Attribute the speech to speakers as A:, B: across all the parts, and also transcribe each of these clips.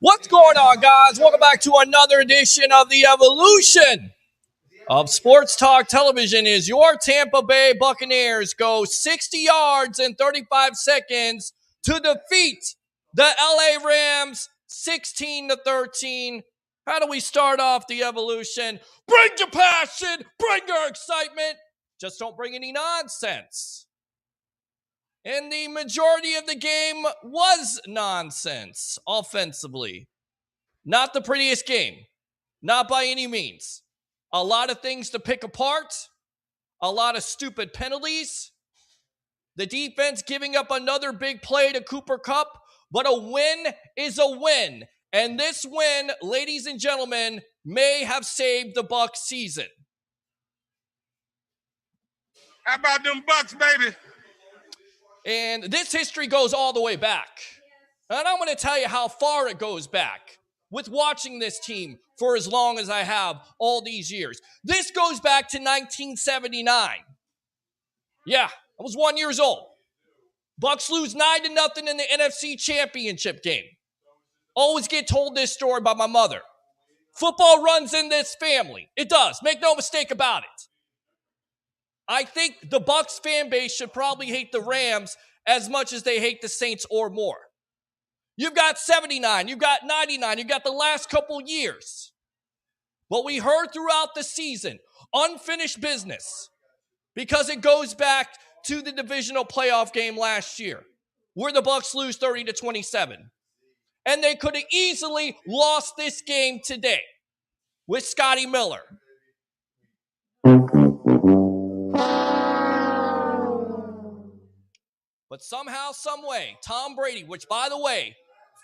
A: What's going on, guys? Welcome back to another edition of the evolution of Sports Talk Television. Is your Tampa Bay Buccaneers go 60 yards in 35 seconds to defeat the LA Rams 16-13. How do we start off the evolution? Bring your passion, bring your excitement. Just don't bring any nonsense. And the majority of the game was nonsense offensively. Not the prettiest game. Not by any means. A lot of things to pick apart. A lot of stupid penalties. The defense giving up another big play to Cooper Kupp. But a win is a win. And this win, ladies and gentlemen, may have saved the Bucs season.
B: How about them Bucs, baby?
A: And this history goes all the way back. And I'm going to tell you how far it goes back with watching this team for as long as I have all these years. This goes back to 1979. Yeah, I was 1 year old. Bucs lose 9-0 in the NFC Championship game. Always get told this story by my mother. Football runs in this family. It does. Make no mistake about it. I think the Bucs fan base should probably hate the Rams as much as they hate the Saints or more. You've got 79, you've got 99, you've got the last couple years. What we heard throughout the season, unfinished business, because it goes back to the divisional playoff game last year, where the Bucs lose 30-27. And they could have easily lost this game today with Scotty Miller. But somehow, some way, Tom Brady, which, by the way,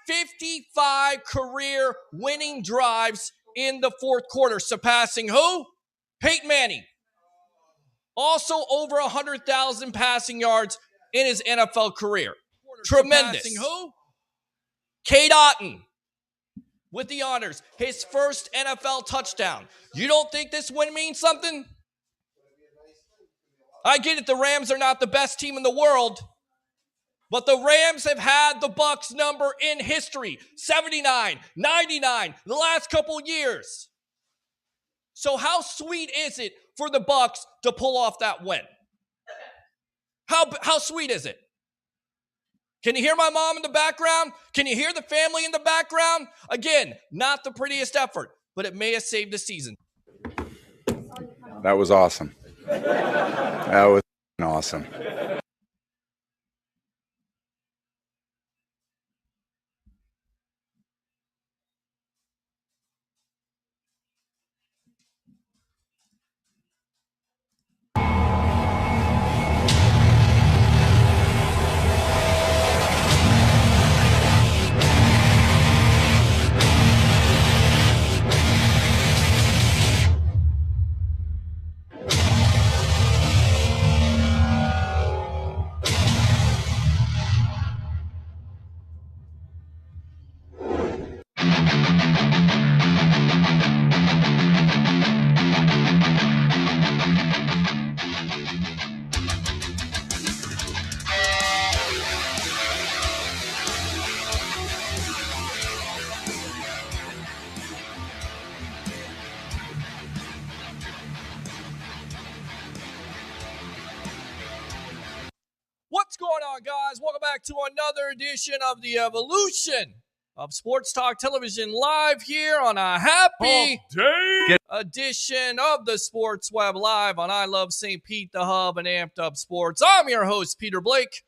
A: 55 career winning drives in the fourth quarter, surpassing who? Peyton Manning. Also over 100,000 passing yards in his NFL career. Tremendous. Surpassing who? Cade Otton with the honors. His first NFL touchdown. You don't think this win means something? I get it, the Rams are not the best team in the world. But the Rams have had the Bucs number in history. 79, 99, the last couple years. So how sweet is it for the Bucs to pull off that win? How sweet is it? Can you hear my mom in the background? Can you hear the family in the background? Again, not the prettiest effort, but it may have saved the season.
B: That was awesome. That was awesome.
A: What's going on, guys? Welcome back to another edition of the evolution of Sports Talk Television, live here on a happy edition of the Sports Web, live on I Love St. Pete, the hub, and Amped Up Sports. I'm your host, Peter Blake,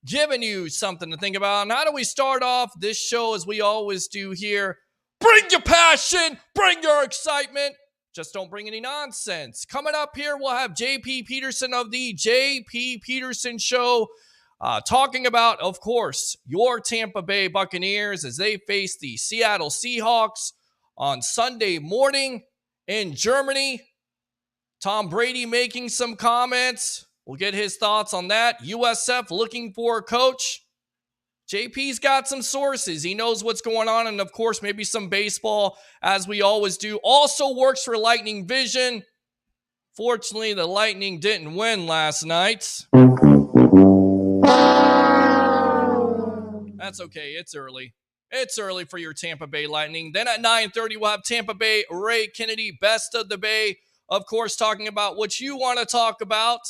A: giving you something to think about. And how do we start off this show as we always do here? Bring your passion, bring your excitement. Just don't bring any nonsense. Coming up here, we'll have J.P. Peterson of the J.P. Peterson Show talking about, of course, your Tampa Bay Buccaneers as they face the Seattle Seahawks on Sunday morning in Germany. Tom Brady making some comments. We'll get his thoughts on that. USF looking for a coach. JP's got some sources. He knows what's going on. And, of course, maybe some baseball, as we always do. Also works for Lightning Vision. Fortunately, the Lightning didn't win last night. That's okay. It's early. It's early for your Tampa Bay Lightning. Then at 9:30, we'll have Tampa Bay Ray Kennedy, Best of the Bay. Of course, talking about what you want to talk about,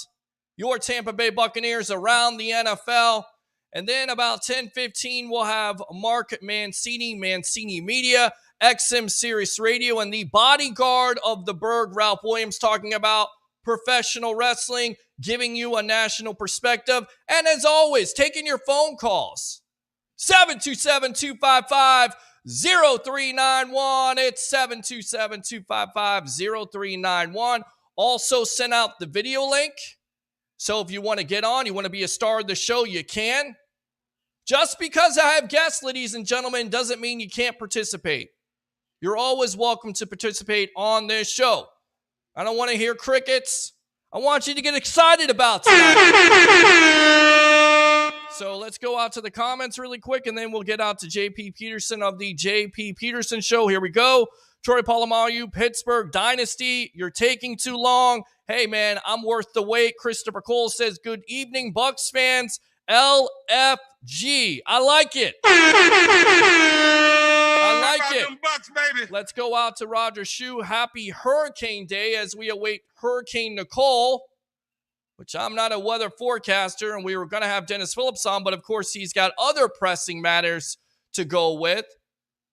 A: your Tampa Bay Buccaneers around the NFL. And then about 10:15, we'll have Mark Mancini, Mancini Media, XM Sirius Radio, and the bodyguard of the Berg, Ralph Williams, talking about professional wrestling, giving you a national perspective. And as always, taking your phone calls. 727-255-0391. It's 727-255-0391. Also send out the video link. So if you want to get on, you want to be a star of the show, you can. Just because I have guests, ladies and gentlemen, doesn't mean you can't participate. You're always welcome to participate on this show. I don't want to hear crickets. I want you to get excited about tonight. So let's go out to the comments really quick, and then we'll get out to JP Peterson of the JP Peterson Show. Here we go. Troy Polamalu, Pittsburgh Dynasty. You're taking too long. Hey, man, I'm worth the wait. Christopher Cole says, good evening, Bucs fans. LFG. I like it. I like it.
B: Bucs, baby.
A: Let's go out to Roger Shue. Happy Hurricane Day as we await Hurricane Nicole, which I'm not a weather forecaster, and we were going to have Dennis Phillips on, but of course he's got other pressing matters to go with.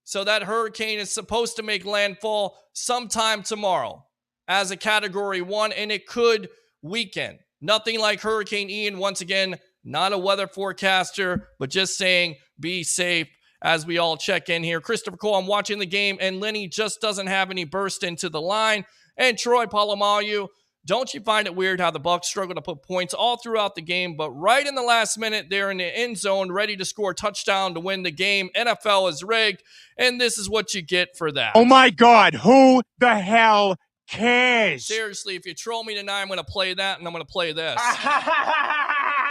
A: So that hurricane is supposed to make landfall sometime tomorrow as a Category 1, and it could weaken. Nothing like Hurricane Ian. Once again, not a weather forecaster, but just saying be safe as we all check in here. Christopher Cole, I'm watching the game, and Lenny just doesn't have any burst into the line. And Troy Polamalu, don't you find it weird how the Bucs struggle to put points all throughout the game, but right in the last minute, they're in the end zone, ready to score a touchdown to win the game. NFL is rigged, and this is what you get for that.
C: Oh, my God. Who the hell cares?
A: Seriously, if you troll me tonight, I'm going to play that, and I'm going to play this.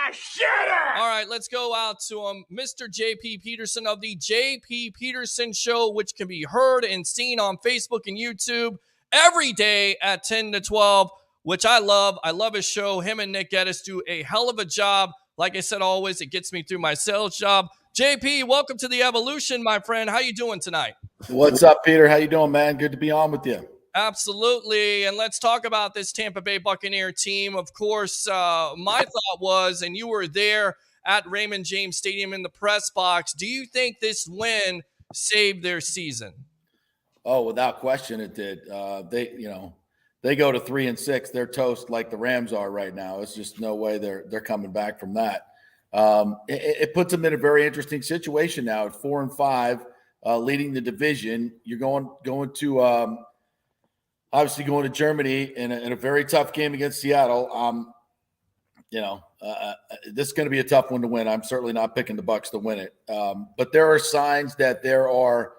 C: Shitter!
A: All right, let's go out to Mr. JP Peterson of the JP Peterson Show, which can be heard and seen on Facebook and YouTube every day at 10 to 12, which I love. I love his show. Him and Nick Geddes do a hell of a job. Like I said, always, it gets me through my sales job. JP, welcome to the Evolution, my friend. How you doing tonight?
D: What's up, Peter? How you doing, man? Good to be on with you.
A: Absolutely. And let's talk about this Tampa Bay Buccaneer team. Of course, my thought was, and you were there at Raymond James Stadium in the press box, do you think this win saved their season?
D: Oh, without question, it did. They go to 3-6. They're toast like the Rams are right now. It's just no way they're coming back from that. It puts them in a very interesting situation now at 4-5, leading the division. You're going to obviously going to Germany in a very tough game against Seattle. This is going to be a tough one to win. I'm certainly not picking the Bucs to win it. But there are signs that there are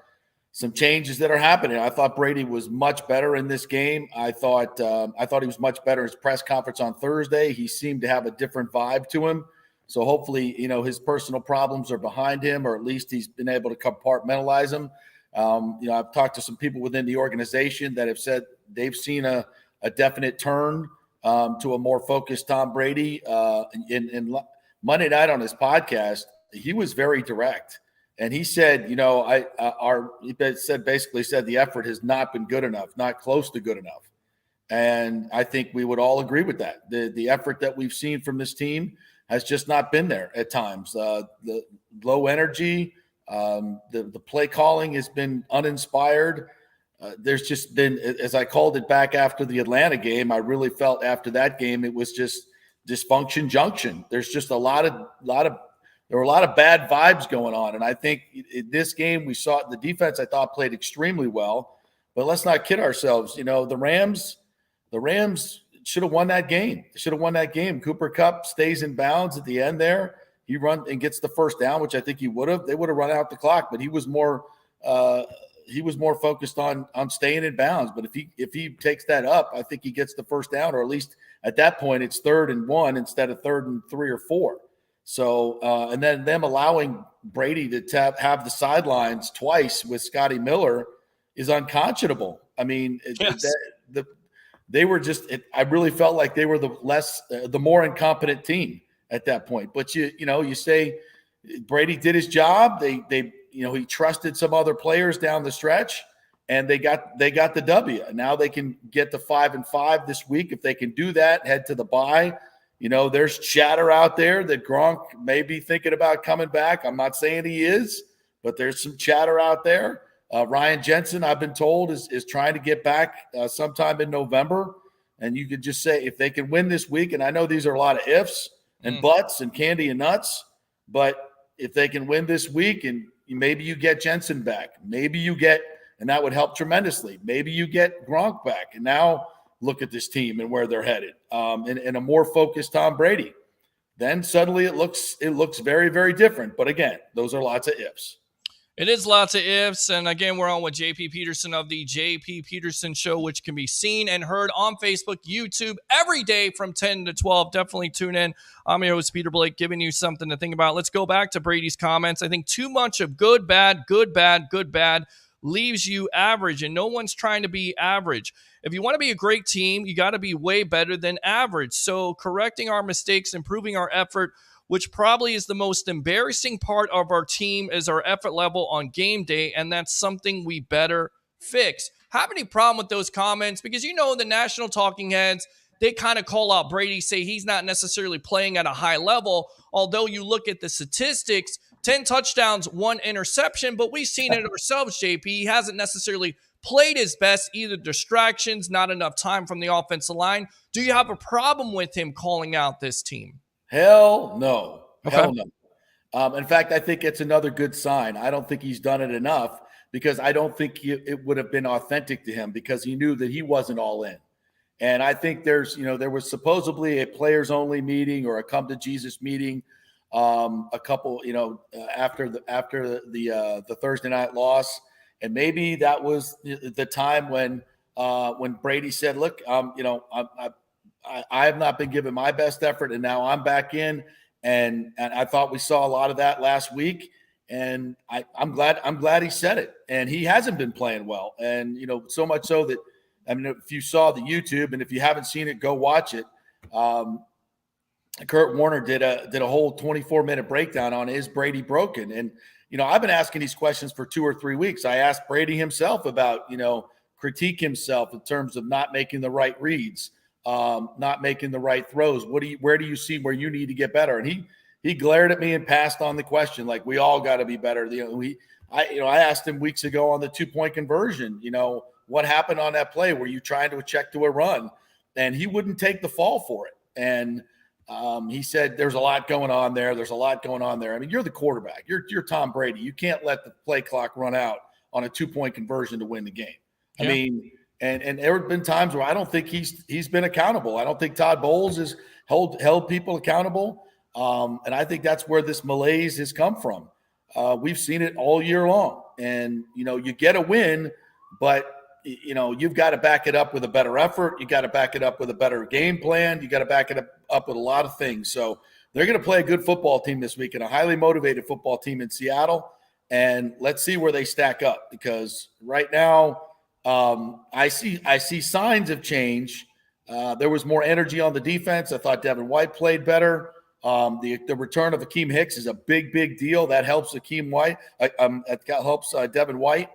D: some changes that are happening. I thought Brady was much better in this game. I thought he was much better in his press conference on Thursday. He seemed to have a different vibe to him. So hopefully, his personal problems are behind him, or at least he's been able to compartmentalize them. I've talked to some people within the organization that have said they've seen a definite turn to a more focused Tom Brady. In Monday night on his podcast, he was very direct. And he said, basically said the effort has not been good enough, not close to good enough. And I think we would all agree with that. The effort that we've seen from this team has just not been there at times. The low energy, the play calling has been uninspired. There's just been, as I called it back after the Atlanta game, I really felt after that game it was just dysfunction junction. There's just there were a lot of bad vibes going on, and I think in this game we saw the defense I thought played extremely well. But let's not kid ourselves. The Rams should have won that game. They should have won that game. Cooper Kupp stays in bounds at the end there. He runs and gets the first down, which I think he would have. They would have run out the clock, but he was more focused on staying in bounds. But if he takes that up, I think he gets the first down, or at least at that point it's 3rd and 1 instead of 3rd and 3 or 4. So and then them allowing Brady to have the sidelines twice with Scotty Miller is unconscionable. I mean,
A: yes.
D: They were just. I really felt like they were the more incompetent team at that point. But you say Brady did his job. They he trusted some other players down the stretch, and they got the W. And now they can get to 5-5 this week. If they can do that, head to the bye. There's chatter out there that Gronk may be thinking about coming back. I'm not saying he is, but there's some chatter out there. Ryan Jensen, I've been told, is trying to get back sometime in November. And you could just say if they can win this week, and I know these are a lot of ifs and buts and candy and nuts, but if they can win this week and maybe you get Jensen back, and that would help tremendously. Maybe you get Gronk back, and now look at this team and where they're headed, and a more focused Tom Brady. Then suddenly it looks very, very different. But again, those are lots of ifs.
A: It is lots of ifs. And again, we're on with JP Peterson of the JP Peterson Show, which can be seen and heard on Facebook, YouTube every day from 10 to 12. Definitely tune in. I'm your host, Peter Blake, giving you something to think about. Let's go back to Brady's comments. I think too much of good, bad, good, bad, good, bad leaves you average, and no one's trying to be average. If you want to be a great team, you got to be way better than average. So correcting our mistakes, improving our effort, which probably is the most embarrassing part of our team, is our effort level on game day, and that's something we better fix. Have any problem with those comments? Because the national talking heads, they kind of call out Brady, say he's not necessarily playing at a high level, although you look at the statistics, 10 touchdowns, 1 interception, but we've seen it ourselves, JP. He hasn't necessarily played his best, either distractions, not enough time from the offensive line. Do you have a problem with him calling out this team?
D: Hell no.
A: Okay.
D: Hell no. In fact, I think it's another good sign. I don't think he's done it enough, because I don't think it would have been authentic to him, because he knew that he wasn't all in. And I think there was supposedly a players only meeting or a come to Jesus meeting a couple, after the Thursday night loss. And maybe that was the time when Brady said, look, I have not been given my best effort, and now I'm back in. And I thought we saw a lot of that last week. And I'm glad he said it. And he hasn't been playing well. And, so much so that, if you saw the YouTube, and if you haven't seen it, go watch it. Kurt Warner did a whole 24-minute breakdown on is Brady broken? And, I've been asking these questions for 2 or 3 weeks. I asked Brady himself about, critique himself in terms of not making the right reads, not making the right throws. Where do you see where you need to get better? And he glared at me and passed on the question. Like, we all got to be better. I asked him weeks ago on the 2-point conversion, what happened on that play? Were you trying to check to a run? And he wouldn't take the fall for it. And he said, there's a lot going on there. There's a lot going on there. You're the quarterback. You're Tom Brady. You can't let the play clock run out on a 2-point conversion to win the game. Yeah. And there have been times where I don't think he's been accountable. I don't think Todd Bowles has held people accountable. And I think that's where this malaise has come from. We've seen it all year long. And, you get a win, but, you've got to back it up with a better effort. You got to back it up with a better game plan. You got to back it up with a lot of things. So they're going to play a good football team this week, and a highly motivated football team in Seattle. And let's see where they stack up, because right now I see signs of change. There was more energy on the defense. I thought Devin White played better. The return of Akeem Hicks is a big deal. That helps Akeem White. That helps Devin White.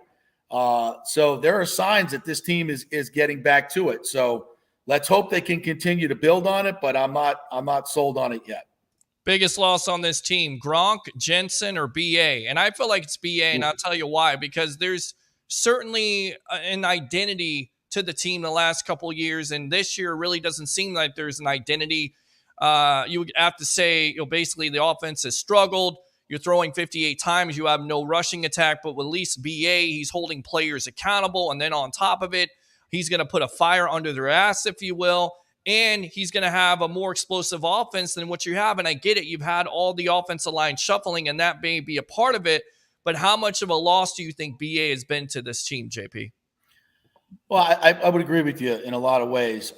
D: So there are signs that this team is getting back to it. So let's hope they can continue to build on it, but I'm not sold on it yet.
A: Biggest loss on this team, Gronk, Jensen, or BA? And I feel like it's BA, and I'll tell you why. Because there's certainly an identity to the team the last couple of years, and this year really doesn't seem like there's an identity. You would have to say, basically the offense has struggled. You're throwing 58 times. You have no rushing attack, but with at least BA, he's holding players accountable. And then on top of it, he's going to put a fire under their ass, if you will. And he's going to have a more explosive offense than what you have. And I get it. You've had all the offensive line shuffling, and that may be a part of it. But how much of a loss do you think BA has been to this team, JP?
D: Well, I would agree with you in a lot of ways.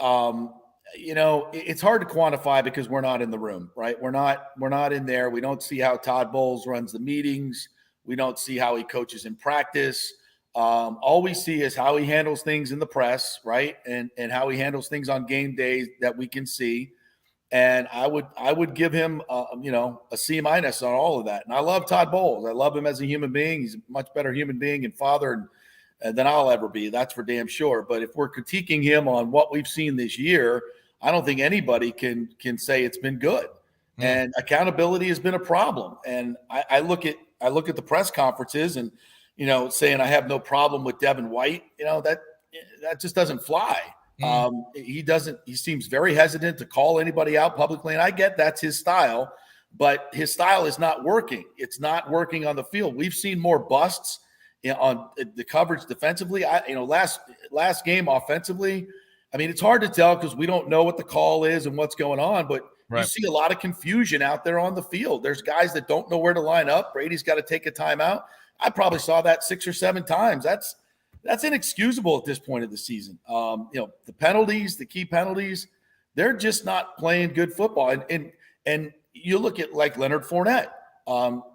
D: It's hard to quantify because we're not in the room, right? We're not in there. We don't see how Todd Bowles runs the meetings. We don't see how he coaches in practice. All we see is how he handles things in the press, right? And how he handles things on game days that we can see. And I would give him, a C- on all of that. And I love Todd Bowles. I love him as a human being. He's a much better human being and father than I'll ever be. That's for damn sure. But if we're critiquing him on what we've seen this year, I don't think anybody can say it's been good. And accountability has been a problem. And I look at the press conferences and, saying I have no problem with Devin White, that just doesn't fly. He seems very hesitant to call anybody out publicly. And I get that's his style, but his style is not working. It's not working on the field. We've seen more busts on the coverage defensively. Last game offensively, I mean, it's hard to tell because we don't know what the call is and what's going on, but you see a lot of confusion out there on the field. There's guys that don't know where to line up. Brady's got to take a timeout. I probably saw that 6 or 7 times. That's inexcusable at this point of the season. The penalties, the key penalties, they're just not playing good football. And you look at like Leonard Fournette.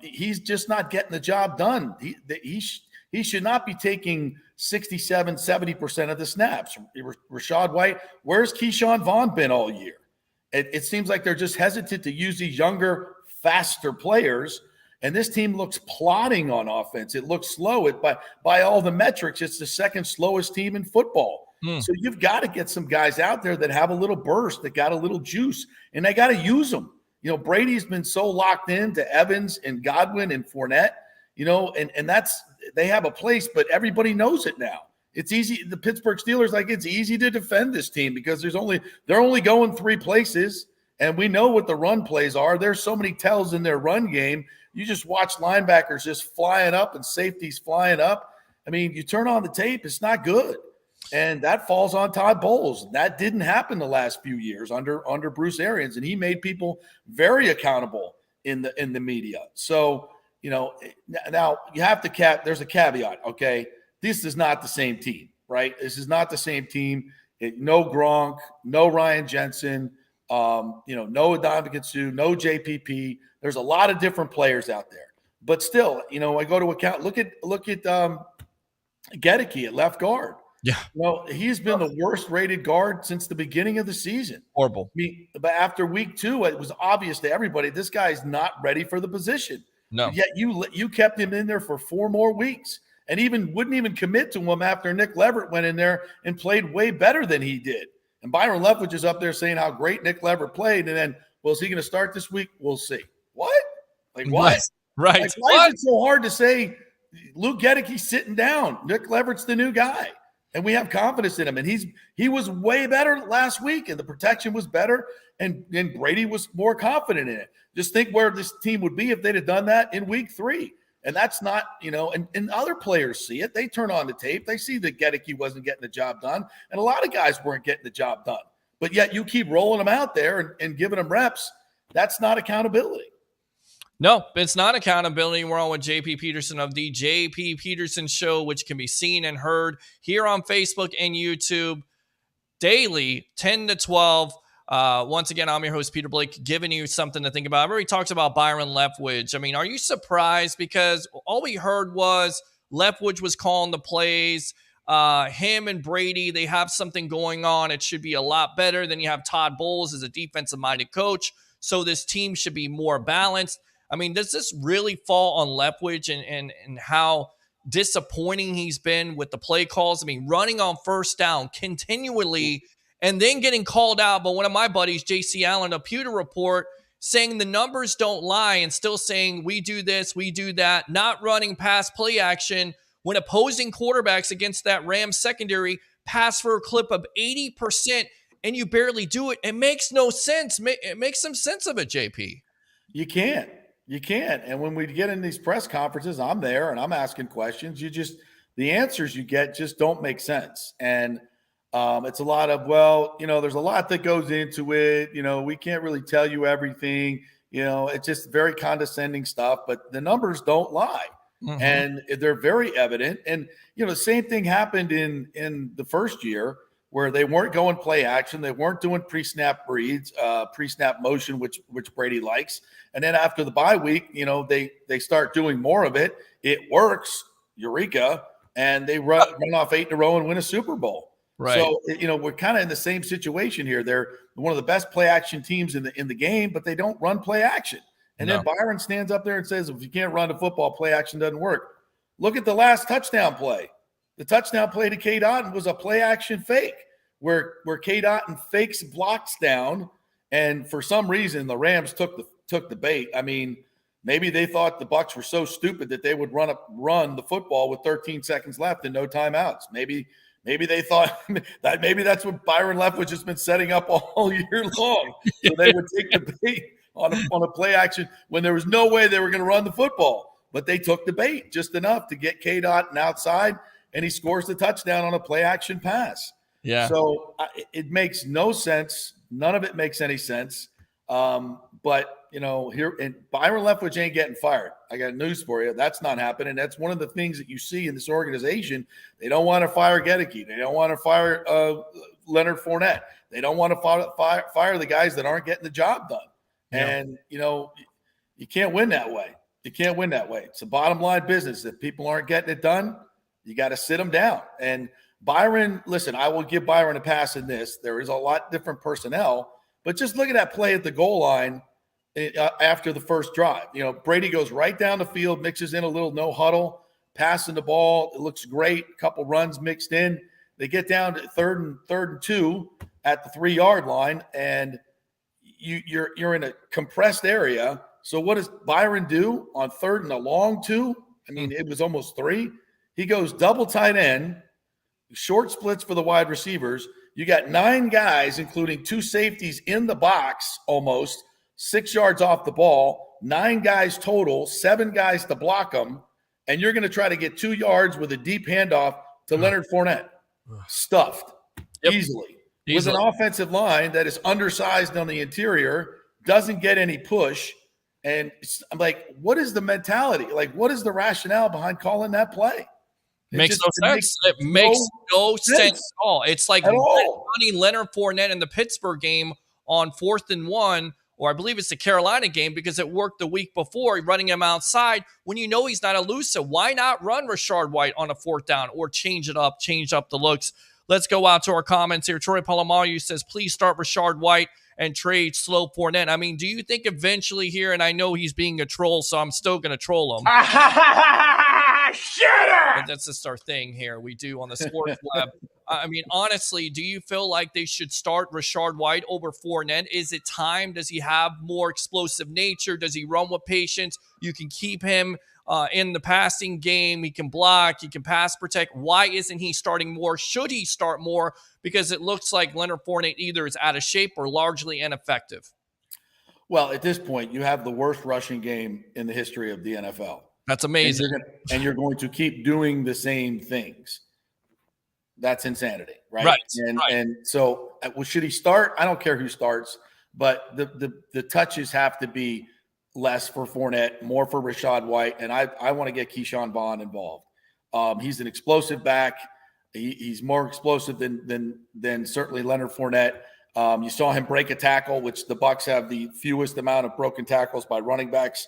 D: He's just not getting the job done. He should not be taking 67, 70% of the snaps. Rashad White, where's Keyshawn Vaughn been all year? It seems like they're just hesitant to use these younger, faster players. And this team looks plodding on offense. It looks slow. By all the metrics, it's the second slowest team in football. So you've got to get some guys out there that have a little burst, that got a little juice, and they got to use them. Brady's been so locked in to Evans and Godwin and Fournette, and that's they have a place, but everybody knows it now. It's easy. The Pittsburgh Steelers, it's easy to defend this team because they're only going 3 places, and we know what the run plays are. There's so many tells in their run game. You just watch linebackers just flying up and safeties flying up. I mean, you turn on the tape, it's not good. And that falls on Todd Bowles. That didn't happen the last few years under Bruce Arians, and he made people very accountable in the media. So, now you have to there's a caveat, okay? This is not the same team, right? This is not the same team. No Gronk, no Ryan Jensen, no Ndamukong Suh, no JPP. There's a lot of different players out there, but still, I go to account. Look at Gedeke at left guard.
A: Yeah.
D: He's been the worst rated guard since the beginning of the season.
A: Horrible.
D: But after week 2, it was obvious to everybody this guy's not ready for the position.
A: No.
D: But yet you kept him in there for 4 more weeks and wouldn't even commit to him after Nick Leverett went in there and played way better than he did. And Byron Leftwich is up there saying how great Nick Leverett played, and then, well, is he going to start this week? We'll see. What? What?
A: Right.
D: Why is it so hard to say Luke Gedeke's sitting down? Nick Leverett's the new guy, and we have confidence in him. And he was way better last week, and the protection was better, and Brady was more confident in it. Just think where this team would be if they'd have done that in week 3. And that's not, and other players see it. They turn on the tape. They see that Gedeke wasn't getting the job done, and a lot of guys weren't getting the job done. But yet you keep rolling them out there and giving them reps. That's not accountability.
A: No, it's not accountability. We're on with JP Peterson of the JP Peterson Show, which can be seen and heard here on Facebook and YouTube daily, 10 to 12. Once again, I'm your host, Peter Blake, giving you something to think about. I've already talked about Byron Leftwich. I mean, are you surprised? Because all we heard was Leftwich was calling the plays. Him and Brady, they have something going on. It should be a lot better. Then you have Todd Bowles as a defensive-minded coach. So this team should be more balanced. I mean, does this really fall on Leftwich and how disappointing he's been with the play calls? I mean, running on first down continually and then getting called out by one of my buddies, J.C. Allen, a Pewter Report, saying the numbers don't lie and still saying we do this, we do that, not running past play action when opposing quarterbacks against that Rams secondary pass for a clip of 80% and you barely do it. It makes no sense. Make some sense of it, JP.
D: You can't. And when we get in these press conferences, I'm there and I'm asking questions. The answers you get just don't make sense. And it's a lot of, there's a lot that goes into it. We can't really tell you everything. It's just very condescending stuff, but the numbers don't lie. Mm-hmm. And they're very evident. And, the same thing happened in the first year where they weren't going play action. They weren't doing pre-snap reads, pre-snap motion, which Brady likes. And then after the bye week, they start doing more of it. It works, eureka, and they run off 8 in a row and win a Super Bowl.
A: Right.
D: So, we're kind of in the same situation here. They're one of the best play action teams in the game, but they don't run play action. And then Byron stands up there and says, if you can't run the football, play action doesn't work. Look at the last touchdown play. The touchdown play to K. Dotton was a play action fake where K. Dotton fakes blocks down. And for some reason, the Rams took the bait. I mean, maybe they thought the Bucs were so stupid that they would run the football with 13 seconds left and no timeouts. Maybe they thought that maybe that's what Byron Leftwich has been setting up all year long. So they would take the bait on a play action when there was no way they were going to run the football. But they took the bait just enough to get K. Dotton outside, and he scores the touchdown on a play action pass.
A: Yeah.
D: So it makes no sense. None of it makes any sense. But here and Byron Leftwich ain't getting fired. I got news for you. That's not happening. That's one of the things that you see in this organization. They don't want to fire Gedeke. They don't want to fire Leonard Fournette. They don't want to fire the guys that aren't getting the job done. Yeah. And you can't win that way. You can't win that way. It's a bottom line business. If people aren't getting it done, you got to sit them down. And Byron, listen, I will give Byron a pass in this. There is a lot different personnel, but just look at that play at the goal line after the first drive. Brady goes right down the field, mixes in a little no huddle, passing the ball. It looks great. A couple runs mixed in. They get down to third and 2 at the 3-yard line, and you're in a compressed area. So what does Byron do on third and a long 2? I mean, it was almost 3. He goes double tight end, short splits for the wide receivers. You got 9 guys, including 2 safeties in the box, almost 6 yards off the ball, 9 guys total, 7 guys to block them, and you're going to try to get 2 yards with a deep handoff to Leonard Fournette. Stuffed easily. With an offensive line that is undersized on the interior, doesn't get any push. And I'm like, what is the mentality? Like, what is the rationale behind calling that play?
A: It makes no sense. It makes no sense at all. It's like running Leonard Fournette in the Pittsburgh game on 4th and 1, or I believe it's the Carolina game because it worked the week before, running him outside when you know he's not elusive. Why not run Rashard White on a 4th down or change up the looks? Let's go out to our comments here. Troy Polamalu says, please start Rashard White and trade slow Fournette. I mean, do you think eventually here, and I know he's being a troll, so I'm still going to troll him. But that's just our thing here we do on the Sports Web. I mean, honestly, do you feel like they should start Rashard White over Fournette? Is it time? Does he have more explosive nature? Does he run with patience? You can keep him in the passing game. He can block. He can pass protect. Why isn't he starting more? Should he start more? Because it looks like Leonard Fournette either is out of shape or largely ineffective.
D: Well, at this point, you have the worst rushing game in the history of the NFL.
A: That's amazing.
D: And you're going to keep doing the same things. That's insanity, right?
A: Right.
D: And so, should he start? I don't care who starts, but the touches have to be less for Fournette, more for Rashard White, and I want to get Keyshawn Vaughn involved. He's an explosive back. He's more explosive than certainly Leonard Fournette. You saw him break a tackle, which the Bucs have the fewest amount of broken tackles by running backs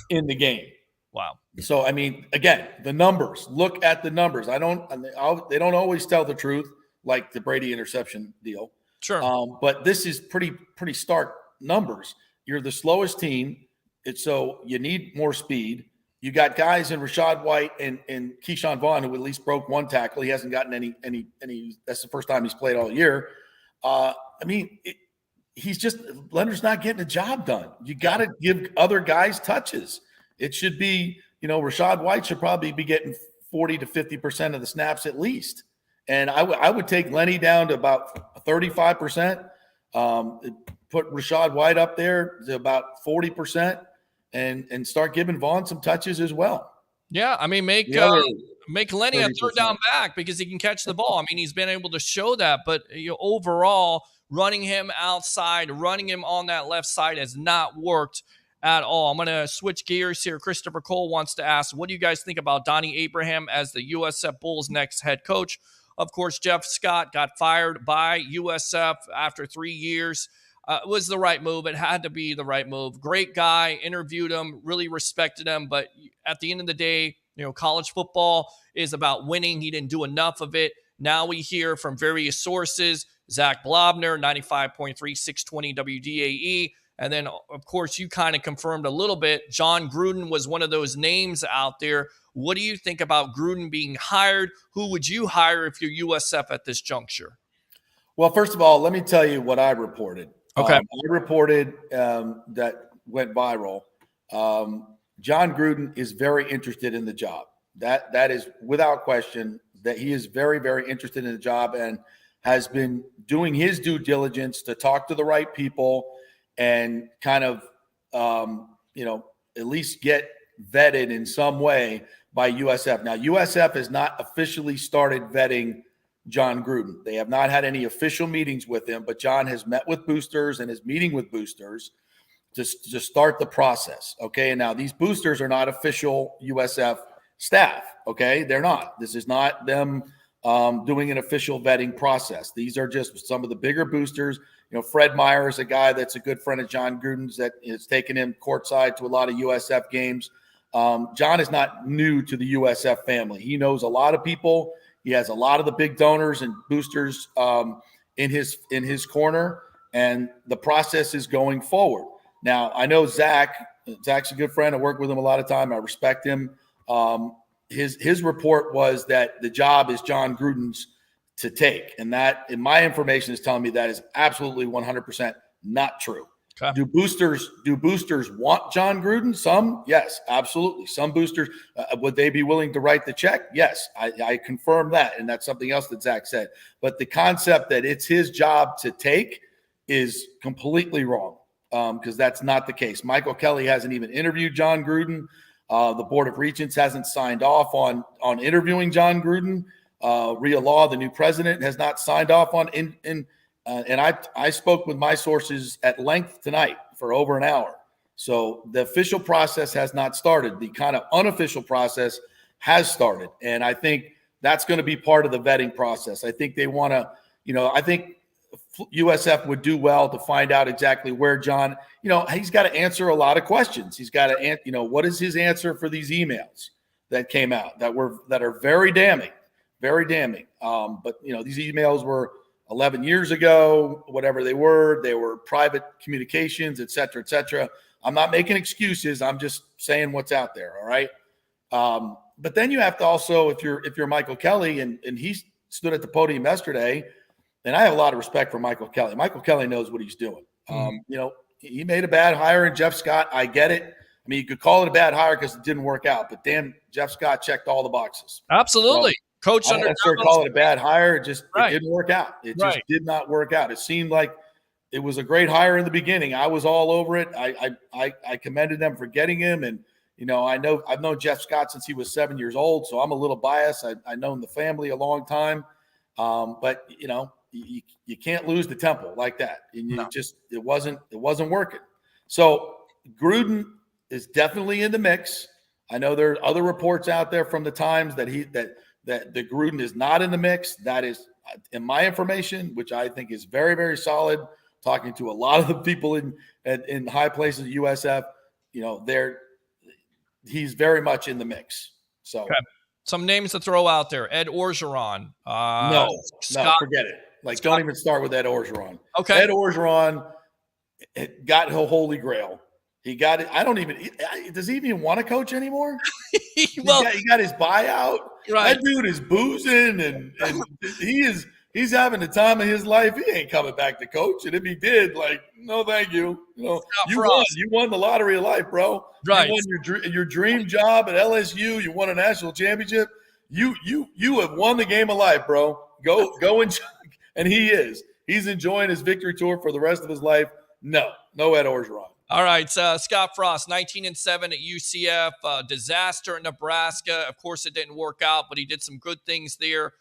D: in the game.
A: Wow.
D: So, I mean, again, the numbers. Look at the numbers. They don't always tell the truth, like the Brady interception deal.
A: Sure.
D: But this is pretty stark numbers. You're the slowest team. So you need more speed. You got guys in Rashard White and Keyshawn Vaughn who at least broke 1 tackle. He hasn't gotten any. That's the first time he's played all year. I mean, Leonard's not getting the job done. You got to give other guys touches. It should be, Rashard White should probably be getting 40 to 50% of the snaps at least. And I would take Lenny down to about 35%, put Rashard White up there to about 40%, and start giving Vaughn some touches as well.
A: Yeah, I mean, make Lenny a 3rd down back because he can catch the ball. I mean, he's been able to show that, but overall, running him outside, running him on that left side has not worked at all. I'm going to switch gears here. Christopher Cole wants to ask, what do you guys think about Donnie Abraham as the USF Bulls' next head coach? Of course, Jeff Scott got fired by USF after 3 years. It was the right move. It had to be the right move. Great guy, interviewed him, really respected him. But at the end of the day, college football is about winning. He didn't do enough of it. Now we hear from various sources, Zach Blobner, 95.3, 620 WDAE. And then, of course, you kind of confirmed a little bit. John Gruden was one of those names out there. What do you think about Gruden being hired? Who would you hire if you're USF at this juncture?
D: Well, first of all, let me tell you what I reported.
A: Okay.
D: I reported that went viral. John Gruden is very interested in the job. That is without question that he is very, very interested in the job and has been doing his due diligence to talk to the right people and kind of, at least get vetted in some way by USF. Now, USF has not officially started vetting John Gruden. They have not had any official meetings with him, but John has met with boosters and is meeting with boosters to start the process. Okay. And now these boosters are not official USF staff. Okay. They're not. This is not them doing an official vetting process. These are just some of the bigger boosters. Fred Meyer is a guy that's a good friend of John Gruden's that has taken him courtside to a lot of USF games. John is not new to the USF family. He knows a lot of people. He has a lot of the big donors and boosters in his corner, and the process is going forward. Now, I know Zach's a good friend. I work with him a lot of time. I respect him. His report was that the job is John Gruden's to take, and that, in my information, is telling me that is absolutely 100% not true. Okay. Do boosters want John Gruden? Some, yes, absolutely. Some boosters, would they be willing to write the check? Yes, I confirm that, and that's something else that Zach said. But the concept that it's his job to take is completely wrong, because that's not the case. Michael Kelly hasn't even interviewed John Gruden. The Board of Regents hasn't signed off on interviewing John Gruden. Rhea Law, the new president, has not signed off on and I spoke with my sources at length tonight for over an hour. So the official process has not started. The kind of unofficial process has started. And I think that's going to be part of the vetting process. I think they want to, I think USF would do well to find out exactly where John, he's got to answer a lot of questions. He's got to, what is his answer for these emails that came out that are very damning, very damning. But these emails were 11 years ago, whatever they were private communications, et cetera, et cetera. I'm not making excuses. I'm just saying what's out there. All right. But then you have to also, if you're Michael Kelly, and he stood at the podium yesterday, and I have a lot of respect for Michael Kelly. Michael Kelly knows what he's doing. He made a bad hire in Jeff Scott. I get it. I mean, you could call it a bad hire because it didn't work out, but damn, Jeff Scott checked all the boxes.
A: Absolutely.
D: Coach, I don't necessarily call it a bad hire. It didn't work out. It just did not work out. It seemed like it was a great hire in the beginning. I was all over it. I commended them for getting him. And, I've known Jeff Scott since he was 7 years old, so I'm a little biased. I've known the family a long time. But, you can't lose the Temple like that. And it wasn't working. So Gruden is definitely in the mix. I know there are other reports out there from the Times that the Gruden is not in the mix. That is, in my information, which I think is very, very solid, talking to a lot of the people in high places at USF, he's very much in the mix. So
A: some names to throw out there. Ed Orgeron.
D: No, forget it. Don't even start with Ed Orgeron.
A: Okay.
D: Ed Orgeron got the Holy Grail. He got it. Does he even want to coach anymore? He got his buyout.
A: Right.
D: That dude is boozing and he's having the time of his life. He ain't coming back to coach. And if he did, no, thank you. You won the lottery of life, bro.
A: Right.
D: You won your dream job at LSU. You won a national championship. You have won the game of life, bro. Go and he's enjoying his victory tour for the rest of his life. No Ed Orgeron.
A: All right, Scott Frost, 19-7 at UCF, disaster in Nebraska. Of course, it didn't work out, but he did some good things there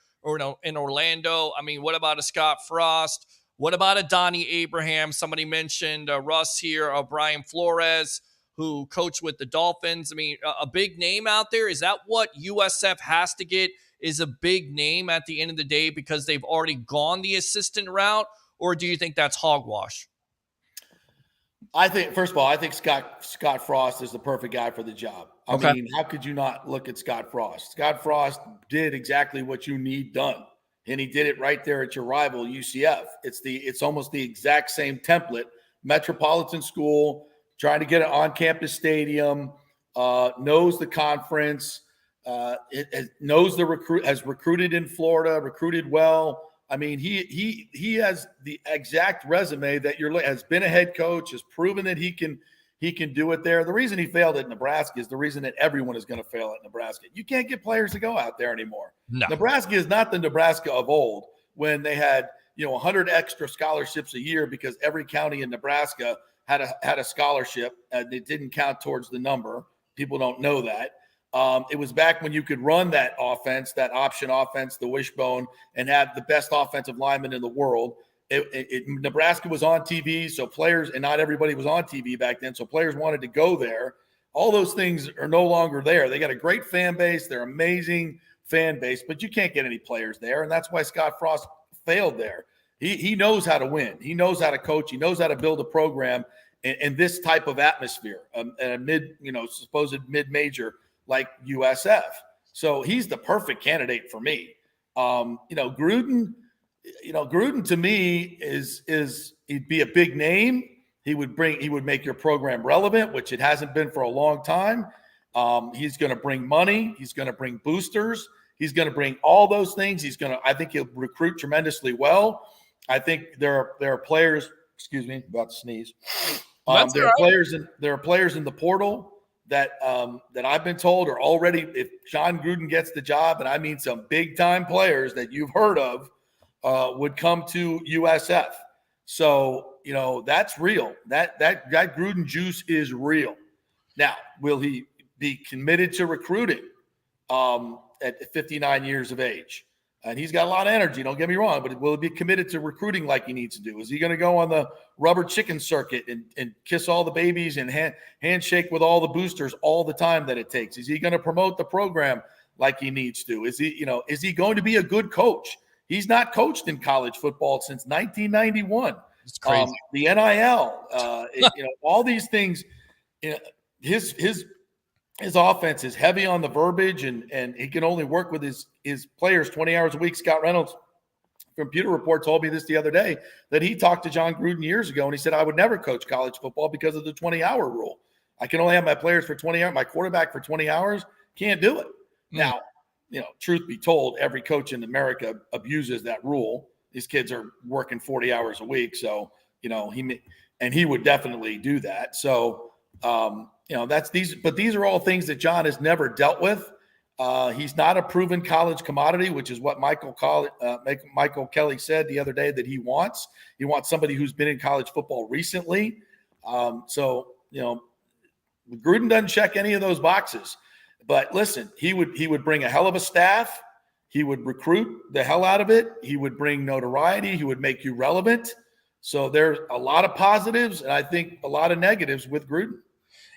A: in Orlando. I mean, what about a Scott Frost? What about a Donnie Abraham? Somebody mentioned Russ here, Brian Flores, who coached with the Dolphins. I mean, a big name out there. Is that what USF has to get, is a big name at the end of the day because they've already gone the assistant route, or do you think that's hogwash?
D: I think, first of all, Scott Frost is the perfect guy for the job. I mean, how could you not look at Scott Frost? Scott Frost did exactly what you need done. and he did it right there at your rival UCF. It's almost the exact same template. Metropolitan school, trying to get an on-campus stadium, knows the conference, knows the recruit, has recruited in Florida, recruited well. I mean, he has the exact resume that has been a head coach, has proven that he can do it there. The reason he failed at Nebraska is the reason that everyone is going to fail at Nebraska. You can't get players to go out there anymore.
A: No.
D: Nebraska is not the Nebraska of old when they had 100 extra scholarships a year because every county in Nebraska had a scholarship. It didn't count towards the number. People don't know that. It was back when you could run that offense, that option offense, the wishbone, and have the best offensive lineman in the world. Nebraska was on TV, so players, and not everybody was on TV back then, so players wanted to go there. All those things are no longer there. They got a great fan base. They're amazing fan base, but you can't get any players there, and that's why Scott Frost failed there. He knows how to win. He knows how to coach. He knows how to build a program in this type of atmosphere, a supposed mid-major like USF. So he's the perfect candidate for me. Gruden to me he'd be a big name. He would make your program relevant, which it hasn't been for a long time. He's going to bring money. He's going to bring boosters. He's going to bring all those things. I think he'll recruit tremendously well. I think there are players, excuse me, about to sneeze. There are players in the portal that I've been told are already, if John Gruden gets the job, and I mean some big time players that you've heard of, would come to USF. So, that's real. That Gruden juice is real. Now, will he be committed to recruiting at 59 years of age? And he's got a lot of energy, don't get me wrong, but will he be committed to recruiting like he needs to do? Is he going to go on the rubber chicken circuit and kiss all the babies and handshake with all the boosters all the time that it takes? Is he going to promote the program like he needs to? Is he going to be a good coach? He's not coached in college football since 1991.
A: It's crazy.
D: The NIL, all these things. His offense is heavy on the verbiage, and he can only work with his players 20 hours a week. Scott Reynolds from Pewter Report told me this the other day, that he talked to John Gruden years ago, and he said, I would never coach college football because of the 20-hour rule. I can only have my players for 20 hours, my quarterback for 20 hours. Can't do it. Now, truth be told, every coach in America abuses that rule. These kids are working 40 hours a week. So, he would definitely do that. So, but these are all things that John has never dealt with. He's not a proven college commodity, which is what Michael Kelly said the other day that he wants. He wants somebody who's been in college football recently. Gruden doesn't check any of those boxes. But listen, he would bring a hell of a staff. He would recruit the hell out of it. He would bring notoriety. He would make you relevant. So there's a lot of positives, and I think a lot of negatives with Gruden.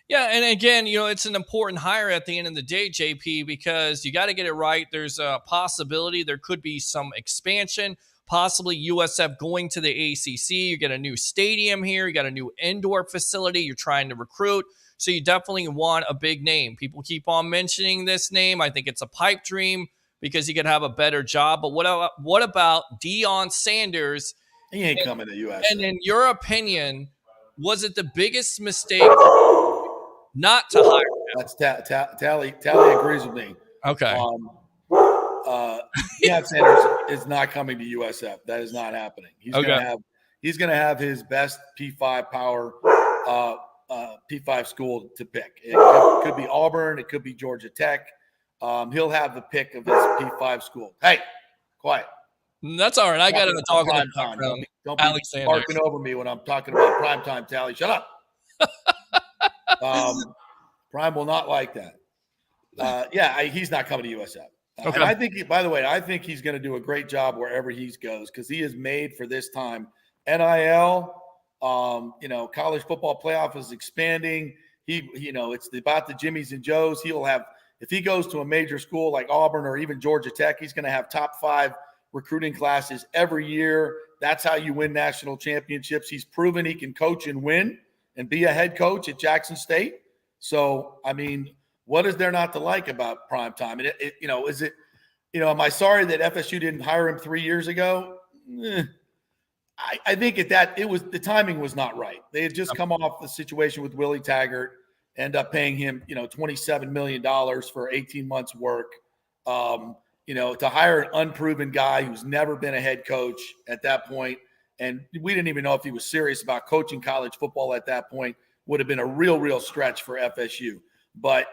A: Yeah, and again, it's an important hire at the end of the day, JP, because you got to get it right. There's a possibility there could be some expansion, possibly USF going to the ACC. You get a new stadium here. You got a new indoor facility. You're trying to recruit. So you definitely want a big name. People keep on mentioning this name. I think it's a pipe dream because he could have a better job. But what about Deion Sanders?
D: He ain't coming to USF.
A: And in your opinion, was it the biggest mistake not to hire him?
D: That's Tally agrees with me.
A: Okay.
D: Deion Sanders is not coming to USF. That is not happening. He's gonna have his best P5 power P5 school to pick. It could be Auburn. It could be Georgia Tech. He'll have the pick of his P5 school. Hey, quiet.
A: That's all right. I got to talk about
D: time. Don't be barking over me when I'm talking about primetime, Tally. Shut up. Prime will not like that. He's not coming to USF.
A: Okay.
D: And I think, by the way, he's going to do a great job wherever he goes because he is made for this time. NIL, college football playoff is expanding. It's about the Jimmies and Joes. If he goes to a major school like Auburn or even Georgia Tech, he's going to have top 5 recruiting classes every year. That's how you win national championships. He's proven he can coach and win and be a head coach at Jackson State. So, what is there not to like about primetime? am I sorry that FSU didn't hire him 3 years ago? I think the timing was not right. They had just come off the situation with Willie Taggart, end up paying him, $27 million for 18 months work. To hire an unproven guy who's never been a head coach at that point, and we didn't even know if he was serious about coaching college football at that point, would have been a real stretch for FSU. But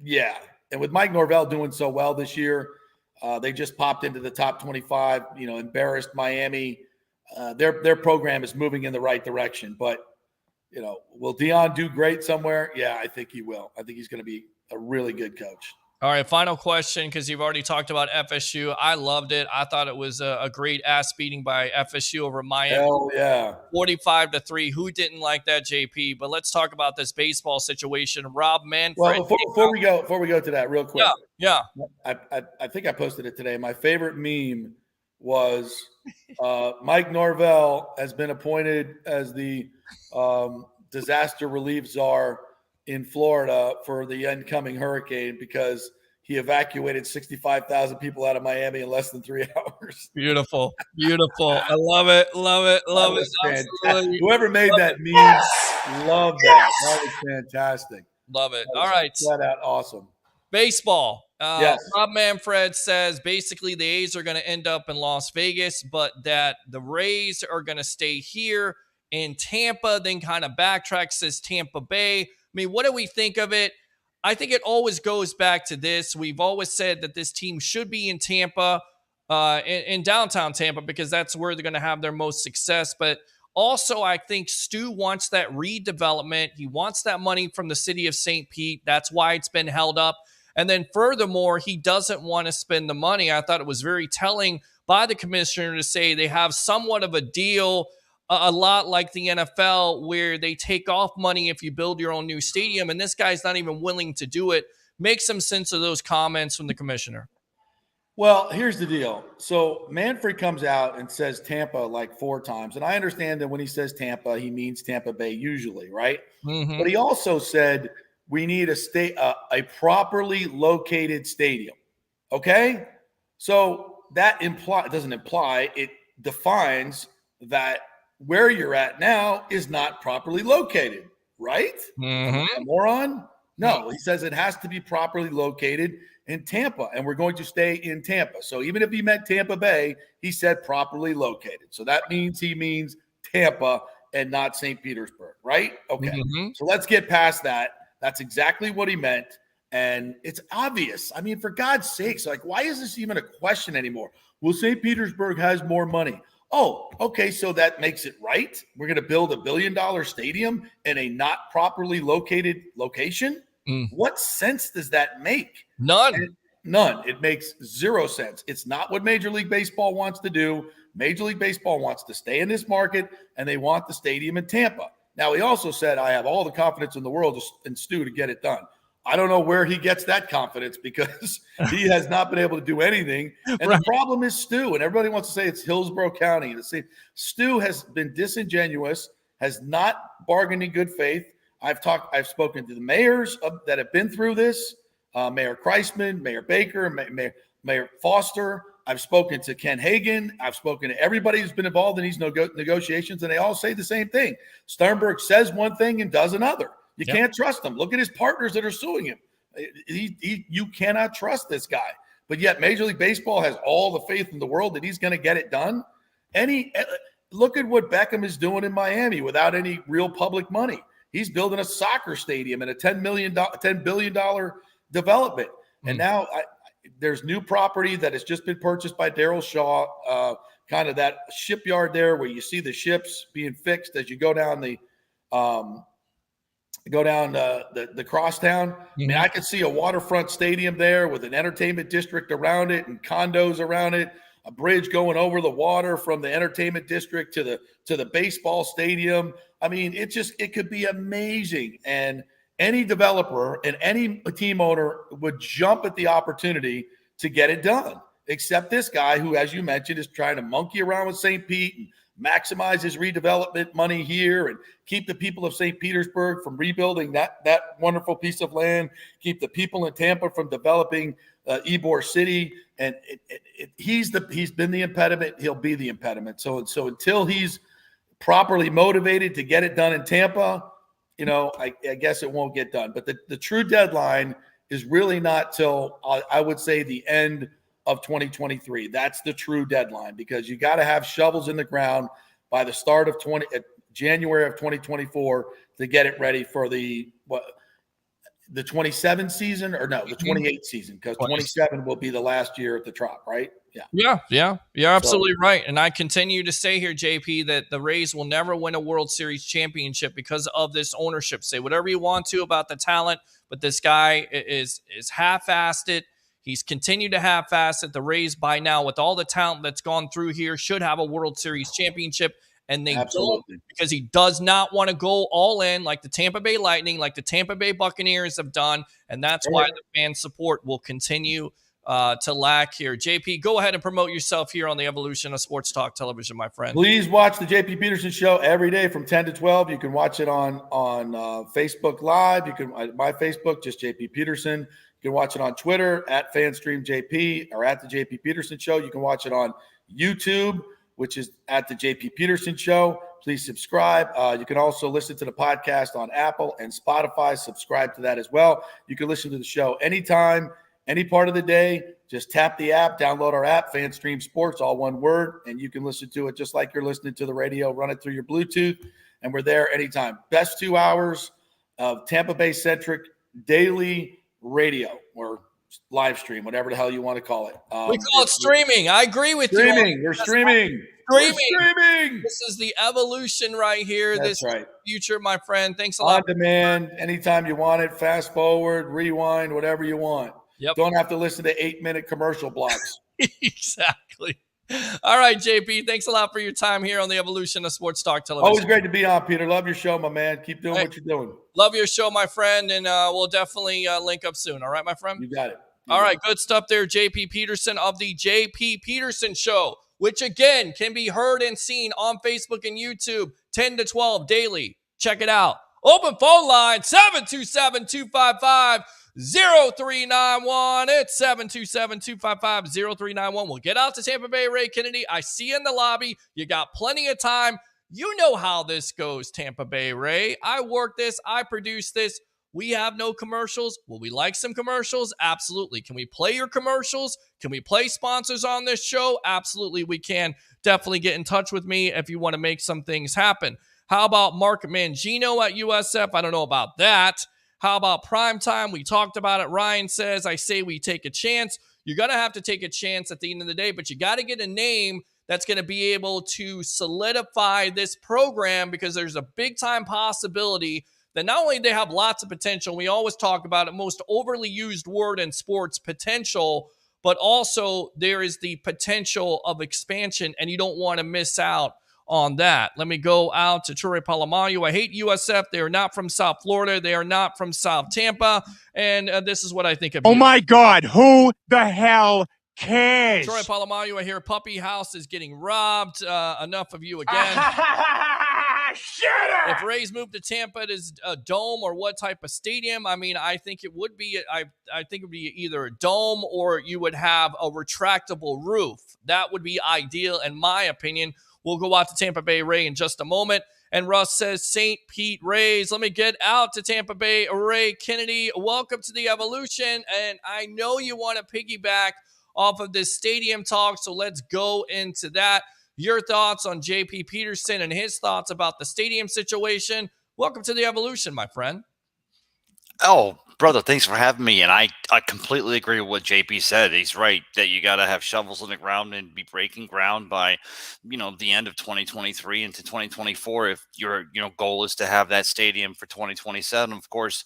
D: yeah. And with Mike Norvell doing so well this year, they just popped into the top 25, embarrassed Miami. Their program is moving in the right direction. But, will Deion do great somewhere? Yeah, I think he will. I think he's going to be a really good coach.
A: All right, final question, because you've already talked about FSU. I loved it. I thought it was a great ass beating by FSU over Miami.
D: Hell yeah.
A: 45-3. Who didn't like that, JP? But let's talk about this baseball situation. Rob Manfred.
D: Well, before we go to that real quick.
A: Yeah.
D: I think I posted it today. My favorite meme was Mike Norvell has been appointed as the disaster relief czar in Florida for the incoming hurricane because he evacuated 65,000 people out of Miami in less than 3 hours.
A: Beautiful. I love it. Absolutely.
D: Whoever made that meme, love that. That was fantastic.
A: Love it. All right.
D: Flat out awesome.
A: Baseball.
D: Yes.
A: Rob Manfred says basically the A's are going to end up in Las Vegas, but that the Rays are going to stay here in Tampa, then kind of backtrack, says Tampa Bay. I mean, what do we think of it? I think it always goes back to this. We've always said that this team should be in Tampa, in downtown Tampa, because that's where they're going to have their most success. But also, I think Stu wants that redevelopment. He wants that money from the city of St. Pete. That's why it's been held up. And then furthermore, he doesn't want to spend the money. I thought it was very telling by the commissioner to say they have somewhat of a deal, a lot like the NFL, where they take off money if you build your own new stadium, and this guy's not even willing to do it. Make some sense of those comments from the commissioner.
D: Well, here's the deal. So Manfred comes out and says Tampa like 4 times, and I understand that when he says Tampa, he means Tampa Bay usually, right?
A: Mm-hmm.
D: But he also said we need a properly located stadium. Okay? So that doesn't imply, it defines that where you're at now is not properly located, right?
A: Mm-hmm.
D: Moron? No, he says it has to be properly located in Tampa, and we're going to stay in Tampa. So even if he meant Tampa Bay, he said properly located. So that means he means Tampa and not St. Petersburg, right? Okay.
A: Mm-hmm.
D: So let's get past that. That's exactly what he meant. And it's obvious. I mean, for God's sakes, like, why is this even a question anymore? Well, St. Petersburg has more money. Oh, okay, so that makes it right. We're going to build $1 billion stadium in a not properly located location. What sense does that make?
A: None.
D: None. It makes 0 sense. It's not what Major League Baseball wants to do. Major League Baseball wants to stay in this market, and they want the stadium in Tampa. Now, he also said, I have all the confidence in the world in Stu to get it done. I don't know where he gets that confidence, because he has not been able to do anything. And The problem is Stu, and everybody wants to say it's Hillsborough County. Stu has been disingenuous, has not bargained in good faith. I've spoken to the mayors that have been through this, Mayor Kreisman, Mayor Baker, Mayor Foster. I've spoken to Ken Hagan. I've spoken to everybody who's been involved in these negotiations, and they all say the same thing. Sternberg says one thing and does another. You can't trust him. Look at his partners that are suing him. You cannot trust this guy. But yet Major League Baseball has all the faith in the world that he's going to get it done. Look at what Beckham is doing in Miami without any real public money. He's building a soccer stadium and a $10 billion development. And now there's new property that has just been purchased by Darryl Shaw, kind of that shipyard there where you see the ships being fixed as you go down the crosstown. I mean, I could see a waterfront stadium there with an entertainment district around it and condos around it, a bridge going over the water from the entertainment district to the baseball stadium. I mean, it could be amazing. And any developer and any team owner would jump at the opportunity to get it done, except this guy who, as you mentioned, is trying to monkey around with St. Pete and maximize his redevelopment money here and keep the people of St. Petersburg from rebuilding that wonderful piece of land, keep the people in Tampa from developing Ybor City. And he's been the impediment. He'll be the impediment. So until he's properly motivated to get it done in Tampa, I guess it won't get done. But the true deadline is really not till I would say the end of 2023. That's the true deadline, because you got to have shovels in the ground by the start of January of 2024 to get it ready for the 27 season, or no, the 28 season, because 27 will be the last year at the Trop, right?
A: Yeah. You're absolutely right. And I continue to say here, JP, that the Rays will never win a World Series championship because of this ownership. Say whatever you want to about the talent, but this guy is half-assed it. He's continued to half-ass it. The Rays by now, with all the talent that's gone through here, should have a World Series championship. And they don't, because he does not want to go all in like the Tampa Bay Lightning, like the Tampa Bay Buccaneers have done. And that's why the fan support will continue to lack here. JP, go ahead and promote yourself here on the evolution of sports talk television, my friend.
D: Please watch the JP Peterson Show every day from 10 to 12. You can watch it on Facebook Live. You can my Facebook, just JP Peterson. You can watch it on Twitter at FanstreamJP or at the JP Peterson Show. You can watch it on YouTube, which is at the JP Peterson Show. Please subscribe. You can also listen to the podcast on Apple and Spotify. Subscribe to that as well. You can listen to the show anytime, any part of the day. Just tap the app, download our app, FanStream Sports, all one word, and you can listen to it just like you're listening to the radio. Run it through your Bluetooth, and we're there anytime. Best 2 hours of Tampa Bay-centric daily radio or live stream, whatever the hell you want to call it.
A: We call it streaming. I agree with you.
D: We're streaming.
A: This is the evolution right here.
D: That's right.
A: Future, my friend. Thanks a lot.
D: On demand, anytime you want it. Fast forward, rewind, whatever you want.
A: Yep.
D: Don't have to listen to 8-minute commercial blocks.
A: Exactly. All right, JP. Thanks a lot for your time here on the evolution of sports talk television.
D: Always great to be on, Peter. Love your show, my man. Keep doing what you're doing.
A: Love your show, my friend, and we'll definitely link up soon. All right, my friend?
D: You got it.
A: All right, good stuff there, JP Peterson of the JP Peterson Show, which, again, can be heard and seen on Facebook and YouTube, 10 to 12 daily. Check it out. Open phone line, 727-255-0391. It's 727-255-0391. We'll get out to Tampa Bay, Ray Kennedy. I see you in the lobby. You got plenty of time. You know how this goes, Tampa Bay, Ray. I work this. I produce this. We have no commercials. Will we like some commercials? Absolutely. Can we play your commercials? Can we play sponsors on this show? Absolutely, we can. Definitely get in touch with me if you want to make some things happen. How about Mark Mangino at USF? I don't know about that. How about primetime? We talked about it. Ryan says, I say we take a chance. You're going to have to take a chance at the end of the day, but you got to get a name that's going to be able to solidify this program, because there's a big-time possibility that not only they have lots of potential, we always talk about it, most overly used word in sports, potential, but also there is the potential of expansion, and you don't want to miss out on that. Let me go out to Troy Polamalu. I hate USF. They are not from South Florida. They are not from South Tampa, and this is what I think of you.
C: Oh, my God. Who the hell cares?
A: Troy Polamalu, I hear Puppy House is getting robbed. Enough of you again.
C: Shut up!
A: If Rays move to Tampa, it is a dome or what type of stadium? I mean, I think it would be, I think it would be either a dome or you would have a retractable roof. That would be ideal, in my opinion. We'll go out to Tampa Bay Ray in just a moment. And Russ says, St. Pete Rays. Let me get out to Tampa Bay Ray Kennedy. Welcome to the evolution. And I know you want to piggyback off of this stadium talk, so let's go into that. Your thoughts on JP Peterson and his thoughts about the stadium situation. Welcome to the evolution, my friend.
E: Oh, brother, thanks for having me. And I completely agree with what JP said. He's right that you got to have shovels in the ground and be breaking ground by, the end of 2023 into 2024. If your, goal is to have that stadium for 2027, of course,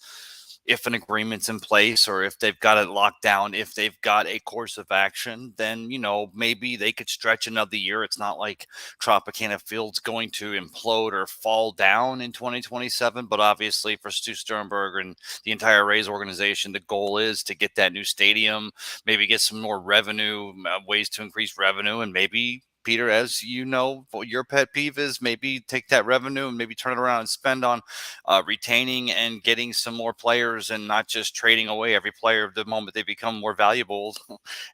E: if an agreement's in place or if they've got it locked down, if they've got a course of action, then, maybe they could stretch another year. It's not like Tropicana Field's going to implode or fall down in 2027. But obviously for Stu Sternberg and the entire Rays organization, the goal is to get that new stadium, maybe get some more revenue, ways to increase revenue, and maybe Peter, as you know, what your pet peeve is, maybe take that revenue and maybe turn it around and spend on retaining and getting some more players, and not just trading away every player the moment they become more valuable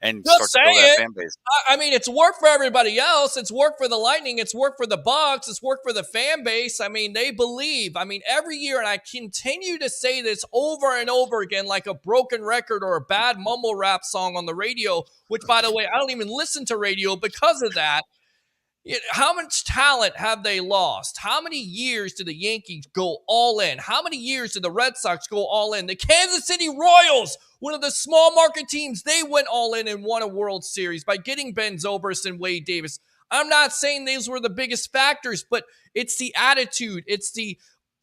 E: and
A: Just
E: start to build that
A: saying.
E: fan base.
A: I mean, it's worked for everybody else. It's worked for the Lightning. It's worked for the Bucs. It's worked for the fan base. I mean, they believe. I mean, every year, and I continue to say this over and over again, like a broken record or a bad mumble rap song on the radio, which, by the way, I don't even listen to radio because of that. How much talent have they lost? How many years did the Yankees go all in? How many years did the Red Sox go all in? The Kansas City Royals, one of the small market teams, they went all in and won a World Series by getting Ben Zobrist and Wade Davis. I'm not saying these were the biggest factors, but it's the attitude. It's the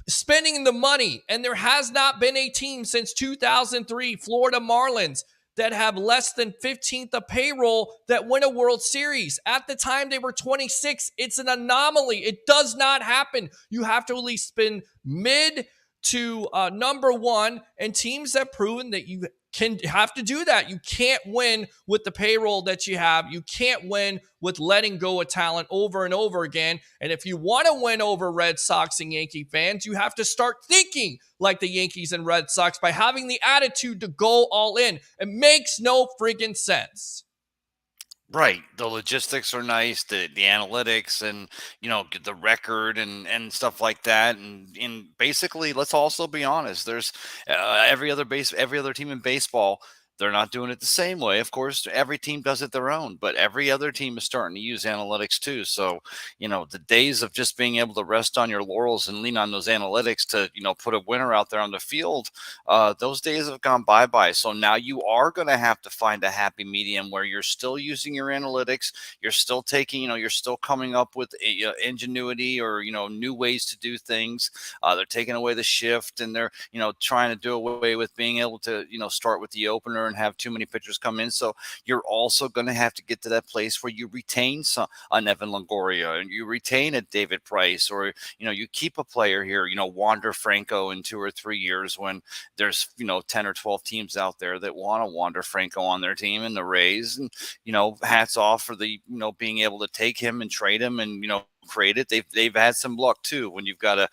A: spending the money. And there has not been a team since 2003, Florida Marlins, that have less than 15th of payroll that win a World Series. At the time, they were 26. It's an anomaly. It does not happen. You have to at least spend mid to number one, and teams have proven that you can have to do that. You can't win with the payroll that you have. You can't win with letting go of talent over and over again. And if you want to win over Red Sox and Yankee fans, you have to start thinking like the Yankees and Red Sox by having the attitude to go all in. It makes no friggin' sense.
E: Right. The logistics are nice, the analytics, and the record and stuff like that. And basically, let's also be honest. There's every other team in baseball. They're not doing it the same way. Of course, every team does it their own, but every other team is starting to use analytics too. So, the days of just being able to rest on your laurels and lean on those analytics to, put a winner out there on the field, those days have gone bye-bye. So now you are going to have to find a happy medium where you're still using your analytics. You're still taking, you're still coming up with ingenuity or, new ways to do things. They're taking away the shift, and they're, trying to do away with being able to, start with the opener and have too many pitchers come in. So you're also going to have to get to that place where you retain an Evan Longoria, and you retain a David Price, or you keep a player here, Wander Franco in 2 or 3 years, when there's 10 or 12 teams out there that want to Wander Franco on their team, and the Rays, and hats off for the being able to take him and trade him and create it. They've had some luck too when you've got a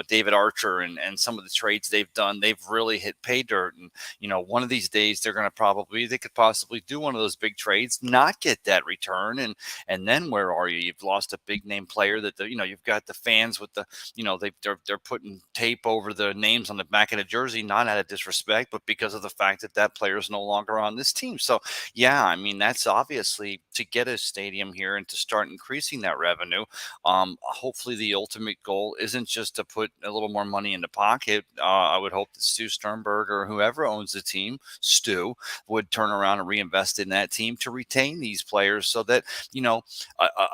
E: David Archer and some of the trades they've done. They've really hit pay dirt, and one of these days they could possibly do one of those big trades, not get that return, and then where are you? You've lost a big name player that you've got the fans with the they're putting tape over the names on the back of the jersey, not out of disrespect, but because of the fact that player is no longer on this team. So yeah, I mean, that's obviously to get a stadium here and to start increasing that revenue. Hopefully the ultimate goal isn't just to put a little more money in the pocket. I would hope that Stu Sternberg or whoever owns the team, Stu, would turn around and reinvest in that team to retain these players, so that,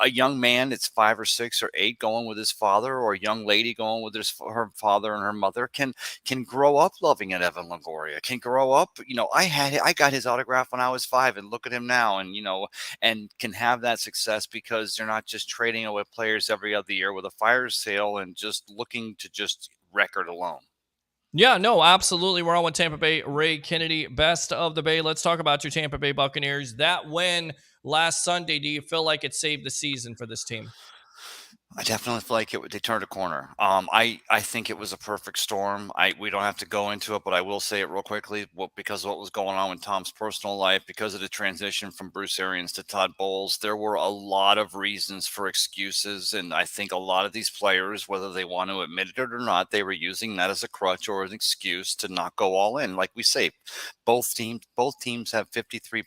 E: a young man that's 5 or 6 or 8 going with his father, or a young lady going with her father and her mother can grow up loving an Evan Longoria, can grow up, I got his autograph when I was 5, and look at him now, and, and can have that success because they're not just trading away players every other year with a fire sale and just looking to just record alone.
A: Yeah, no, absolutely. We're on with Tampa Bay. Ray Kennedy, best of the Bay. Let's talk about your Tampa Bay Buccaneers. That win last Sunday, do you feel like it saved the season for this team?
E: I definitely feel like they turned a corner. I think it was a perfect storm. We don't have to go into it, but I will say it real quickly. Because of what was going on in Tom's personal life, because of the transition from Bruce Arians to Todd Bowles, there were a lot of reasons for excuses, and I think a lot of these players, whether they want to admit it or not, they were using that as a crutch or an excuse to not go all in. Like we say, both teams have 53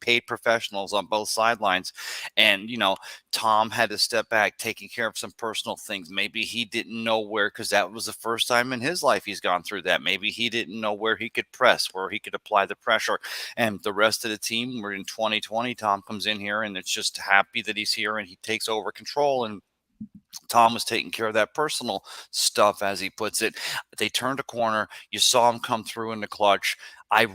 E: paid professionals on both sidelines, and Tom had to step back, taking care of some personal things. Maybe he didn't know where, because that was the first time in his life he's gone through that. Maybe he didn't know where he could press, where he could apply the pressure. And the rest of the team, we're in 2020. Tom comes in here, and it's just happy that he's here, and he takes over control. And Tom was taking care of that personal stuff, as he puts it. They turned a corner. You saw him come through in the clutch. I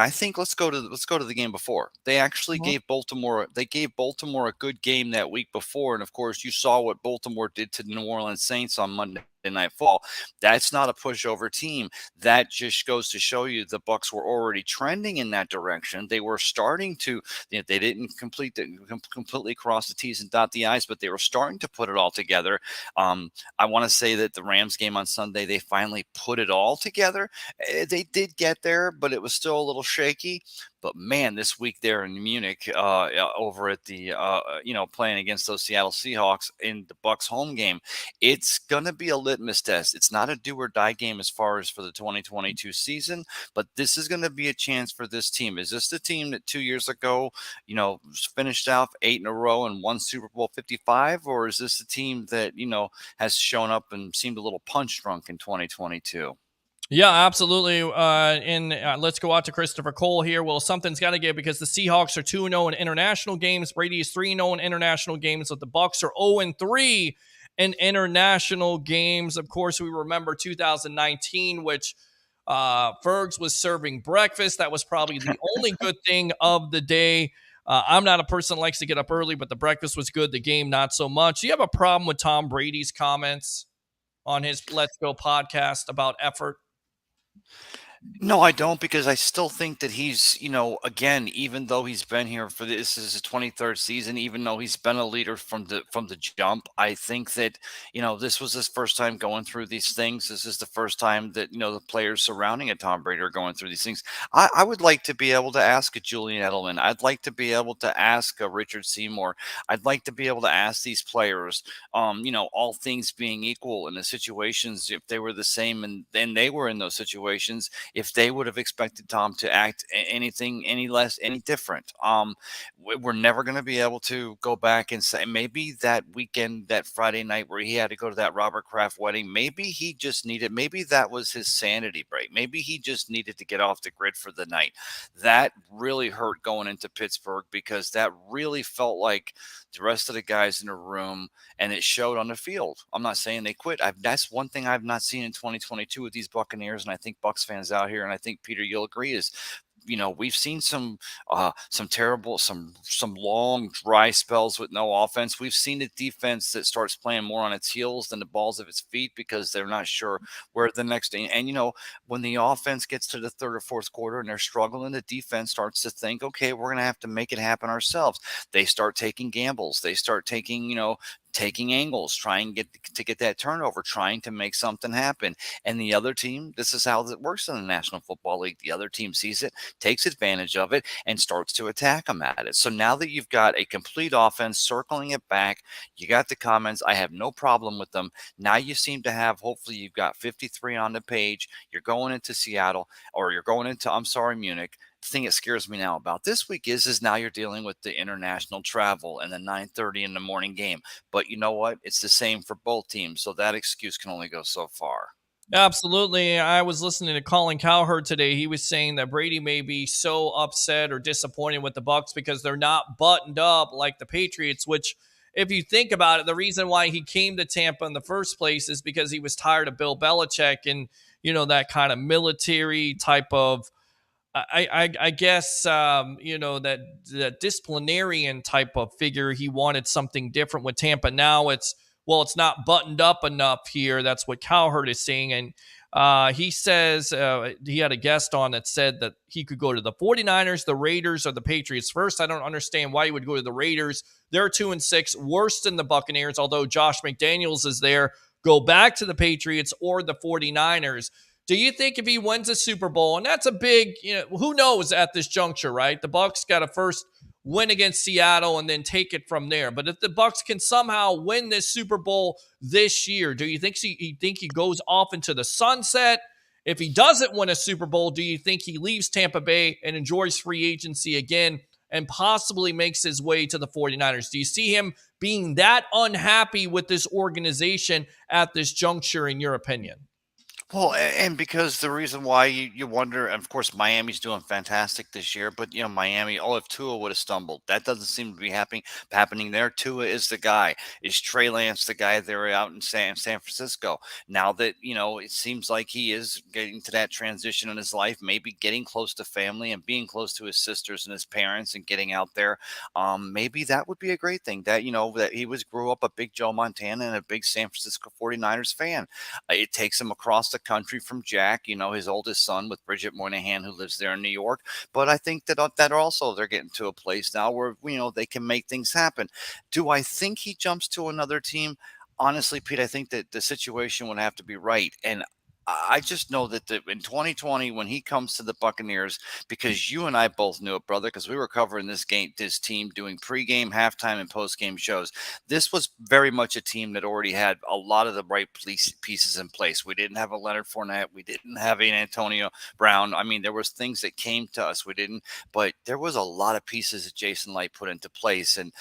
E: think let's go to the game before. They actually gave Baltimore a good game that week before, and of course you saw what Baltimore did to the New Orleans Saints on Monday Night Football. That's not a pushover team. That just goes to show you the Bucs were already trending in that direction. They were starting to, they didn't completely cross the T's and dot the I's, but they were starting to put it all together. I want to say that the Rams game on Sunday, they finally put it all together. They did get there, but it was still a little shaky. But man, this week there in Munich, over at the, playing against those Seattle Seahawks in the Bucs home game, it's going to be a litmus test. It's not a do or die game as far as for the 2022 season, but this is going to be a chance for this team. Is this the team that 2 years ago, finished off 8 in a row and won Super Bowl 55? Or is this a team that, has shown up and seemed a little punch drunk in 2022?
A: Yeah, absolutely. Let's go out to Christopher Cole here. Well, something's got to give because the Seahawks are 2-0 in international games. Brady is 3-0 in international games, but the Bucs are 0-3 in international games. Of course, we remember 2019, which Fergs was serving breakfast. That was probably the only good thing of the day. I'm not a person that likes to get up early, but the breakfast was good. The game, not so much. Do you have a problem with Tom Brady's comments on his Let's Go podcast about effort?
E: No, I don't, because I still think that he's, again, even though he's been here for this is his 23rd season, even though he's been a leader from the jump, I think that, this was his first time going through these things. This is the first time that, the players surrounding a Tom Brady are going through these things. I would like to be able to ask a Julian Edelman. I'd like to be able to ask a Richard Seymour. I'd like to be able to ask these players, all things being equal in the situations, if they were the same and then they were in those situations, if they would have expected Tom to act anything, any less, any different. We're never going to be able to go back and say maybe that weekend, that Friday night where he had to go to that Robert Kraft wedding, maybe he just needed, maybe that was his sanity break. Maybe he just needed to get off the grid for the night. That really hurt going into Pittsburgh because that really felt like the rest of the guys in the room, and it showed on the field. I'm not saying they quit. That's one thing I've not seen in 2022 with these Buccaneers, and I think Bucs fans out here, and I think, Peter, you'll agree, is we've seen some terrible, some long dry spells with no offense. We've seen a defense that starts playing more on its heels than the balls of its feet because they're not sure where the next thing. And when the offense gets to the third or fourth quarter and they're struggling, the defense starts to think, okay, we're going to have to make it happen ourselves. They start taking gambles. They start taking taking angles, trying to get that turnover, trying to make something happen. And the other team, this is how it works in the National Football League. The other team sees it, takes advantage of it, and starts to attack them at it. So now that you've got a complete offense circling it back, you got the comments. I have no problem with them. Now you seem to have, hopefully you've got 53 on the page. You're going into Seattle, or you're going into, Munich. The thing that scares me now about this week is now you're dealing with the international travel and the 9:30 in the morning game. But you know what? It's the same for both teams. So that excuse can only go so far.
A: Absolutely. I was listening to Colin Cowherd today. He was saying that Brady may be so upset or disappointed with the Bucs because they're not buttoned up like the Patriots, which, if you think about it, the reason why he came to Tampa in the first place is because he was tired of Bill Belichick and, that kind of military type of, I guess, that disciplinarian type of figure. He wanted something different with Tampa. Now it's not buttoned up enough here. That's what Cowherd is saying. And he says he had a guest on that said that he could go to the 49ers, the Raiders, or the Patriots first. I don't understand why he would go to the Raiders. They're 2-6, worse than the Buccaneers, although Josh McDaniels is there. Go back to the Patriots or the 49ers. Do you think if he wins a Super Bowl, and that's a big, who knows at this juncture, right? The Bucs got to first win against Seattle and then take it from there. But if the Bucs can somehow win this Super Bowl this year, do you think he goes off into the sunset? If he doesn't win a Super Bowl, do you think he leaves Tampa Bay and enjoys free agency again and possibly makes his way to the 49ers? Do you see him being that unhappy with this organization at this juncture, in your opinion?
E: Well, and because the reason why you wonder, and of course, Miami's doing fantastic this year, but Miami, if Tua would have stumbled, that doesn't seem to be happening there. Tua is the guy. Is Trey Lance the guy there out in San Francisco? Now that, it seems like he is getting to that transition in his life, maybe getting close to family and being close to his sisters and his parents and getting out there. Maybe that would be a great thing that, that he grew up a big Joe Montana and a big San Francisco 49ers fan. It takes him across the country from Jack, his oldest son with Bridget Moynihan, who lives there in New York. But I think that also they're getting to a place now where, they can make things happen. Do I think he jumps to another team? Honestly, Pete, I think that the situation would have to be right. And I just know that in 2020, when he comes to the Buccaneers, because you and I both knew it, brother, because we were covering this team, doing pregame, halftime, and postgame shows. This was very much a team that already had a lot of the right pieces in place. We didn't have a Leonard Fournette. We didn't have an Antonio Brown. I mean, there was things that came to us. We didn't, but there was a lot of pieces that Jason Light put into place. And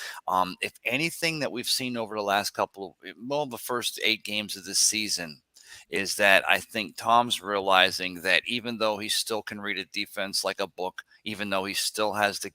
E: if anything that we've seen over the last the first 8 games of this season, is that I think Tom's realizing that even though he still can read a defense like a book, even though he still has the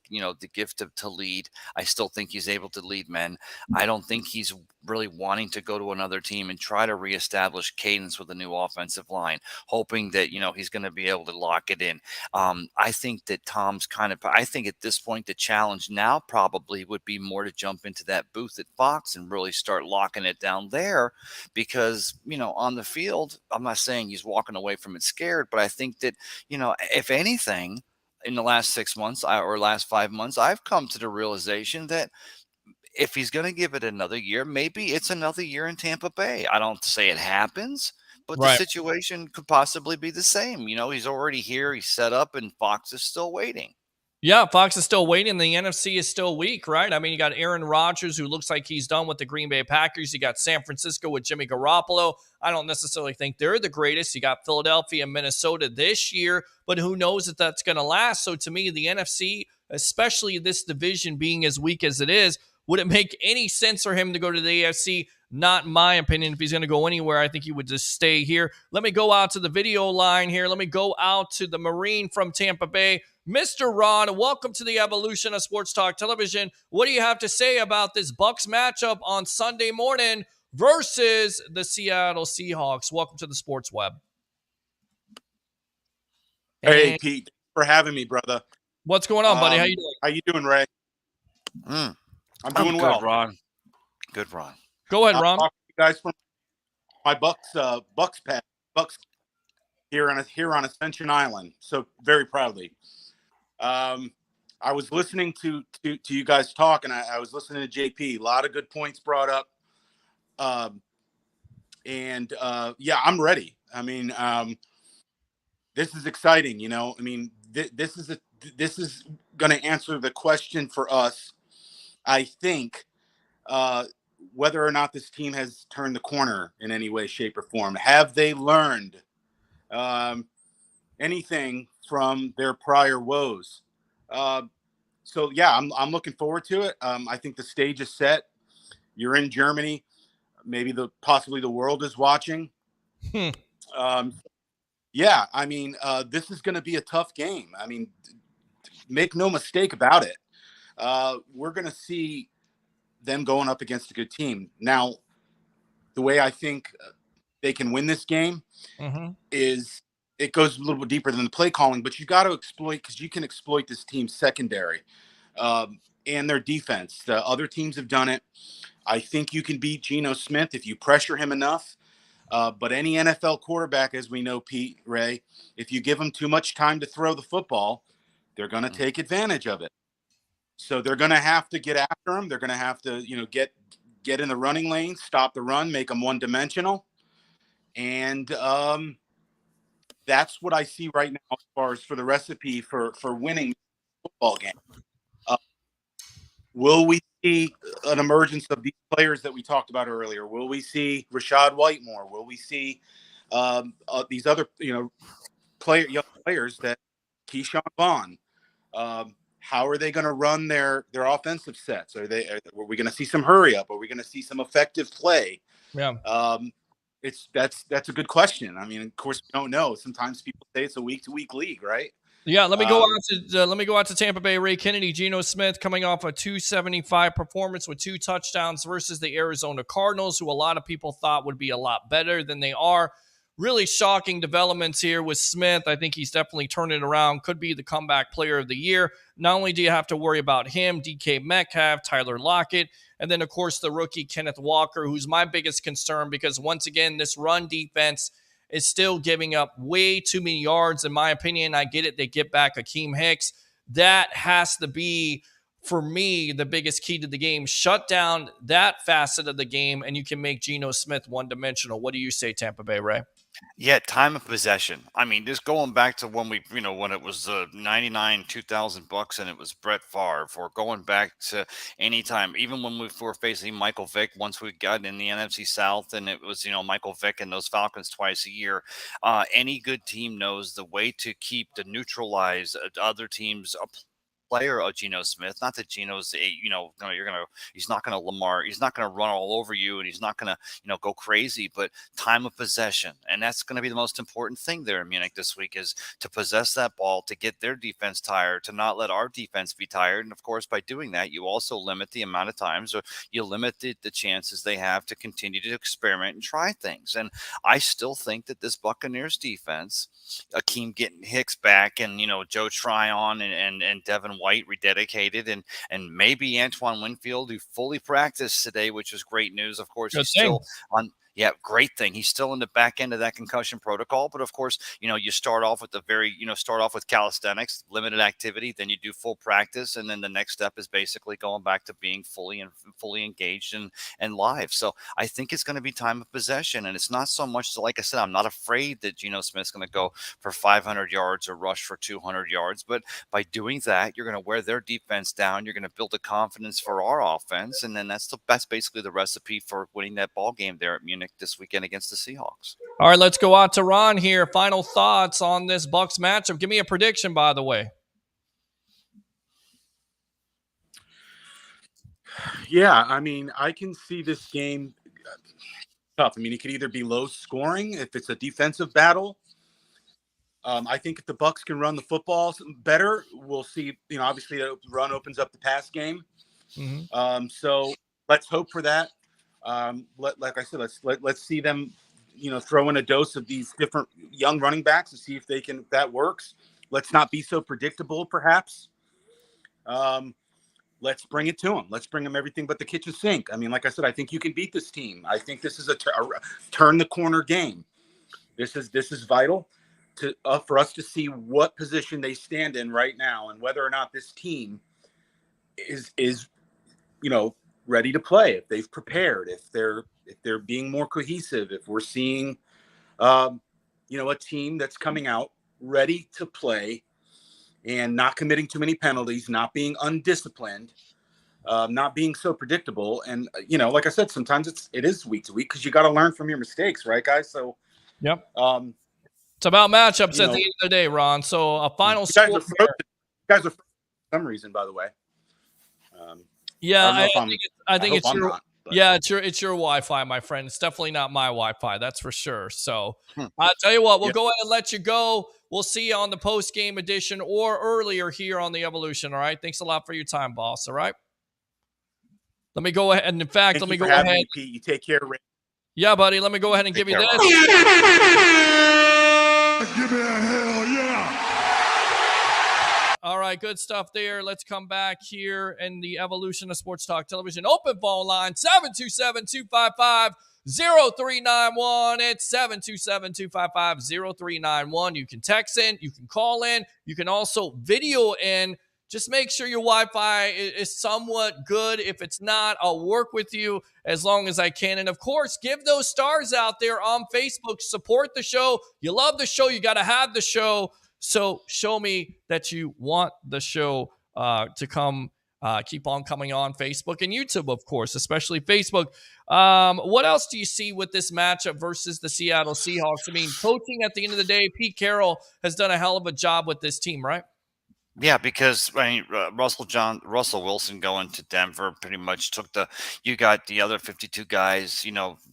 E: gift to lead, I still think he's able to lead men. I don't think he's really wanting to go to another team and try to reestablish cadence with a new offensive line, hoping that, he's going to be able to lock it in. I think that I think at this point, the challenge now probably would be more to jump into that booth at Fox and really start locking it down there because, on the field, I'm not saying he's walking away from it scared, but I think that, if anything, in the last 6 months or last 5 months, I've come to the realization that if he's going to give it another year, maybe it's another year in Tampa Bay. I don't say it happens, but the
A: Right.
E: situation could possibly be the same. He's already here, he's set up, and Fox is still waiting.
A: Yeah, Fox is still waiting. The NFC is still weak, right? I mean, you got Aaron Rodgers, who looks like he's done with the Green Bay Packers. You got San Francisco with Jimmy Garoppolo. I don't necessarily think they're the greatest. You got Philadelphia and Minnesota this year, but who knows if that's going to last. So to me, the NFC, especially this division being as weak as it is, would it make any sense for him to go to the AFC? Not in my opinion. If he's going to go anywhere, I think he would just stay here. Let me go out to the video line here. Let me go out to the Marine from Tampa Bay. Mr. Ron, welcome to the evolution of Sports Talk Television. What do you have to say about this Bucs matchup on Sunday morning versus the Seattle Seahawks? Welcome to the Sports Web.
F: Hey, Pete, thanks for having me, brother.
A: What's going on, buddy? How you doing?
F: How you doing, Ray? I'm doing
E: good,
F: well.
E: Ron. Good, Ron.
A: Go ahead, Ron.
F: I'm talking to you guys from my Bucs pad, Bucs here on Ascension Island. So very proudly. I was listening to you guys talk, and I was listening to JP. A lot of good points brought up. Yeah, I'm ready. I mean, this is exciting. I mean, this is going to answer the question for us. I think whether or not this team has turned the corner in any way, shape, or form. Have they learned anything from their prior woes? So yeah, I'm looking forward to it. I think the stage is set. You're in Germany. Maybe possibly the world is watching. Yeah, I mean, this is going to be a tough game. I mean, make no mistake about it. We're going to see them going up against a good team. Now, the way I think they can win this game is it goes a little bit deeper than the play calling, but you got to exploit, because you can exploit this team's secondary and their defense. The other teams have done it. I think you can beat Geno Smith if you pressure him enough. But any NFL quarterback, as we know, Pete, Ray, if you give them too much time to throw the football, they're going to take advantage of it. So they're going to have to get after him. They're going to have to, get in the running lane, stop the run, make them one-dimensional. And that's what I see right now as far as for the recipe for winning the football game. Will we see an emergence of these players that we talked about earlier? Will we see Rashad Whitemore? Will we see these other, young players that Keyshawn Vaughn? How are they going to run their offensive sets? Are we going to see some hurry up? Are we going to see some effective play?
A: Yeah.
F: That's a good question. I mean, of course, we don't know. Sometimes people say it's a week-to-week league, right?
A: Yeah, let me go out to Tampa Bay. Ray Kennedy, Geno Smith coming off a 275 performance with 2 touchdowns versus the Arizona Cardinals, who a lot of people thought would be a lot better than they are. Really shocking developments here with Smith. I think he's definitely turning it around. Could be the comeback player of the year. Not only do you have to worry about him, DK Metcalf, Tyler Lockett, and then, of course, the rookie Kenneth Walker, who's my biggest concern because, once again, this run defense is still giving up way too many yards, in my opinion. I get it. They get back Akeem Hicks. That has to be, for me, the biggest key to the game. Shut down that facet of the game, and you can make Geno Smith one-dimensional. What do you say, Tampa Bay, Ray?
E: Yeah, time of possession. I mean, just going back to when when it was 99, 2000 Bucks and it was Brett Favre, or going back to any time, even when we were facing Michael Vick, once we got in the NFC South and it was, Michael Vick and those Falcons twice a year, any good team knows the way to neutralize other teams' player of Geno Smith. Not that Geno's he's not gonna run all over you, and he's not gonna go crazy, but time of possession, and that's going to be the most important thing there in Munich this week, is to possess that ball, to get their defense tired, to not let our defense be tired. And of course, by doing that, you also limit the amount of times, or you limit the chances they have to continue to experiment and try things. And I still think that this Buccaneers defense, Akeem getting Hicks back, and Joe Tryon and Devin White rededicated, and maybe Antoine Winfield, who fully practiced today, which was great news. Of course, he's still on. Yeah, great thing. He's still in the back end of that concussion protocol. But of course, you start off with start off with calisthenics, limited activity, then you do full practice. And then the next step is basically going back to being fully engaged and live. So I think it's going to be time of possession. And it's not so much, like I said, I'm not afraid that Geno Smith's going to go for 500 yards or rush for 200 yards. But by doing that, you're going to wear their defense down. You're going to build a confidence for our offense. And then that's basically the recipe for winning that ball game there at Munich this weekend against the Seahawks.
A: All right, let's go out to Ron here. Final thoughts on this Bucs matchup. Give me a prediction, by the way.
F: Yeah, I mean, I can see this game tough. I mean, it could either be low scoring if it's a defensive battle. I think if the Bucs can run the football better, we'll see. Obviously, the run opens up the pass game. Mm-hmm. So let's hope for that. Like I said, let's see them, throw in a dose of these different young running backs to see if that works. Let's not be so predictable, perhaps. Let's bring it to them. Let's bring them everything but the kitchen sink. I mean, like I said, I think you can beat this team. I think this is a turn the corner game. This is vital for us to see what position they stand in right now, and whether or not this team is ready to play, if they've prepared, if they're being more cohesive, if we're seeing a team that's coming out ready to play and not committing too many penalties, not being undisciplined, not being so predictable. And like I said, sometimes it is week to week, because you got to learn from your mistakes, right, guys? So
A: yep. It's about matchups at the end of the day, Ron. So a final score.
F: You guys are for some reason, by the way.
A: Yeah, I think it's your it's your Wi-Fi, my friend. It's definitely not my Wi-Fi, that's for sure. So I'll tell you what, we'll go ahead and let you go. We'll see you on the post-game edition or earlier here on the Evolution. All right. Thanks a lot for your time, boss. All right. Let me go ahead. And in fact, let me go ahead.
F: Me, Pete. You take care, Ray.
A: Yeah, buddy. Let me go ahead and give you this.
C: Give me a hell yeah.
A: All right, good stuff there. Let's come back here in the Evolution of Sports Talk Television. Open phone line, 727-255-0391. It's 727-255-0391. You can text in, you can call in, you can also video in. Just make sure your Wi-Fi is somewhat good. If it's not, I'll work with you as long as I can. And, of course, give those stars out there on Facebook. Support the show. You love the show. You got to have the show. So show me that you want the show to come, keep on coming on Facebook and YouTube, of course, especially Facebook. What else do you see with this matchup versus the Seattle Seahawks? I mean, coaching at the end of the day, Pete Carroll has done a hell of a job with this team, right?
E: Yeah, because I mean, Russell Wilson going to Denver pretty much took you got the other 52 guys.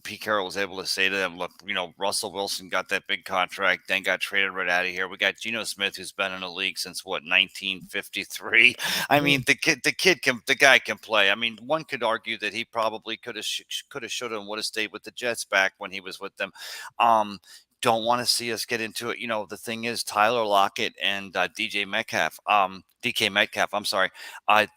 E: Pete Carroll was able to say to them, look, Russell Wilson got that big contract, then got traded right out of here. We got Geno Smith, who's been in the league since 1953. I mean, the guy can play. I mean, one could argue that he probably could have, should have, would have stayed with the Jets back when he was with them. Don't want to see us get into it. The thing is, Tyler Lockett and DK Metcalf, I'm sorry.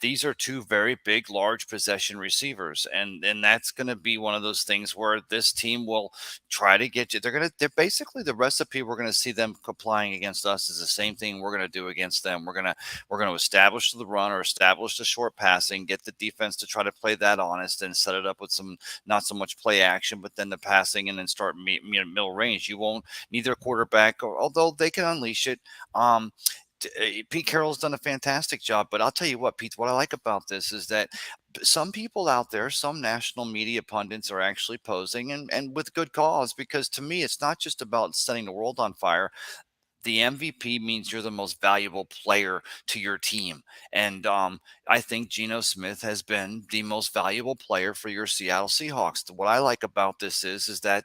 E: These are two very big, large possession receivers. And that's going to be one of those things where this team will try to get you. They're basically the recipe we're going to see them applying against us is the same thing we're going to do against them. We're going to establish the run or establish the short passing, get the defense to try to play that honest and set it up with some, not so much play action, but then the passing and then start middle range. You won't, neither quarterback, although they can unleash it. Pete Carroll's done a fantastic job, but I'll tell you what, Pete, what I like about this is that some people out there, some national media pundits are actually posing and with good cause, because to me, it's not just about setting the world on fire. The MVP means you're the most valuable player to your team. And I think Geno Smith has been the most valuable player for your Seattle Seahawks. What I like about this is that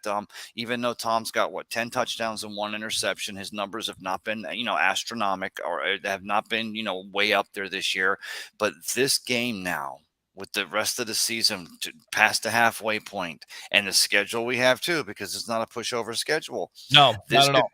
E: even though Tom's got 10 touchdowns and 1 interception, his numbers have not been, astronomical or have not been, way up there this year. But this game now, with the rest of the season past the halfway point and the schedule we have too, because it's not a pushover schedule.
A: No, not at all.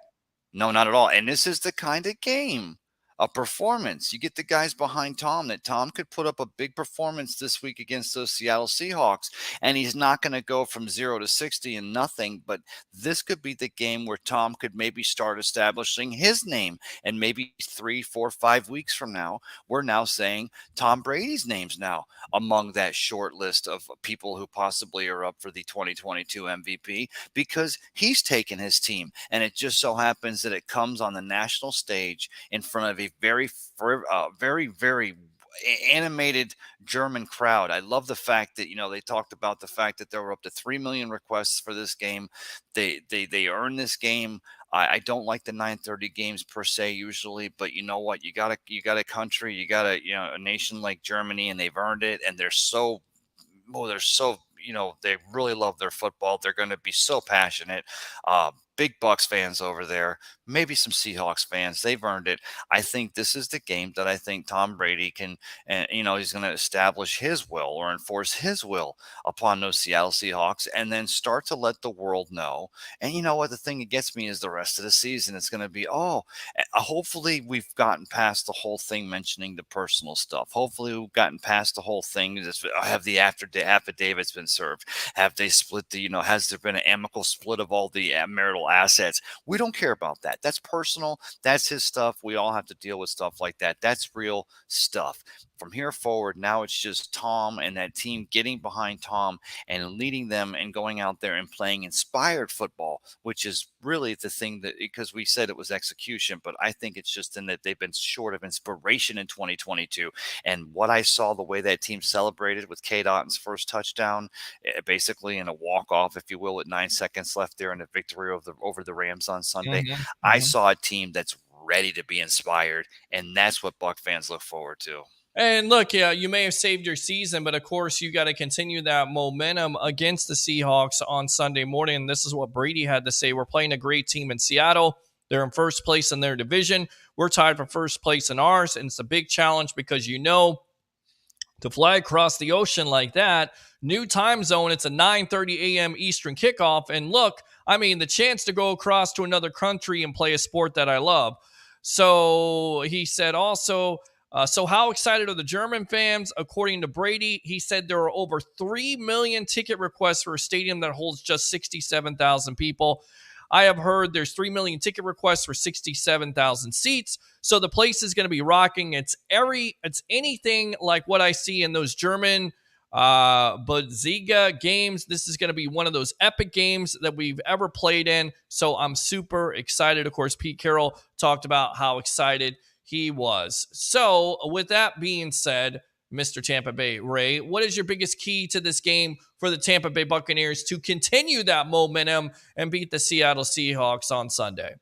E: No, not at all. And this is the kind of game, a performance. You get the guys behind Tom, that Tom could put up a big performance this week against those Seattle Seahawks, and he's not going to go from 0 to 60 and nothing. But this could be the game where Tom could maybe start establishing his name, and maybe 3, 4, 5 weeks from now, we're now saying Tom Brady's name's now among that short list of people who possibly are up for the 2022 MVP, because he's taken his team. And it just so happens that it comes on the national stage in front of a very, very animated German crowd. I love the fact that, they talked about the fact that there were up to 3 million requests for this game. They earned this game. I don't like the 9:30 games per se usually, but you know what? You got a country, you got a nation like Germany, and they've earned it. And they're so, they really love their football. They're going to be so passionate. Big Bucs fans over there, maybe some Seahawks fans. They've earned it. I think this is the game that I think Tom Brady can, he's going to establish his will or enforce his will upon those Seattle Seahawks, and then start to let the world know. And you know what? The thing that gets me is the rest of the season. It's going to be, hopefully we've gotten past the whole thing mentioning the personal stuff. Hopefully we've gotten past the whole thing. Have the affidavits been served? Have they split has there been an amicable split of all the marital assets? We don't care about that. That's personal. That's his stuff. We all have to deal with stuff like that. That's real stuff. From here forward, now it's just Tom and that team getting behind Tom and leading them and going out there and playing inspired football, which is really the thing that, because we said it was execution, but I think it's just in that they've been short of inspiration in 2022. And what I saw, the way that team celebrated with K. Dotton's first touchdown, basically in a walk-off, if you will, with 9 seconds left there in the victory over the Rams on Sunday, I saw a team that's ready to be inspired, and that's what Buck fans look forward to.
A: And look, yeah, you may have saved your season, but of course you got to continue that momentum against the Seahawks on Sunday morning. And this is what Brady had to say. We're playing a great team in Seattle. They're in first place in their division. We're tied for first place in ours. And it's a big challenge because, to fly across the ocean like that, new time zone, it's a 9:30 a.m. Eastern kickoff. And look, the chance to go across to another country and play a sport that I love. So he said also, so how excited are the German fans? According to Brady, he said there are over 3 million ticket requests for a stadium that holds just 67,000 people. I have heard there's 3 million ticket requests for 67,000 seats. So the place is going to be rocking. It's anything like what I see in those German Bundesliga games. This is going to be one of those epic games that we've ever played in. So I'm super excited. Of course, Pete Carroll talked about how excited he was. So with that being said, Mr. Tampa Bay Ray, what is your biggest key to this game for the Tampa Bay Buccaneers to continue that momentum and beat the Seattle Seahawks on Sunday?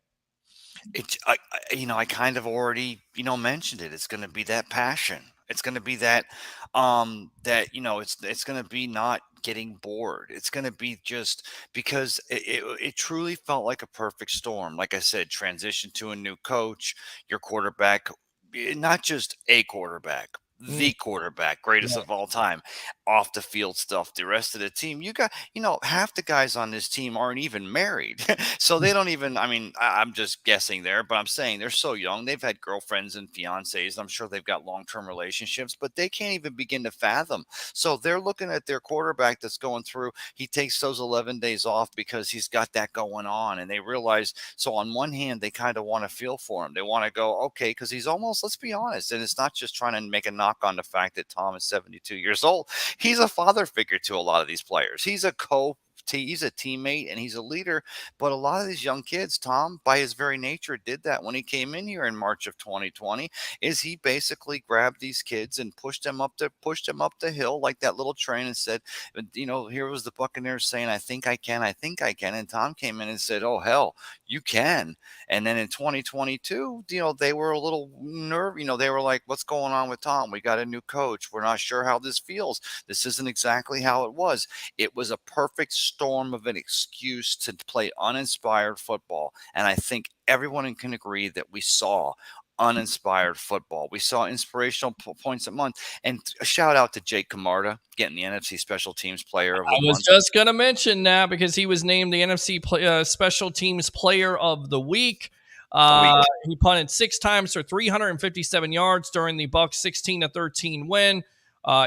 E: I kind of already, mentioned it. It's going to be that passion. It's going to be that, it's going to be not getting bored. It's going to be just because it truly felt like a perfect storm. Like I said, transition to a new coach, your quarterback, not just a quarterback,
A: Mm,
E: the quarterback, greatest
A: right.
E: of all time, off the field stuff. The rest of the team, half the guys on this team aren't even married. So they don't even, I'm just guessing there, but I'm saying they're so young. They've had girlfriends and fiancés. I'm sure they've got long term relationships, but they can't even begin to fathom. So they're looking at their quarterback that's going through, he takes those 11 days off because he's got that going on. And they realize, so on one hand, they kind of want to feel for him. They want to go, okay, because he's almost, let's be honest, and it's not just trying to make a knock on the fact that Tom is 72 years old. He's a father figure to a lot of these players. He's a teammate and he's a leader. But a lot of these young kids, Tom, by his very nature, did that when he came in here in March of 2020. Is he basically grabbed these kids and pushed them up the hill like that little train and said, here was the Buccaneers saying, I think I can, and Tom came in and said, oh hell, you can. And then in 2022, they were a little nervy. They were like, what's going on with Tom? We got a new coach. We're not sure how this feels. This isn't exactly how it was. It was a perfect storm of an excuse to play uninspired football. And I think everyone can agree that we saw uninspired football. We saw inspirational points at month. And a shout out to Jake Camarda getting the NFC Special Teams Player of the
A: I was
E: Month.
A: just going to mention that because he was named the NFC Special Teams Player of the Week. He punted 6 times for 357 yards during the Bucs 16-13 win.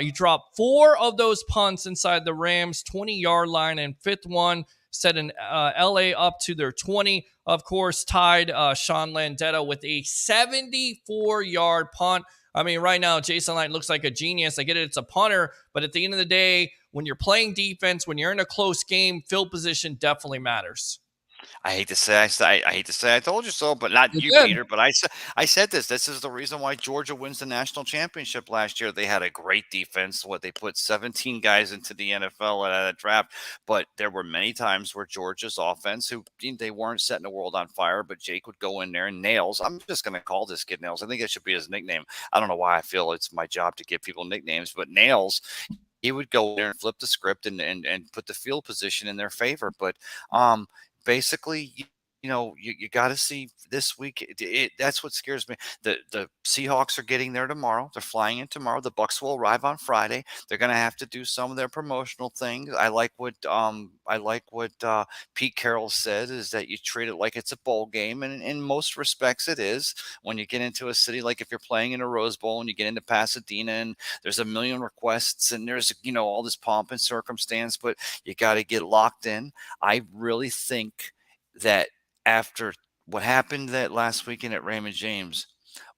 A: He dropped 4 of those punts inside the Rams' 20-yard line, and 5th one set an LA up to their 20. Of course, tied Sean Landeta with a 74-yard punt. I mean, right now, Jason Light looks like a genius. I get it, it's a punter, but at the end of the day, when you're playing defense, when you're in a close game, field position definitely matters.
E: I hate to say I hate to say I told you so, but not
A: You
E: you,
A: did.
E: Peter. But I said this. This is the reason why Georgia wins the national championship last year. They had a great defense. They put 17 guys into the NFL at a draft, but there were many times where Georgia's offense, they weren't setting the world on fire, but Jake would go in there and Nails. I'm just going to call this kid Nails. I think it should be his nickname. I don't know why I feel it's my job to give people nicknames, but Nails. He would go there and flip the script and put the field position in their favor. But basically, you got to see this week. That's what scares me. The Seahawks are getting there tomorrow. They're flying in tomorrow. The Bucs will arrive on Friday. They're going to have to do some of their promotional things. I like what Pete Carroll said, is that you treat it like it's a bowl game, and in most respects it is. When you get into a city, like if you're playing in a Rose Bowl and you get into Pasadena and there's a million requests and there's all this pomp and circumstance, but you got to get locked in. I really think that after what happened that last weekend at Raymond James,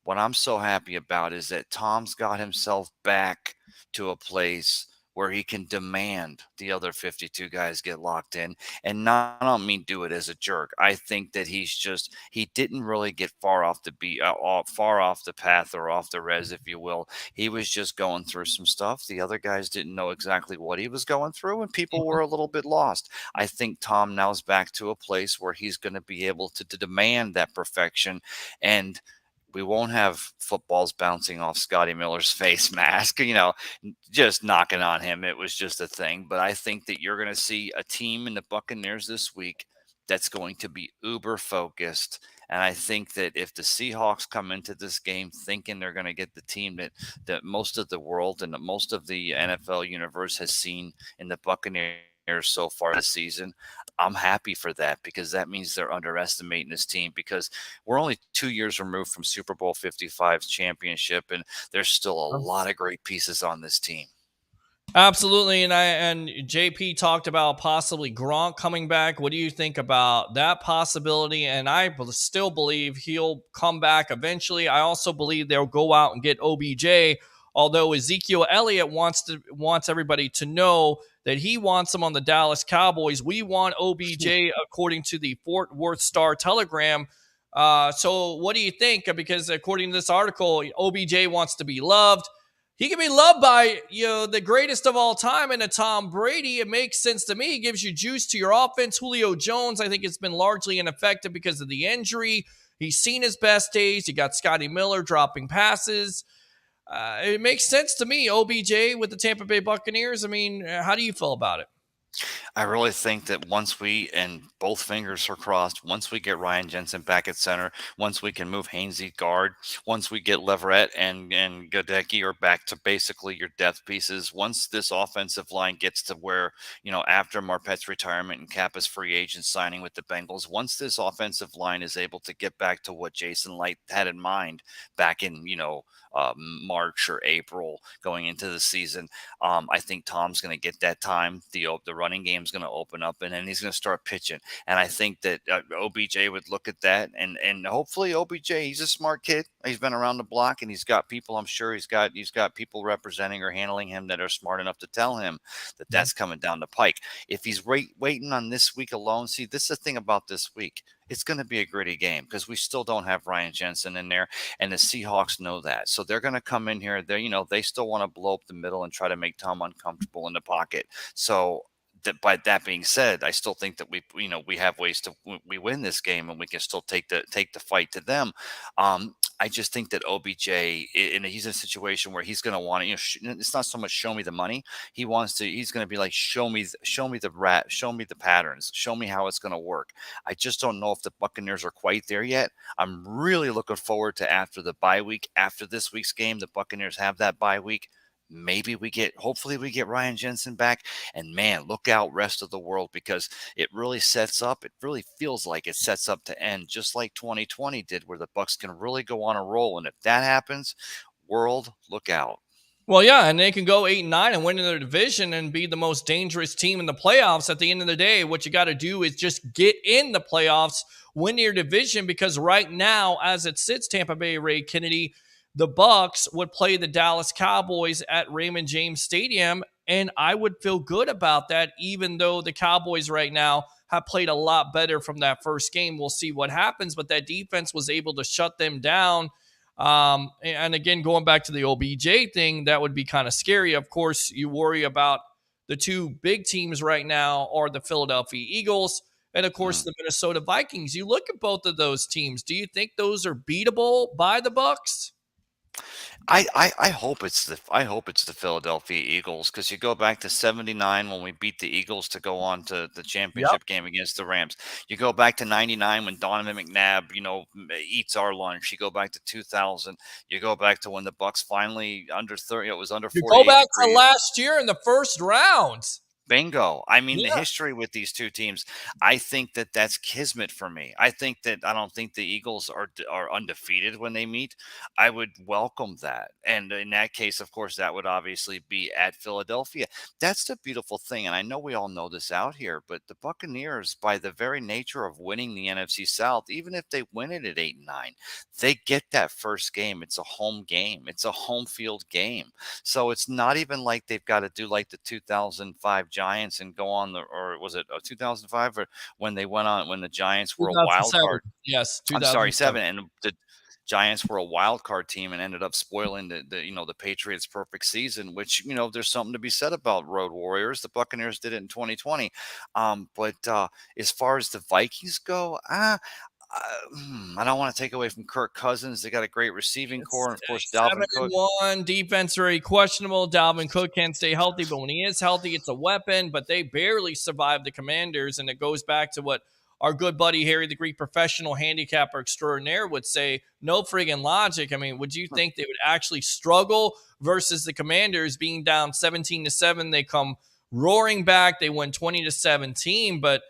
E: what I'm so happy about is that Tom's got himself back to a place where he can demand the other 52 guys get locked in, and not, I don't mean do it as a jerk. I think that he didn't really get far off the path or off the res, if you will. He was just going through some stuff. The other guys didn't know exactly what he was going through, and people were a little bit lost. I think Tom now is back to a place where he's going to be able to demand that perfection, and we won't have footballs bouncing off Scotty Miller's face mask, just knocking on him. It was just a thing. But I think that you're going to see a team in the Buccaneers this week that's going to be uber focused. And I think that if the Seahawks come into this game thinking they're going to get the team that most of the world and most of the NFL universe has seen in the Buccaneers so far this season, I'm happy for that, because that means they're underestimating this team, because we're only 2 years removed from Super Bowl 55's championship, and there's still a lot of great pieces on this team.
A: Absolutely, and JP talked about possibly Gronk coming back. What do you think about that possibility? And I still believe he'll come back eventually. I also believe they'll go out and get OBJ. Although Ezekiel Elliott wants everybody to know that he wants him on the Dallas Cowboys. We want OBJ, according to the Fort Worth Star-Telegram. So what do you think? Because according to this article, OBJ wants to be loved. He can be loved by, the greatest of all time in a Tom Brady. It makes sense to me. It gives you juice to your offense. Julio Jones, I think it's been largely ineffective because of the injury. He's seen his best days. You got Scotty Miller dropping passes. It makes sense to me, OBJ with the Tampa Bay Buccaneers. I mean, how do you feel about it?
E: I really think that once we, and both fingers are crossed, once we get Ryan Jensen back at center, once we can move Hainsey guard, once we get Leverett and Gadecki are back to basically your depth pieces, once this offensive line gets to where, after Marpet's retirement and Kappa's free agent signing with the Bengals, once this offensive line is able to get back to what Jason Light had in mind back in, March or April going into the season, I think Tom's going to get that time. The running game is going to open up, and then he's going to start pitching. And I think that OBJ would look at that, and hopefully OBJ, he's a smart kid. He's been around the block, and he's got people. I'm sure he's got people representing or handling him that are smart enough to tell him that that's coming down the pike. If he's waiting on this week alone, see, this is the thing about this week. It's going to be a gritty game because we still don't have Ryan Jensen in there, and the Seahawks know that. So they're going to come in here. They still want to blow up the middle and try to make Tom uncomfortable in the pocket. So by that being said, I still think that we have ways to we win this game, and we can still take the fight to them. I just think that OBJ, he's in a situation where he's going to want to, it's not so much show me the money. He's going to be like, show me the patterns, show me how it's going to work. I just don't know if the Buccaneers are quite there yet. I'm really looking forward to after the bye week, after this week's game, the Buccaneers have that bye week. Hopefully we get Ryan Jensen back, and man, look out rest of the world, because it really feels like it sets up to end just like 2020 did, where the Bucs can really go on a roll. And if that happens, world, look out.
A: Well, yeah, and they can go 8-9 and win in their division and be the most dangerous team in the playoffs. At the end of the day, what you got to do is just get in the playoffs, win your division, because right now, as it sits, Tampa Bay, Ray Kennedy, the Bucs would play the Dallas Cowboys at Raymond James Stadium, and I would feel good about that, even though the Cowboys right now have played a lot better from that first game. We'll see what happens, but that defense was able to shut them down. And again, going back to the OBJ thing, that would be kind of scary. Of course, you worry about the two big teams right now are the Philadelphia Eagles and, of course, the Minnesota Vikings. You look at both of those teams. Do you think those are beatable by the Bucs?
E: I hope it's the Philadelphia Eagles, because you go back to 79 when we beat the Eagles to go on to the championship game against the Rams. You go back to 99 when Donovan McNabb, eats our lunch. You go back to 2000. You go back to when the Bucs finally under 30. It was under 40.
A: You go back to last year in the first round.
E: Bingo. I mean, the history with these two teams, I think that that's kismet for me. I don't think the Eagles are undefeated when they meet. I would welcome that. And in that case, of course, that would obviously be at Philadelphia. That's the beautiful thing. And I know we all know this out here, but the Buccaneers, by the very nature of winning the NFC South, even if they win it at 8-9, they get that first game. It's a home game. It's a home field game. So it's not even like they've got to do like the 2005 Giants and go on or was it 2005 or when the Giants were a wild card?
A: Yes,
E: I'm sorry, 7, and the Giants were a wild card team and ended up spoiling the Patriots' perfect season, which there's something to be said about road warriors. The Buccaneers did it in 2020, but as far as the Vikings go, I don't want to take away from Kirk Cousins. They got a great receiving core, and of course, Dalvin Cook.
A: 7-1 defense, very questionable. Dalvin Cook can't stay healthy, but when he is healthy, it's a weapon. But they barely survived the Commanders, and it goes back to what our good buddy Harry the Greek professional handicapper extraordinaire would say. No friggin' logic. I mean, would you think they would actually struggle versus the Commanders being down 17-7? They come roaring back. They win 20-17, but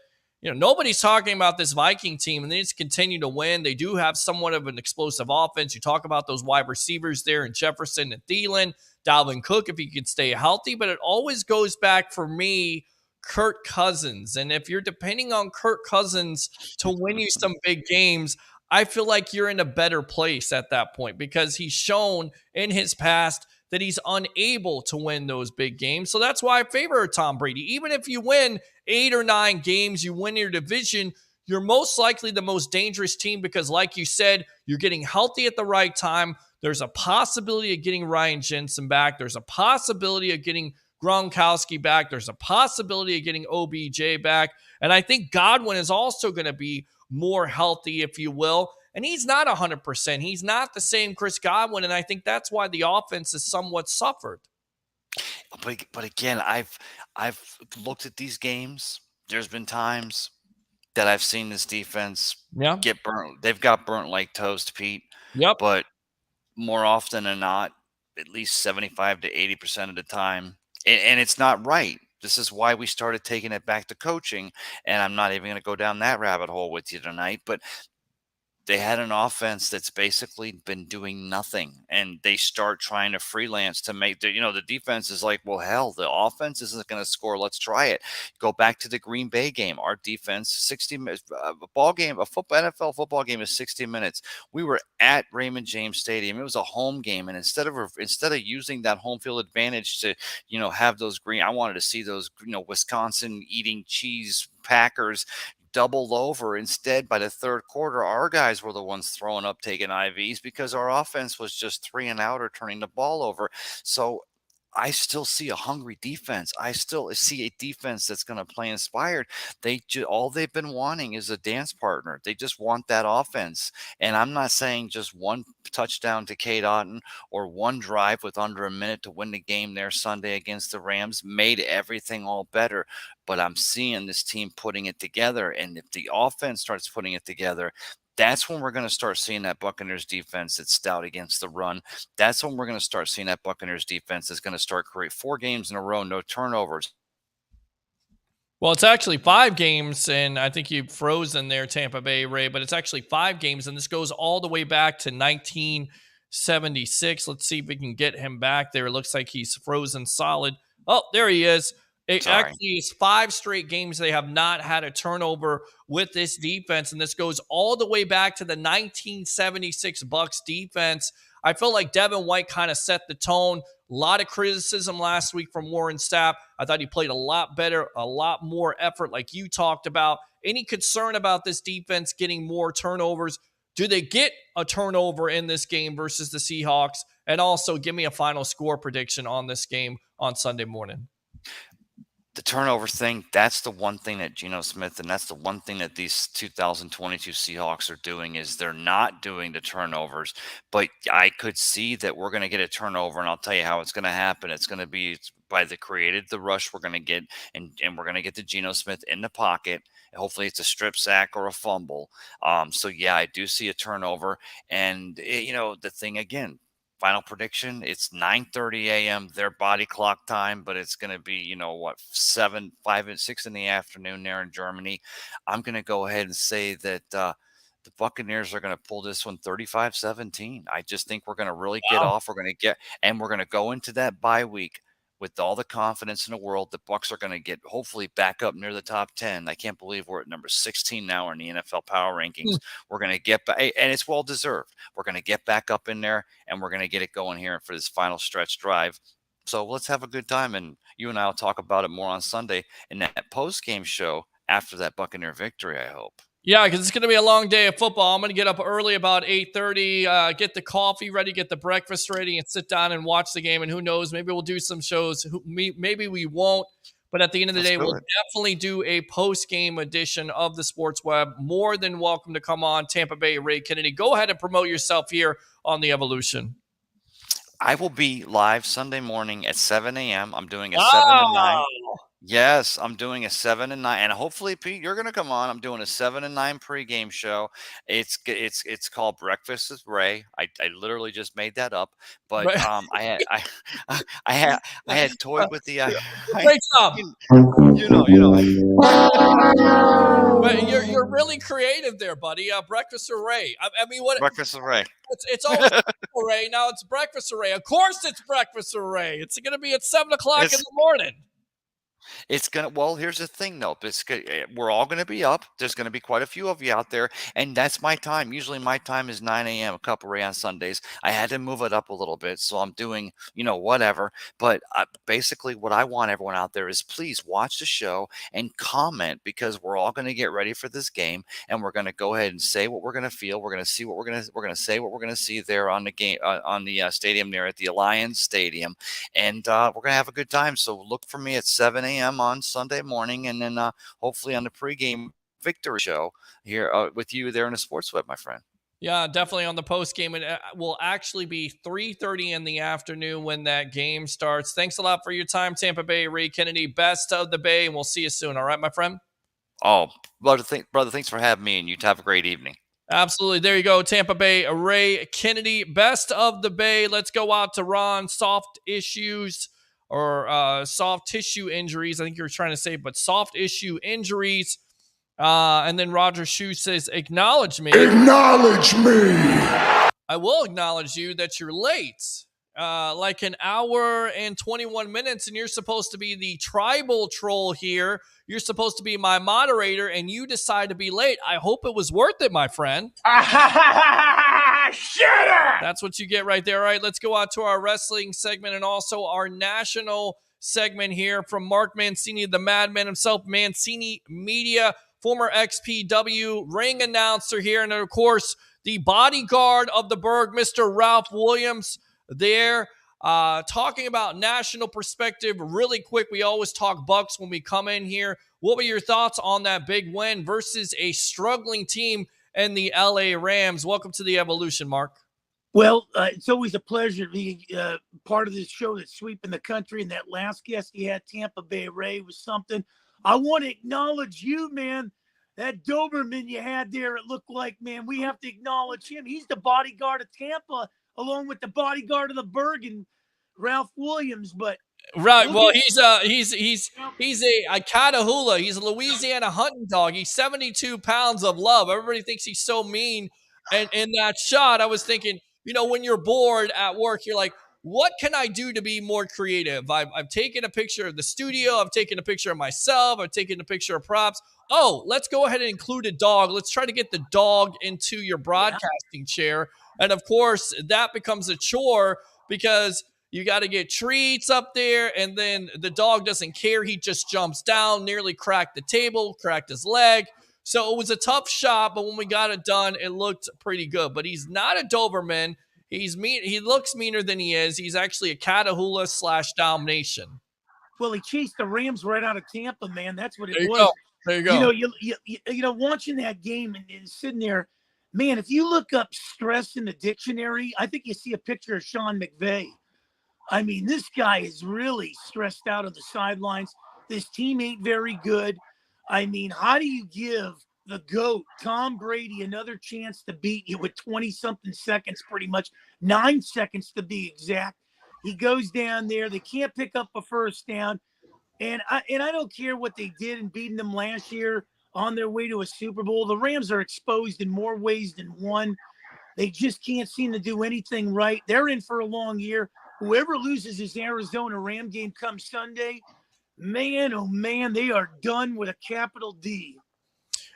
A: nobody's talking about this Viking team, and they just continue to win. They do have somewhat of an explosive offense. You talk about those wide receivers there in Jefferson and Thielen, Dalvin Cook, if he could stay healthy. But it always goes back for me, Kirk Cousins. And if you're depending on Kirk Cousins to win you some big games, I feel like you're in a better place at that point, because he's shown in his past that he's unable to win those big games. So that's why I favor Tom Brady. Even if you win 8 or 9 games, you win your division, you're most likely the most dangerous team, because like you said, you're getting healthy at the right time. There's a possibility of getting Ryan Jensen back. There's a possibility of getting Gronkowski back. There's a possibility of getting OBJ back. And I think Godwin is also going to be more healthy, if you will. and he's not 100%. He's not the same Chris Godwin, and I think that's why the offense has somewhat suffered.
E: But again, I've looked at these games. There's been times that I've seen this defense
A: Yeah.
E: get burnt. They've got burnt like toast, Pete.
A: Yep.
E: But more often than not, at least 75 to 80% of the time, and it's not right. This is why we started taking it back to coaching, and I'm not even going to go down that rabbit hole with you tonight. But they had an offense that's basically been doing nothing, and they start trying to freelance to make the defense is like, well, hell, the offense isn't going to score. Let's try it. Go back to the Green Bay game. Our defense, 60 minutes, a ball game, NFL football game is 60 minutes. We were at Raymond James Stadium. It was a home game, and instead of using that home field advantage to, have those I wanted to see those, Wisconsin eating cheese Packers doubled over. Instead, by the third quarter, our guys were the ones throwing up, taking IVs, because our offense was just 3 and out or turning the ball over. So I still see a hungry defense. I still see a defense that's going to play inspired. All they've been wanting is a dance partner. They just want that offense. And I'm not saying just one touchdown to Kate Otten or one drive with under a minute to win the game there Sunday against the Rams made everything all better. But I'm seeing this team putting it together. And if the offense starts putting it together, that's when we're going to start seeing that Buccaneers defense that's stout against the run. That's when we're going to start seeing that Buccaneers defense that's going to start create 4 games in a row, no turnovers.
A: Well, it's actually 5 games, and I think you've frozen there, Tampa Bay, Ray, but it's actually 5 games, and this goes all the way back to 1976. Let's see if we can get him back there. It looks like he's frozen solid. Oh, there he is. It actually is 5 straight games they have not had a turnover with this defense, and this goes all the way back to the 1976 Bucs defense. I feel like Devin White kind of set the tone. A lot of criticism last week from Warren Sapp. I thought he played a lot better, a lot more effort like you talked about. Any concern about this defense getting more turnovers? Do they get a turnover in this game versus the Seahawks? And also give me a final score prediction on this game on Sunday morning.
E: The turnover thing, that's the one thing that Geno Smith, and that's the one thing that these 2022 Seahawks are doing, is they're not doing the turnovers. But I could see that we're going to get a turnover, and I'll tell you how it's going to happen. It's going to be by the rush we're going to get, and we're going to get to Geno Smith in the pocket. Hopefully it's a strip sack or a fumble. So, yeah, I do see a turnover. And, the thing, again, final prediction, it's 9:30 a.m. their body clock time, but it's going to be, 7, 5, and 6 in the afternoon there in Germany. I'm going to go ahead and say that the Buccaneers are going to pull this one 35-17. I just think we're going to really get off. We're going to go into that bye week with all the confidence in the world. The Bucs are going to get hopefully back up near the top 10. I can't believe we're at number 16 now in the NFL power rankings. We're going to get back, and it's well deserved. We're going to get back up in there, and we're going to get it going here for this final stretch drive. So let's have a good time, and you and I will talk about it more on Sunday in that post-game show after that Buccaneer victory, I hope.
A: Yeah, because it's going to be a long day of football. I'm going to get up early about 8:30, get the coffee ready, get the breakfast ready, and sit down and watch the game. And who knows, maybe we'll do some shows. Maybe we won't. But at the end of the day, we'll definitely do a post-game edition of the Sports Web. More than welcome to come on, Tampa Bay, Ray Kennedy. Go ahead and promote yourself here on The Evolution.
E: I will be live Sunday morning at 7 a.m. I'm doing a 7 to 9. Yes, I'm doing a 7 and 9, and hopefully, Pete, you're going to come on. I'm doing a 7 and 9 pregame show. It's called Breakfast with Ray. I literally just made that up, but I had toyed with the
A: great job.
E: You know.
A: But you're really creative there, buddy. Breakfast with Ray. I mean, what?
E: Breakfast with Ray.
A: It's always Ray. Now it's Breakfast with Ray. Of course, it's Breakfast with Ray. It's going to be at 7 o'clock in the morning.
E: Here's the thing though. We're all going to be up. There's going to be quite a few of you out there, and that's my time. Usually my time is 9 a.m. a couple Ray on Sundays. I had to move it up a little bit, so I'm doing, whatever. But basically what I want everyone out there is please watch the show and comment, because we're all going to get ready for this game, and we're going to go ahead and say what we're going to feel. We're going to see what we're going to say what we're going to see there on the game, on the stadium there at the Alliance Stadium, and we're going to have a good time. So look for me at 7 a.m. on Sunday morning, and then hopefully on the pregame victory show here with you there in the Sports Web, my friend.
A: Yeah, definitely on the post game. It will actually be 3:30 in the afternoon when that game starts. Thanks a lot for your time, Tampa Bay. Ray Kennedy, best of the Bay, and we'll see you soon. All right, my friend?
E: Oh, brother, thanks for having me, and you have a great evening.
A: Absolutely. There you go. Tampa Bay, Ray Kennedy, best of the Bay. Let's go out to Ron. Soft issues or soft tissue injuries, I think you were trying to say, but soft issue injuries. And then Roger Shue says, acknowledge me.
C: Acknowledge me.
A: I will acknowledge you that you're late. Like an hour and 21 minutes, and you're supposed to be the tribal troll here. You're supposed to be my moderator, and you decide to be late. I hope it was worth it, my friend.
C: Shut up!
A: That's what you get right there. All right, let's go out to our wrestling segment and also our national segment here from Mark Mancini, the madman himself, Mancini Media, former XPW ring announcer here. And, of course, the bodyguard of the Berg, Mr. Ralph Williams there. Talking about national perspective really quick. We always talk Bucs when we come in here. What were your thoughts on that big win versus a struggling team in the LA Rams? Welcome to the Evolution, Mark.
G: Well, it's always a pleasure to be part of this show that's sweeping the country. And that last guest you had, Tampa Bay Ray, was something. I want to acknowledge you, man. That Doberman you had there, it looked like, man, we have to acknowledge him. He's the bodyguard of Tampa, along with the bodyguard of the Berg and Ralph Williams. But
A: right, well, he's a Catahoula. He's a Louisiana hunting dog. He's 72 pounds of love. Everybody thinks he's so mean. And in that shot, I was thinking, when you're bored at work, you're like, what can I do to be more creative? I've taken a picture of the studio. I've taken a picture of myself. I've taken a picture of props. Oh, let's go ahead and include a dog. Let's try to get the dog into your broadcasting chair. And, of course, that becomes a chore because you got to get treats up there, and then the dog doesn't care. He just jumps down, nearly cracked the table, cracked his leg. So it was a tough shot, but when we got it done, it looked pretty good. But he's not a Doberman. He's mean. He looks meaner than he is. He's actually a Catahoula/Dalmatian.
G: Well, he chased the Rams right out of Tampa, man. That's what it was.
A: Go. There you go.
G: Watching that game and sitting there, man, if you look up stress in the dictionary, I think you see a picture of Sean McVay. I mean, this guy is really stressed out on the sidelines. This team ain't very good. I mean, how do you give the GOAT, Tom Brady, another chance to beat you with 20-something seconds, pretty much 9 seconds to be exact? He goes down there. They can't pick up a first down. And I don't care what they did in beating them last year on their way to a Super Bowl. The Rams are exposed in more ways than one. They just can't seem to do anything right. They're in for a long year. Whoever loses his Arizona Ram game come Sunday, man, oh man, they are done with a capital D.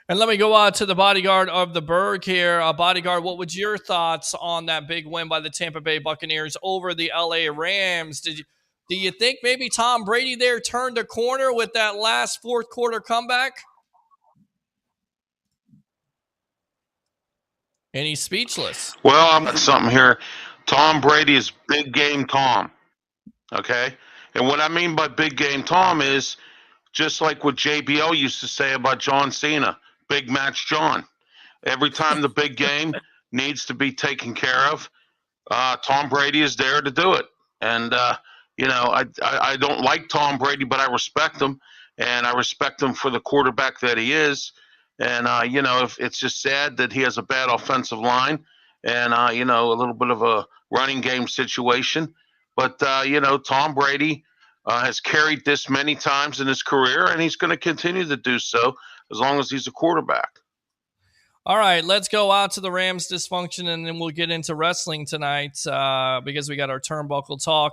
A: And let me go out to the bodyguard of the Berg here. Bodyguard, what was your thoughts on that big win by the Tampa Bay Buccaneers over the LA Rams? Do you think maybe Tom Brady there turned a corner with that last fourth quarter comeback? And he's speechless.
H: Well, I'm got something here. Tom Brady is big game Tom. Okay? And what I mean by big game Tom is just like what JBL used to say about John Cena, big match John. Every time the big game needs to be taken care of, Tom Brady is there to do it. And, I don't like Tom Brady, but I respect him. And I respect him for the quarterback that he is. And, if it's just sad that he has a bad offensive line and, a little bit of a running game situation. But, Tom Brady has carried this many times in his career, and he's going to continue to do so as long as he's a quarterback.
A: All right, let's go out to the Rams dysfunction, and then we'll get into wrestling tonight because we got our turnbuckle talk.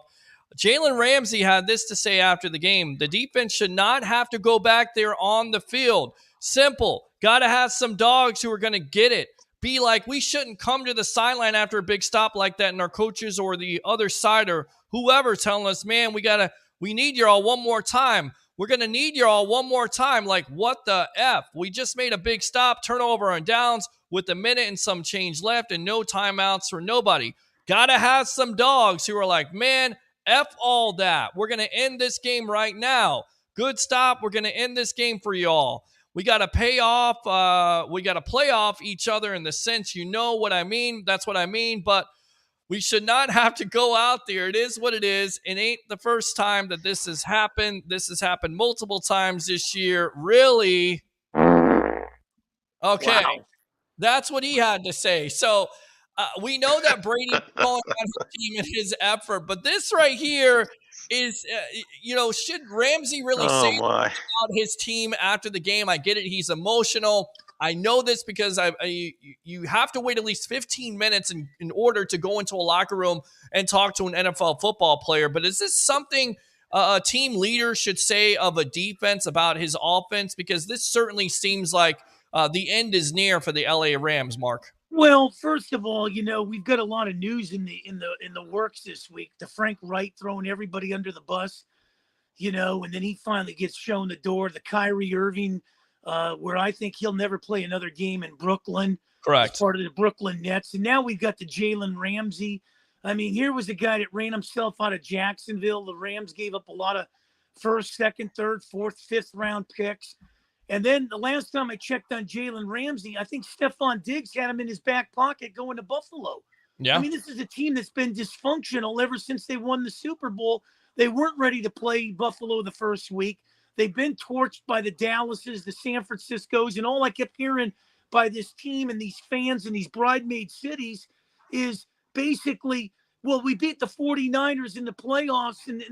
A: Jalen Ramsey had this to say after the game. The defense should not have to go back there on the field. Simple. Got to have some dogs who are going to get it. Be like, we shouldn't come to the sideline after a big stop like that, and our coaches or the other side or whoever telling us, man, we need you all one more time. We're going to need you all one more time. Like, what the F? We just made a big stop, turnover on downs with a minute and some change left and no timeouts for nobody. Got to have some dogs who are like, man, F all that. We're going to end this game right now. Good stop. We're going to end this game for y'all. we got to pay off. We got to play off each other in the sense, you know what I mean? That's what I mean. But we should not have to go out there. It is what it is. It ain't the first time that this has happened. This has happened multiple times this year. Really? Okay. Wow. That's what he had to say. So we know that Brady's calling on his team and his effort, but this right here is, should Ramsey really say about his team after the game? I get it. He's emotional. I know this because you have to wait at least 15 minutes in order to go into a locker room and talk to an NFL football player. But is this something a team leader should say of a defense about his offense? Because this certainly seems like the end is near for the LA Rams, Mark.
G: Well, first of all, we've got a lot of news in the works this week. The Frank Wright throwing everybody under the bus, and then he finally gets shown the door. The Kyrie Irving, where I think he'll never play another game in Brooklyn.
A: Correct.
G: As part of the Brooklyn Nets. And now we've got the Jalen Ramsey. I mean, here was a guy that ran himself out of Jacksonville. The Rams gave up a lot of first, second, third, fourth, fifth round picks. And then the last time I checked on Jalen Ramsey, I think Stephon Diggs had him in his back pocket going to Buffalo.
A: Yeah.
G: I mean, this is a team that's been dysfunctional ever since they won the Super Bowl. They weren't ready to play Buffalo the first week. They've been torched by the Dallases, the San Franciscos, and all I kept hearing by this team and these fans in these bridesmaid cities is basically, well, we beat the 49ers in the playoffs, and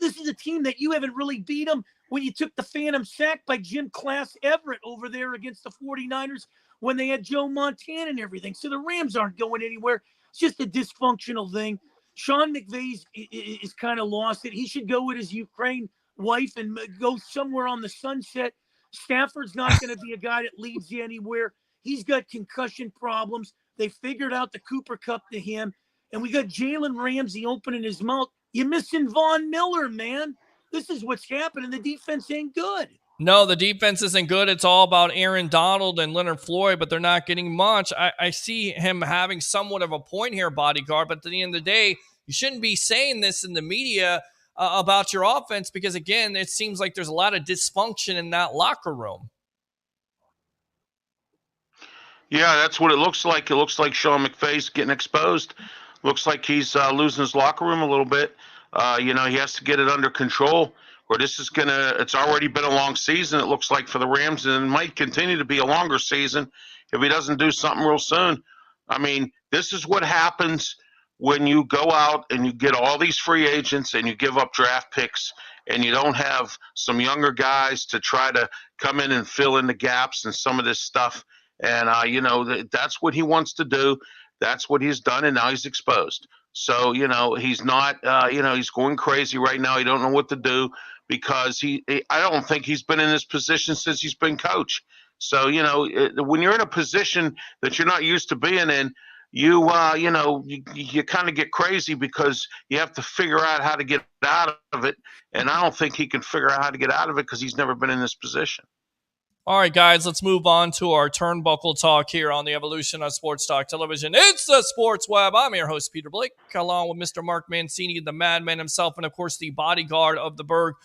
G: this is a team that you haven't really beat them when you took the phantom sack by Jim Class Everett over there against the 49ers when they had Joe Montana and everything. So the Rams aren't going anywhere. It's just a dysfunctional thing. Sean McVay is kind of lost it. He should go with his Ukraine wife and go somewhere on the sunset. Stafford's not going to be a guy that leads you anywhere. He's got concussion problems. They figured out the Cooper Cup to him. And we got Jalen Ramsey opening his mouth. You're missing Von Miller, man. This is what's happening. The defense ain't good.
A: No, the defense isn't good. It's all about Aaron Donald and Leonard Floyd, but they're not getting much. I see him having somewhat of a point here, bodyguard, but at the end of the day, you shouldn't be saying this in the media about your offense because, again, it seems like there's a lot of dysfunction in that locker room.
H: Yeah, that's what it looks like. It looks like Sean McVay's getting exposed. Looks like he's losing his locker room a little bit. He has to get it under control, or this is it's already been a long season, it looks like, for the Rams, and it might continue to be a longer season if he doesn't do something real soon. I mean, this is what happens when you go out and you get all these free agents and you give up draft picks and you don't have some younger guys to try to come in and fill in the gaps and some of this stuff. And, that's what he wants to do. That's what he's done, and now he's exposed. So, he's not, he's going crazy right now. He don't know what to do because I don't think he's been in this position since he's been coach. So, when you're in a position that you're not used to being in, you kind of get crazy because you have to figure out how to get out of it. And I don't think he can figure out how to get out of it because he's never been in this position.
A: All right, guys, let's move on to our turnbuckle talk here on the evolution of Sports Talk Television. It's the Sports Web. I'm your host, Peter Blake, along with Mr. Mark Mancini, the madman himself, and, of course, the bodyguard of the Berg,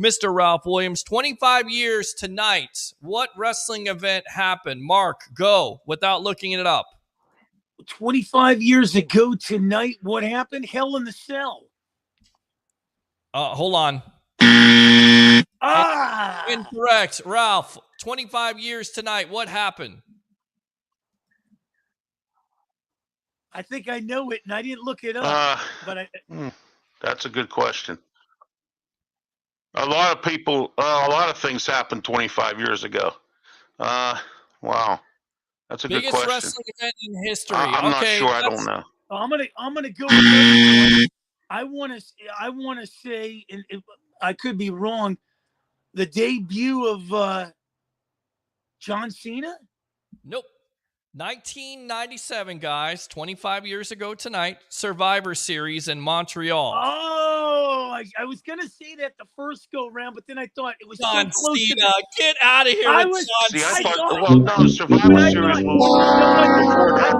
A: Mr. Ralph Williams. 25 years tonight. What wrestling event happened? Mark, go, without looking it up.
G: 25 years ago tonight, what happened? Hell in the Cell.
A: Hold on. Incorrect. Ralph, 25 years tonight. What happened?
G: I think I know it, and I didn't look it up.
H: That's a good question. A lot of things happened 25 years ago. Wow. That's a good question.
A: Biggest wrestling event in history.
H: I'm not sure. I don't know.
G: I'm gonna go with that. I want to say, and I could be wrong, the debut of John Cena?
A: Nope. 1997, guys, 25 years ago tonight, Survivor Series in Montreal.
G: Oh, I was going to say that the first go-round, but then I thought it was
A: John
G: so close
A: Cena. Get out of here with
H: Survivor Series was 25 years ago.
G: I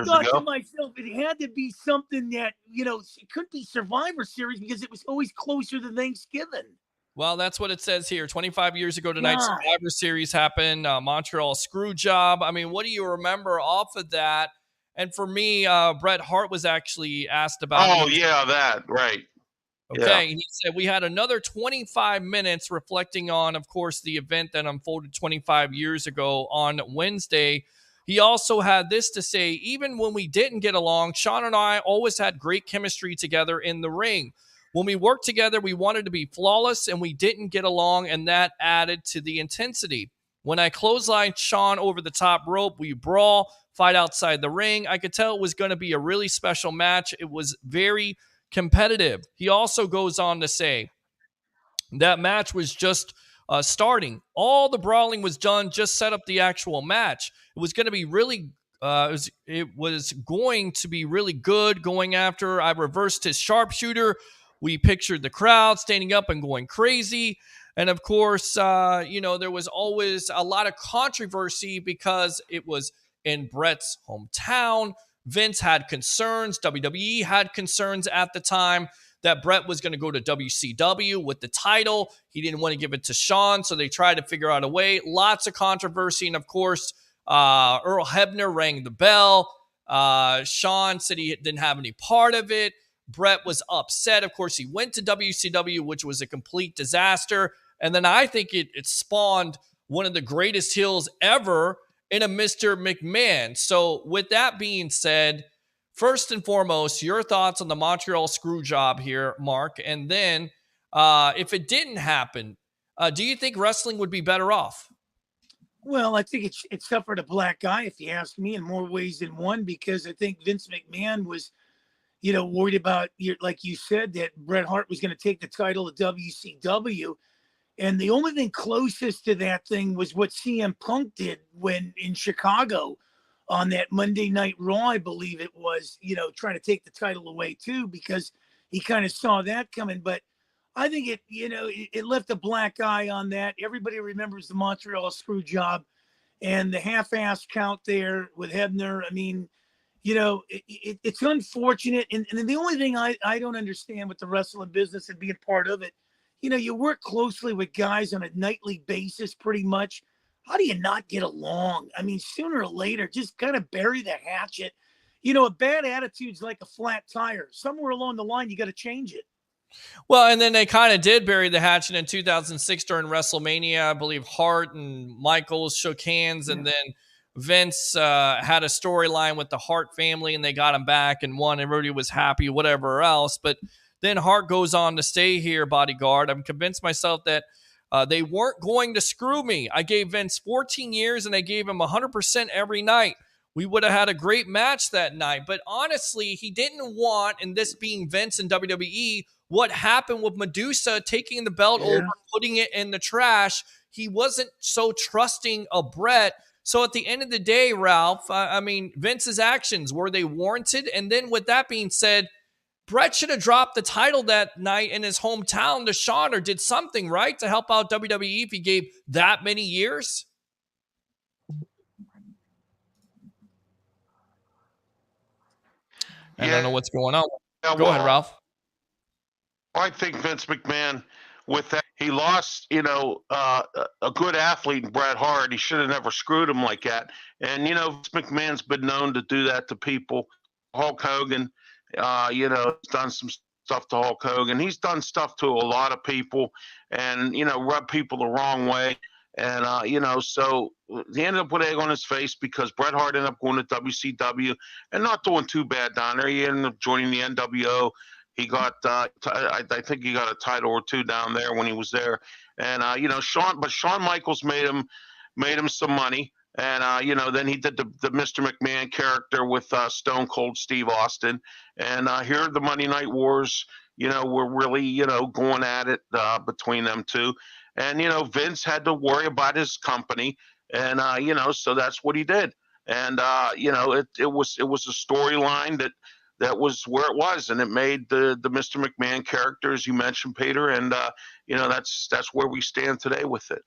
G: thought to myself, it had to be something that, it couldn't be Survivor Series because it was always closer to Thanksgiving.
A: Well, that's what it says here. 25 years ago tonight, Survivor Series happened. Montreal screw job. I mean, what do you remember off of that? And for me, Bret Hart was actually asked about.
H: Oh, yeah, that. Right.
A: Okay.
H: Yeah.
A: And he said, we had another 25 minutes reflecting on, of course, the event that unfolded 25 years ago on Wednesday. He also had this to say, even when we didn't get along, Sean and I always had great chemistry together in the ring. When we worked together, we wanted to be flawless, and we didn't get along, and that added to the intensity. When I clotheslined Sean over the top rope, we brawl, fight outside the ring. I could tell it was going to be a really special match. It was very competitive. He also goes on to say that match was just starting. All the brawling was done, just set up the actual match. It was going to be really it was going to be really good going after. I reversed his sharpshooter. We pictured the crowd standing up and going crazy. And of course, there was always a lot of controversy because it was in Bret's hometown. Vince had concerns. WWE had concerns at the time that Bret was going to go to WCW with the title. He didn't want to give it to Sean, so they tried to figure out a way. Lots of controversy. And of course, Earl Hebner rang the bell. Sean said he didn't have any part of it. Bret was upset. Of course, he went to WCW, which was a complete disaster. And then I think it spawned one of the greatest heels ever in a Mr. McMahon. So with that being said, first and foremost, your thoughts on the Montreal screw job here, Mark. And then if it didn't happen, do you think wrestling would be better off?
G: Well, I think it suffered a black eye, if you ask me, in more ways than one, because I think Vince McMahon was, worried about, like you said, that Bret Hart was going to take the title of WCW. And the only thing closest to that thing was what CM Punk did when in Chicago on that Monday Night Raw, I believe it was, trying to take the title away too, because he kind of saw that coming. But I think it left a black eye on that. Everybody remembers the Montreal screw job and the half-ass count there with Hebner. I mean, it's unfortunate. And the only thing I don't understand with the wrestling business and being part of it, you work closely with guys on a nightly basis pretty much. How do you not get along? I mean, sooner or later, just kind of bury the hatchet. A bad attitude's like a flat tire. Somewhere along the line, you got to change it.
A: Well, and then they kind of did bury the hatchet in 2006 during WrestleMania. I believe Hart and Michaels shook hands, and then Vince had a storyline with the Hart family, and they got him back and won. Everybody was happy, whatever else. But then Hart goes on to stay here, bodyguard. I'm convinced myself that they weren't going to screw me. I gave Vince 14 years, and I gave him 100% every night. We would have had a great match that night. But honestly, he didn't want, and this being Vince and WWE, what happened with Medusa taking the belt over, putting it in the trash. He wasn't so trusting of Bret. So at the end of the day, Ralph, Vince's actions, were they warranted? And then with that being said, Bret should have dropped the title that night in his hometown to Shawn, or did something, right, to help out WWE if he gave that many years. I don't know what's going on. Go ahead, Ralph.
H: I think Vince McMahon, with that, he lost, a good athlete in Bret Hart. He should have never screwed him like that. And, Vince McMahon's been known to do that to people. Hulk Hogan, he's done some stuff to Hulk Hogan. He's done stuff to a lot of people and, rubbed people the wrong way. And, so he ended up with egg on his face because Bret Hart ended up going to WCW and not doing too bad down there. He ended up joining the NWO. He got, I think he got a title or two down there when he was there. And, Shawn Michaels made him some money. And, then he did the Mr. McMahon character with Stone Cold Steve Austin. And here the Monday Night Wars, were really, going at it between them two. And, Vince had to worry about his company. And, so that's what he did. And, it was a storyline that was where it was. And it made the Mr. McMahon character, as you mentioned, Peter. And, that's where we stand today with it.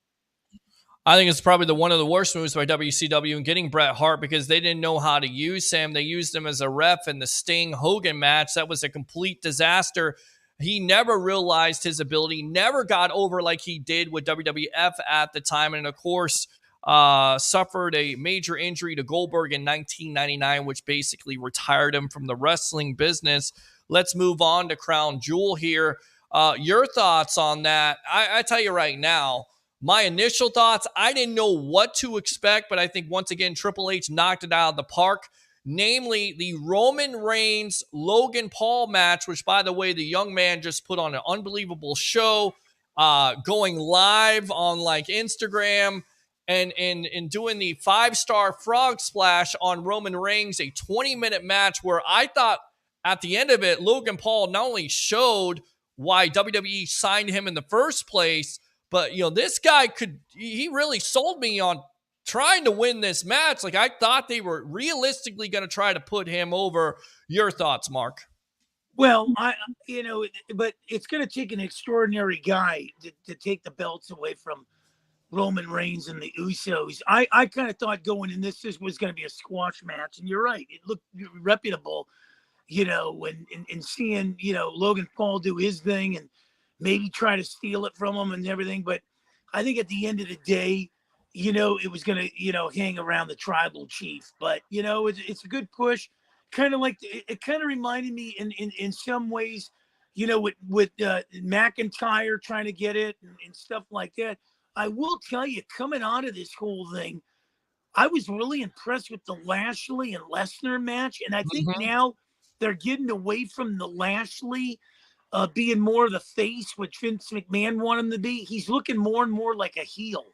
A: I think it's probably one of the worst moves by WCW in getting Bret Hart, because they didn't know how to use him. They used him as a ref in the Sting Hogan match. That was a complete disaster. He never realized his ability, never got over like he did with WWF at the time. And of course, suffered a major injury to Goldberg in 1999, which basically retired him from the wrestling business. Let's move on to Crown Jewel here. Your thoughts on that? I tell you right now, my initial thoughts, I didn't know what to expect, but I think once again, Triple H knocked it out of the park. Namely, the Roman Reigns Logan Paul match, which, by the way, the young man just put on an unbelievable show, going live on like Instagram and doing the 5-star frog splash on Roman Reigns, a 20-minute match where I thought at the end of it, Logan Paul not only showed why WWE signed him in the first place, but this guy he really sold me on trying to win this match. Like, I thought they were realistically going to try to put him over. Your thoughts, Mark?
G: Well, but it's going to take an extraordinary guy to take the belts away from Roman Reigns and the Usos. I kind of thought going in this was going to be a squash match, and you're right. It looked reputable, and seeing, Logan Paul do his thing and maybe try to steal it from him and everything. But I think at the end of the day, it was going to, hang around the tribal chief. But, it's a good push. Kind of like, it kind of reminded me in some ways, with McIntyre trying to get it and stuff like that. I will tell you, coming out of this whole thing, I was really impressed with the Lashley and Lesnar match. And I think now they're getting away from the Lashley being more of the face, which Vince McMahon wanted him to be. He's looking more and more like a heel.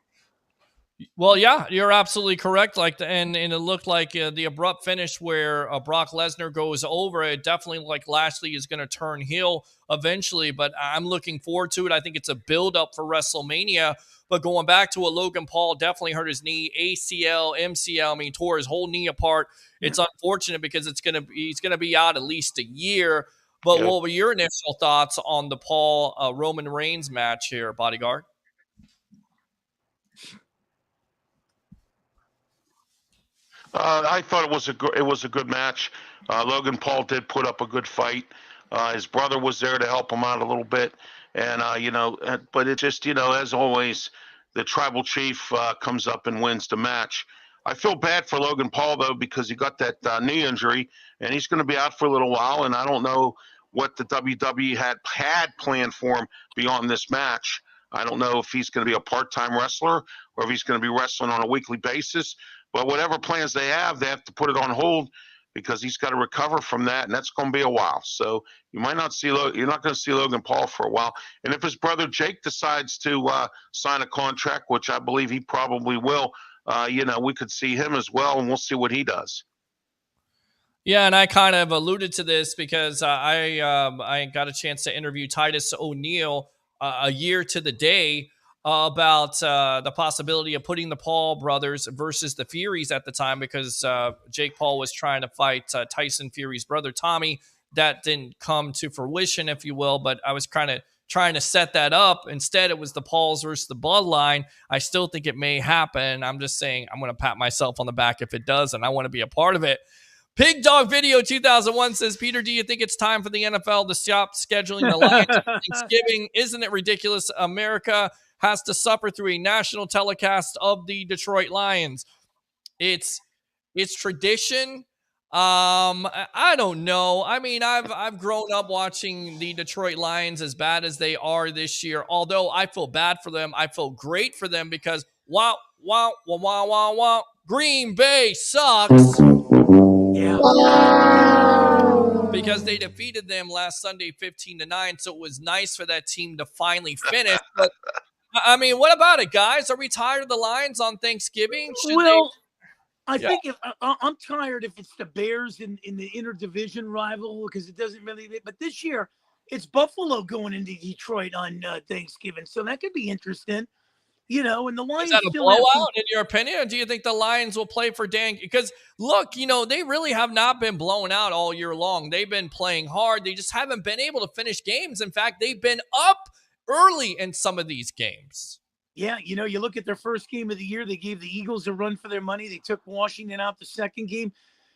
A: Well, yeah, you're absolutely correct. And it looked like the abrupt finish where Brock Lesnar goes over. It definitely looked like Lashley is going to turn heel eventually, but I'm looking forward to it. I think it's a build-up for WrestleMania. But going back to what Logan Paul definitely hurt his knee, ACL, MCL. Tore his whole knee apart. It's unfortunate because he's gonna be out at least a year. But what were your initial thoughts on the Paul Roman Reigns match here, Bodyguard?
H: I thought it was a good match. Logan Paul did put up a good fight. His brother was there to help him out a little bit, and but it just as always, the tribal chief comes up and wins the match. I feel bad for Logan Paul though because he got that knee injury, and he's going to be out for a little while. And I don't know what the WWE had planned for him beyond this match. I don't know if he's going to be a part-time wrestler or if he's going to be wrestling on a weekly basis. But whatever plans they have to put it on hold because he's got to recover from that, and that's going to be a while. So you're not going to see Logan Paul for a while. And if his brother Jake decides to sign a contract, which I believe he probably will, we could see him as well, and we'll see what he does.
A: Yeah, and I kind of alluded to this because I got a chance to interview Titus O'Neil a year to the day about the possibility of putting the Paul brothers versus the Furies at the time because Jake Paul was trying to fight Tyson Fury's brother, Tommy. That didn't come to fruition, if you will, but I was kind of trying to set that up. Instead, it was the Pauls versus the Bloodline. I still think it may happen. I'm just saying I'm going to pat myself on the back if it does, and I want to be a part of it. Pig Dog Video 2001 says, Peter, do you think it's time for the NFL to stop scheduling the Lions for Thanksgiving? Isn't it ridiculous? America has to suffer through a national telecast of the Detroit Lions. It's tradition. I don't know. I've grown up watching the Detroit Lions as bad as they are this year. Although I feel bad for them, I feel great for them because wow, Green Bay sucks.
G: Yeah.
A: Because they defeated them last Sunday 15-9, so it was nice for that team to finally finish. But what about it, guys? Are we tired of the Lions on Thanksgiving?
G: I think I'm tired if it's the Bears in the interdivision rival because it doesn't really. But this year, it's Buffalo going into Detroit on Thanksgiving, so that could be interesting. And the Lions.
A: Is that a blowout in your opinion? Or do you think the Lions will play for Dan? Because look, they really have not been blown out all year long. They've been playing hard. They just haven't been able to finish games. In fact, they've been up early in some of these games.
G: Yeah, you look at their first game of the year, they gave the Eagles a run for their money. They took Washington out the second game.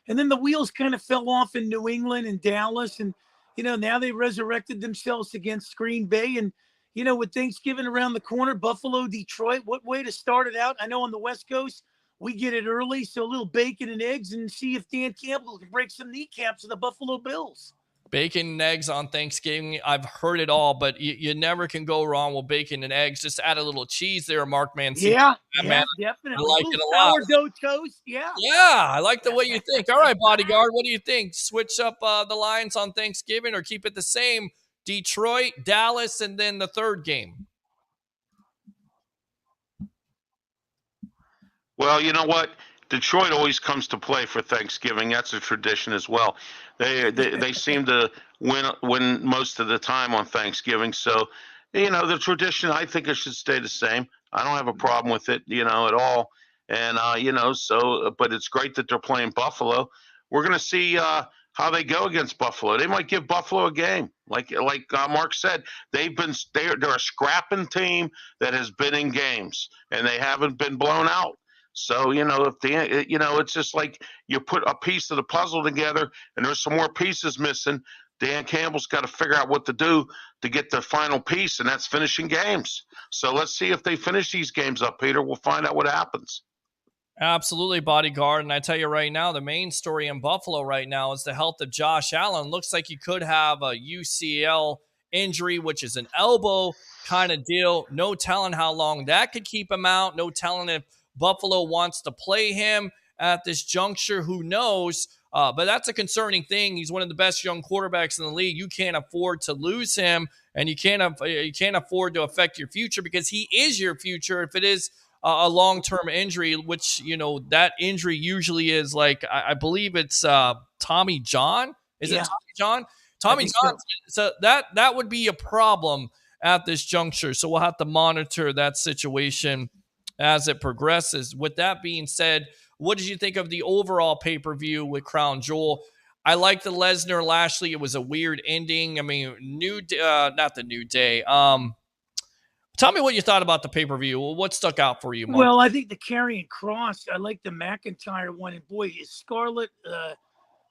G: And then the wheels kind of fell off in New England and Dallas. And, now they resurrected themselves against Green Bay. And, with Thanksgiving around the corner, Buffalo, Detroit, what way to start it out? I know on the West Coast, we get it early. So a little bacon and eggs and see if Dan Campbell can break some kneecaps of the Buffalo Bills.
A: Bacon and eggs on Thanksgiving. I've heard it all, but you never can go wrong with bacon and eggs. Just add a little cheese there, Mark Mancini.
G: Yeah,
A: man,
G: definitely.
A: I like it a lot.
G: Sourdough toast, yeah.
A: Yeah, I like the way you think. All right, Bodyguard, what do you think? Switch up the lines on Thanksgiving or keep it the same? Detroit, Dallas, and then the third game.
H: Well, you know what? Detroit always comes to play for Thanksgiving. That's a tradition as well. They seem to win most of the time on Thanksgiving. So, the tradition, I think it should stay the same. I don't have a problem with it, at all. And but it's great that they're playing Buffalo. We're going to see how they go against Buffalo. They might give Buffalo a game. Like Mark said, they're a scrapping team that has been in games and they haven't been blown out. So, if it's just like you put a piece of the puzzle together and there's some more pieces missing, Dan Campbell's got to figure out what to do to get the final piece, and that's finishing games. So let's see if they finish these games up, Peter. We'll find out what happens.
A: Absolutely, Bodyguard. And I tell you right now, the main story in Buffalo right now is the health of Josh Allen. Looks like he could have a UCL injury, which is an elbow kind of deal. No telling how long that could keep him out. No telling if Buffalo wants to play him at this juncture. Who knows? But that's a concerning thing. He's one of the best young quarterbacks in the league. You can't afford to lose him, and you can't afford to affect your future because he is your future. If it is a long-term injury, which that injury usually is like, I believe it's Tommy John. Is it Tommy John? Tommy John. So that would be a problem at this juncture. So we'll have to monitor that situation as it progresses. With that being said, what did you think of the overall pay-per-view with Crown Jewel? I like the Lesnar Lashley. It was a weird ending. I mean, not the New Day. Tell me what you thought about the pay-per-view. What stuck out for you, Mark?
G: Well, I think the Karrion Kross, I like the McIntyre one. And boy, is Scarlett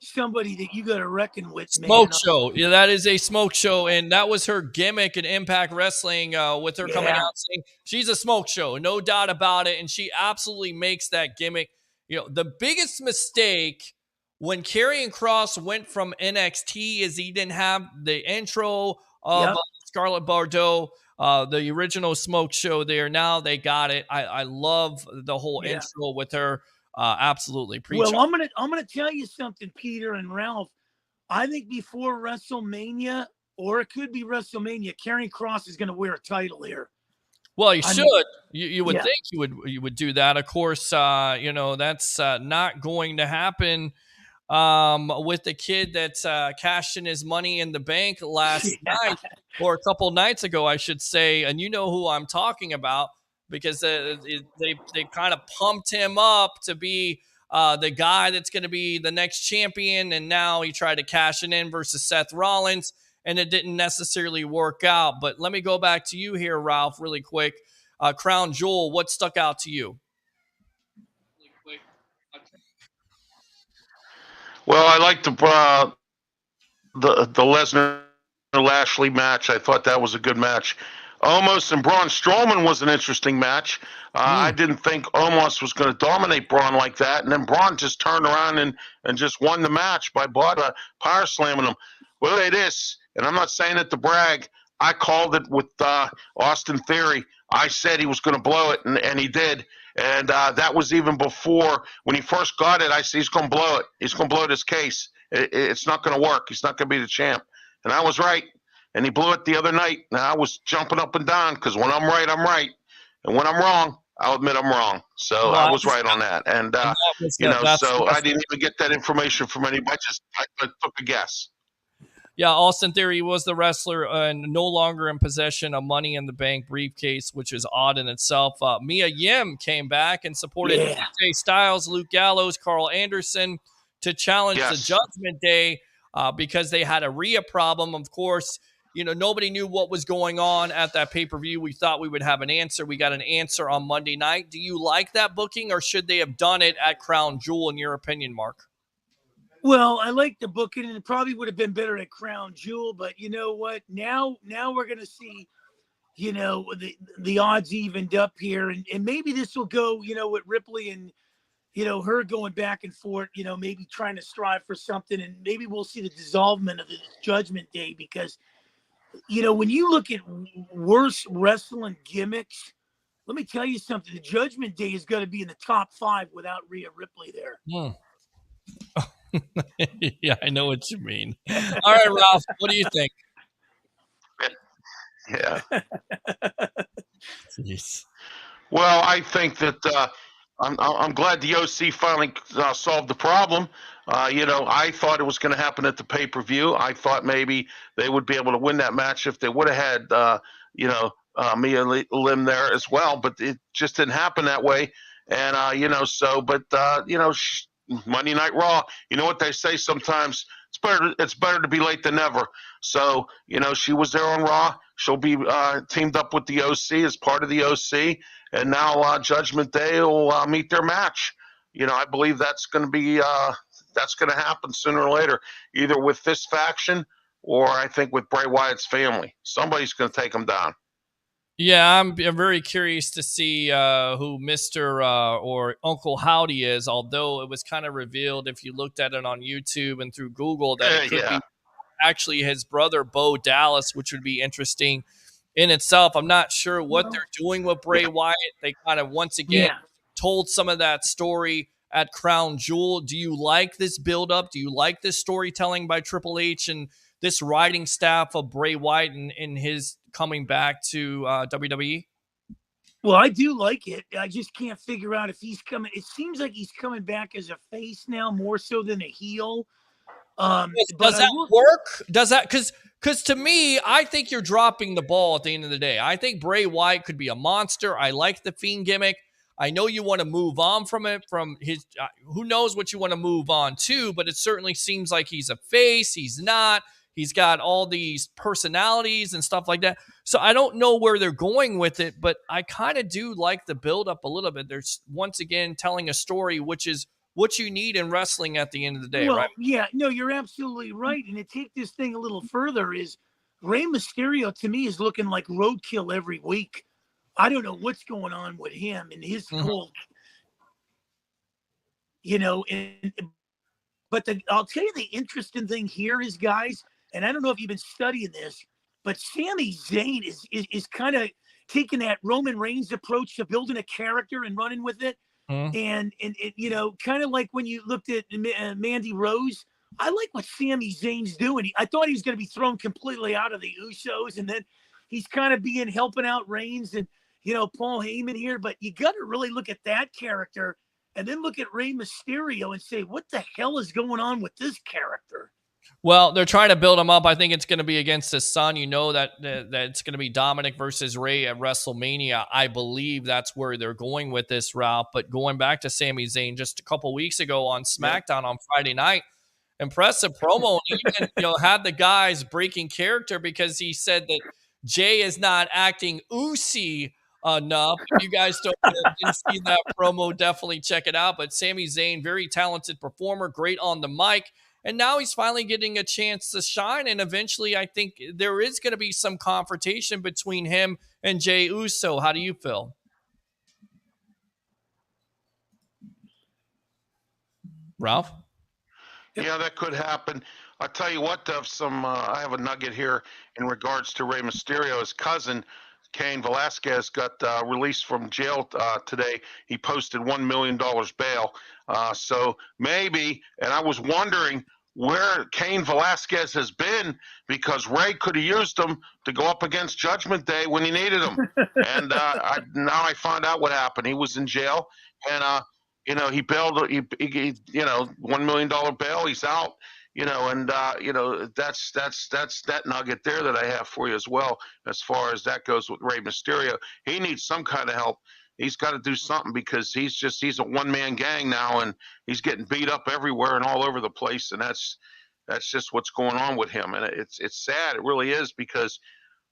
G: somebody that you got to reckon with,
A: Smoke show. Yeah, that is a smoke show. And that was her gimmick in Impact Wrestling with her coming out saying she's a smoke show. No doubt about it. And she absolutely makes that gimmick. The biggest mistake when Karrion Kross went from NXT is he didn't have the intro of Scarlett Bordeaux, the original smoke show there. Now they got it. I love the whole intro with her. Absolutely.
G: Well, I'm gonna tell you something, Peter and Ralph. I think before WrestleMania, or it could be WrestleMania, Karrion Kross is gonna wear a title here.
A: Well, you should. You would think you would do that. Of course, that's not going to happen with the kid that's cashed in his money in the bank last night, or a couple nights ago, I should say. And you know who I'm talking about because they kind of pumped him up to be the guy that's going to be the next champion. And now he tried to cash it in versus Seth Rollins, and it didn't necessarily work out. But let me go back to you here, Ralph, really quick. Crown Jewel, what stuck out to you?
H: Well, I liked the Lesnar Lashley match. I thought that was a good match. Omos and Braun Strowman was an interesting match. I didn't think Omos was going to dominate Braun like that, and then Braun just turned around and just won the match by power slamming him. Well, it is, and I'm not saying it to brag. I called it with Austin Theory. I said he was going to blow it, and he did. And that was even before, when he first got it, I said he's going to blow it. He's going to blow this case. It's not going to work. He's not going to be the champ. And I was right. And he blew it the other night. And I was jumping up and down because when I'm right, I'm right. And when I'm wrong, I'll admit I'm wrong. So I was right on that. And, so I didn't even get that information from anybody. I took a guess.
A: Yeah, Austin Theory was the wrestler and no longer in possession of Money in the Bank briefcase, which is odd in itself. Mia Yim came back and supported AJ Styles, Luke Gallows, Carl Anderson to challenge the Judgment Day because they had a Rhea problem. Of course, nobody knew what was going on at that pay-per-view. We thought we would have an answer. We got an answer on Monday night. Do you like that booking, or should they have done it at Crown Jewel, in your opinion, Mark?
G: Well, I like the booking, and it probably would have been better at Crown Jewel, but you know what? Now we're going to see, the odds evened up here, and maybe this will go, with Ripley and, her going back and forth, maybe trying to strive for something, and maybe we'll see the dissolvement of the Judgment Day because, when you look at worse wrestling gimmicks, let me tell you something. The Judgment Day is going to be in the top 5 without Rhea Ripley there.
A: Yeah, I know what you mean. All right, Ralph, what do you think?
H: Yeah.
A: Jeez.
H: Well, I think that I'm glad the OC finally solved the problem. I thought it was going to happen at the pay-per-view. I thought maybe they would be able to win that match if they would have had, Mia Lim there as well, but it just didn't happen that way. And, Monday Night Raw, you know what they say sometimes, it's better to be late than never. So, she was there on Raw. She'll be teamed up with the OC as part of the OC. And now Judgment Day will meet their match. I believe that's going to be that's going to happen sooner or later, either with this faction or I think with Bray Wyatt's family. Somebody's going to take them down.
A: Yeah, I'm very curious to see who Mr. Or Uncle Howdy is, although it was kind of revealed if you looked at it on YouTube and through Google that it could be actually his brother, Bo Dallas, which would be interesting in itself. I'm not sure what they're doing with Bray Wyatt. They kind of, once again, told some of that story at Crown Jewel. Do you like this build-up? Do you like this storytelling by Triple H and this writing staff of Bray Wyatt and his coming back to WWE?
G: Well, I do like it. I just can't figure out if he's coming. It seems like he's coming back as a face now more so than a heel.
A: Does that work? Does that, because to me, I think you're dropping the ball at the end of the day. I think Bray Wyatt could be a monster. I like the Fiend gimmick. I know you want to move on from it, from his, who knows what you want to move on to, but it certainly seems like he's a face. He's not. He's got all these personalities and stuff like that. So I don't know where they're going with it, but I kind of do like the build-up a little bit. There's, once again, telling a story, which is what you need in wrestling at the end of the day, right?
G: Yeah, no, you're absolutely right. And to take this thing a little further is Rey Mysterio, to me, is looking like roadkill every week. I don't know what's going on with him and his whole, but I'll tell you the interesting thing here is, guys, and I don't know if you've been studying this, but Sami Zayn is kind of taking that Roman Reigns approach to building a character and running with it. And kind of like when you looked at Mandy Rose, I like what Sami Zayn's doing. I thought he was going to be thrown completely out of the Usos, and then he's kind of helping out Reigns and, Paul Heyman here. But you got to really look at that character and then look at Rey Mysterio and say, what the hell is going on with this character?
A: Well, they're trying to build him up. I think it's going to be against his son. That it's going to be Dominic versus Ray at WrestleMania. I believe that's where they're going with this, Ralph. But going back to Sami Zayn, just a couple weeks ago on SmackDown on Friday night, impressive promo. He even, had the guys breaking character because he said that Jay is not acting oozy enough. If you guys didn't see that promo, definitely check it out. But Sami Zayn, very talented performer, great on the mic. And now he's finally getting a chance to shine. And eventually, I think there is going to be some confrontation between him and Jey Uso. How do you feel? Ralph?
H: Yeah, that could happen. I'll tell you what, I have a nugget here in regards to Rey Mysterio. His cousin, Cain Velasquez, got released from jail today. He posted $1 million bail. So maybe, and I was wondering where Cain Velasquez has been, because Ray could have used him to go up against Judgment Day when he needed him. And now I found out what happened. He was in jail, and he bailed. He $1 million bail. He's out. That's that nugget there that I have for you as well, as far as that goes with Rey Mysterio. He needs some kind of help. He's got to do something, because he's a one-man gang now, and he's getting beat up everywhere and all over the place, and that's just what's going on with him. And it's sad. It really is, because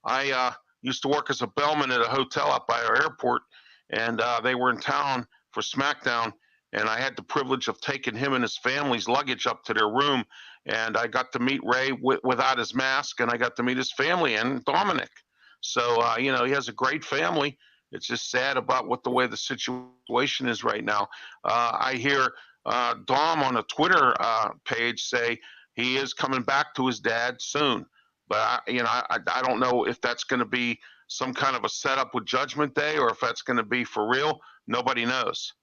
H: I used to work as a bellman at a hotel out by our airport, and they were in town for SmackDown, and I had the privilege of taking him and his family's luggage up to their room, and I got to meet Ray without his mask, and I got to meet his family and Dominic. So he has a great family. It's just sad about the way the situation is right now. I hear Dom on a Twitter page say he is coming back to his dad soon, but I don't know if that's going to be some kind of a setup with Judgment Day or if that's going to be for real. Nobody knows.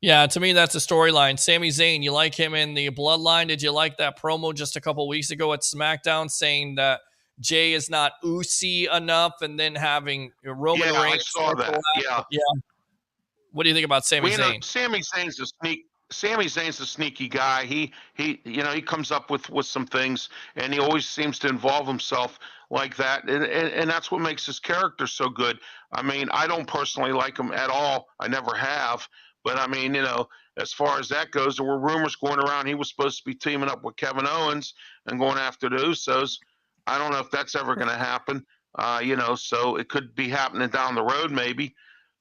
A: Yeah, to me, that's a storyline. Sami Zayn, you like him in the Bloodline. Did you like that promo just a couple weeks ago at SmackDown saying that Jay is not Usi enough, and then having Roman Reigns?
H: I saw that.
A: Yeah. What do you think about Sami Zayn?
H: Sami Zayn's a sneaky guy. He comes up with some things, and he always seems to involve himself like that, and that's what makes his character so good. I mean, I don't personally like him at all. I never have. But I mean, as far as that goes, there were rumors going around he was supposed to be teaming up with Kevin Owens and going after the Usos. I don't know if that's ever going to happen. So it could be happening down the road maybe.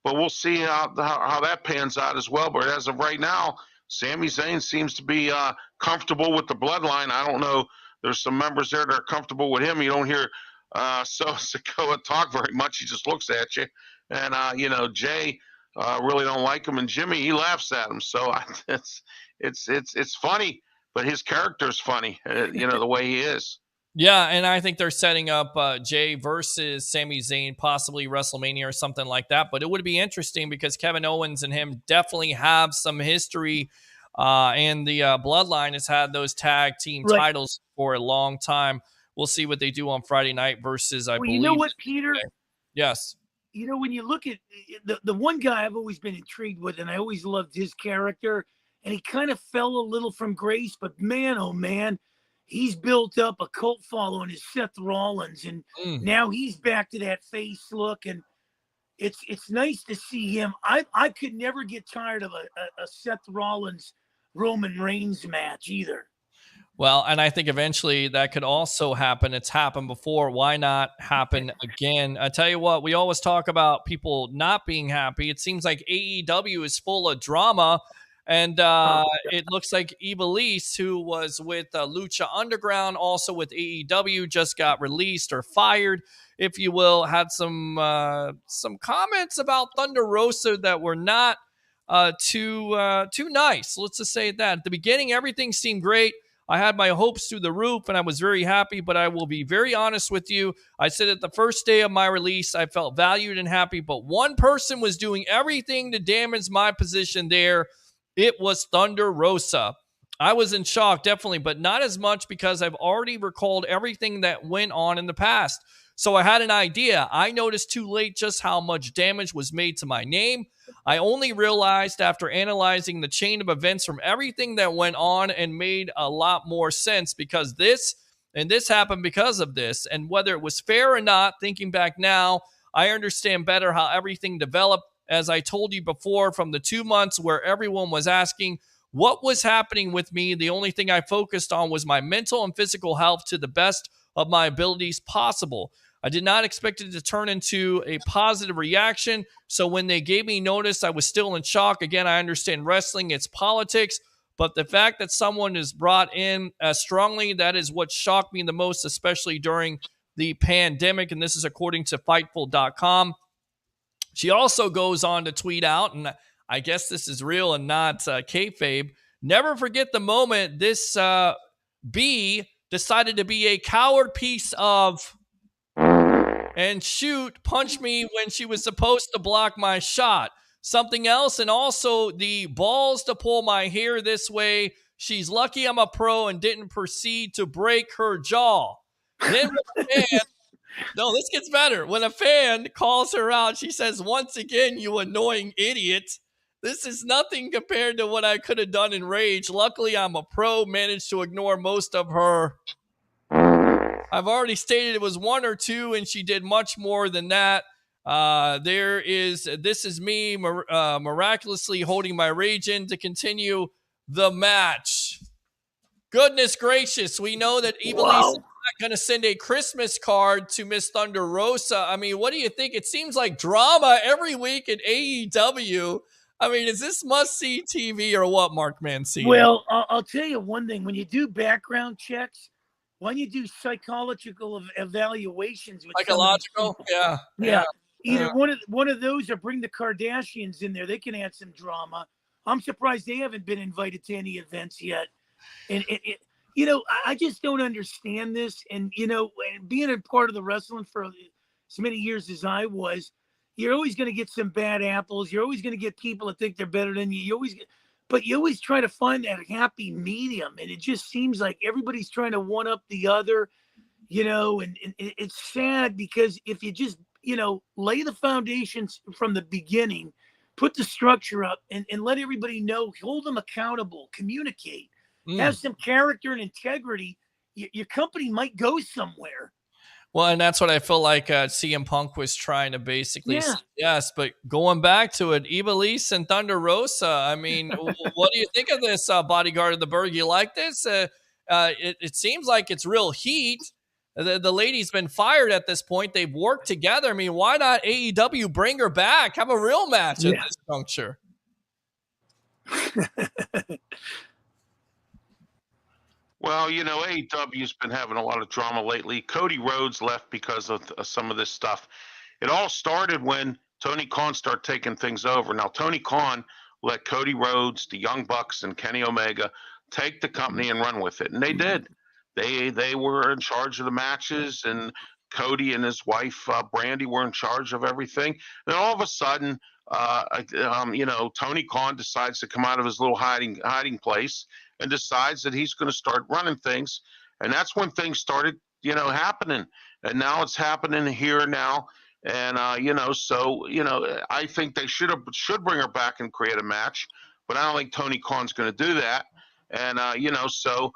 H: But we'll see how that pans out as well. But as of right now, Sami Zayn seems to be comfortable with the Bloodline. I don't know. There's some members there that are comfortable with him. You don't hear Sikoa talk very much. He just looks at you. And, Jay really don't like him. And Jimmy, he laughs at him. So it's funny. But his character's funny, the way he is.
A: Yeah, and I think they're setting up Jay versus Sami Zayn, possibly WrestleMania or something like that. But it would be interesting because Kevin Owens and him definitely have some history, and the Bloodline has had those tag team titles for a long time. We'll see what they do on Friday night versus, I believe.
G: You know what, Peter?
A: Yes.
G: When you look at the one guy I've always been intrigued with, and I always loved his character, and he kind of fell a little from grace, but man, oh man, he's built up a cult following, is Seth Rollins, and now he's back to that face look, and it's nice to see him. I could never get tired of a Seth Rollins Roman Reigns match either.
A: Well, and I think eventually that could also happen. It's happened before. Why not happen again? I tell you what, we always talk about people not being happy. It seems like AEW is full of drama. And it looks like Ivelisse, who was with Lucha Underground, also with AEW, just got released or fired, if you will, had some comments about Thunder Rosa that were not too nice. Let's just say that. At the beginning, everything seemed great. I had my hopes through the roof, and I was very happy, but I will be very honest with you. I said at the first day of my release, I felt valued and happy, but one person was doing everything to damage my position there. It was Thunder Rosa. I was in shock, definitely, but not as much because I've already recalled everything that went on in the past. So I had an idea. I noticed too late just how much damage was made to my name. I only realized after analyzing the chain of events from everything that went on and made a lot more sense because this happened because of this. And whether it was fair or not, thinking back now, I understand better how everything developed. As I told you before, from the 2 months where everyone was asking what was happening with me, the only thing I focused on was my mental and physical health to the best of my abilities possible. I did not expect it to turn into a positive reaction. So when they gave me notice, I was still in shock. Again, I understand wrestling, it's politics, but the fact that someone is brought in as strongly, that is what shocked me the most, especially during the pandemic. And this is according to Fightful.com. She also goes on to tweet out, and I guess this is real and not kayfabe, never forget the moment this B decided to be a coward piece of and punch me when she was supposed to block my shot. Something else, and also the balls to pull my hair this way. She's lucky I'm a pro and didn't proceed to break her jaw. Then no, this gets better. When a fan calls her out, she says, "Once again, you annoying idiot." This is nothing compared to what I could have done in rage. Luckily, I'm a pro, managed to ignore most of her. I've already stated it was one or two, and she did much more than that. This is me miraculously holding my rage in to continue the match. Goodness gracious, we know that Ivelisse is not going to send a Christmas card to Miss Thunder Rosa. I mean, what do you think? It seems like drama every week at AEW. I mean, is this must-see TV or what, Mark Mancini?
G: Well, I'll tell you one thing. When you do background checks, when you do psychological evaluations with
A: Psychological? Yeah.
G: yeah. Either one of those or bring the Kardashians in there. They can add some drama. I'm surprised they haven't been invited to any events yet. And I just don't understand this. And being a part of the wrestling for as many years as I was, you're always going to get some bad apples. You're always going to get people that think they're better than you. But you always try to find that happy medium. And it just seems like everybody's trying to one up the other, and it's sad because if you just, lay the foundations from the beginning, put the structure up and let everybody know, hold them accountable, communicate, have some character and integrity, your company might go somewhere.
A: Well, and that's what I feel like CM Punk was trying to basically suggest. But going back to it, Ivelisse and Thunder Rosa, I mean, what do you think of this, Bodyguard of the Berg? You like this? It seems like it's real heat. The lady's been fired at this point. They've worked together. I mean, why not AEW bring her back? Have a real match at this juncture.
H: Well, AEW's been having a lot of drama lately. Cody Rhodes left because of some of this stuff. It all started when Tony Khan started taking things over. Now, Tony Khan let Cody Rhodes, the Young Bucks, and Kenny Omega take the company and run with it, and they did. They were in charge of the matches, and Cody and his wife Brandy were in charge of everything. And all of a sudden, Tony Khan decides to come out of his little hiding place and decides that he's going to start running things, and that's when things started, happening. And now it's happening here now, and I think they should bring her back and create a match, but I don't think Tony Khan's going to do that. And so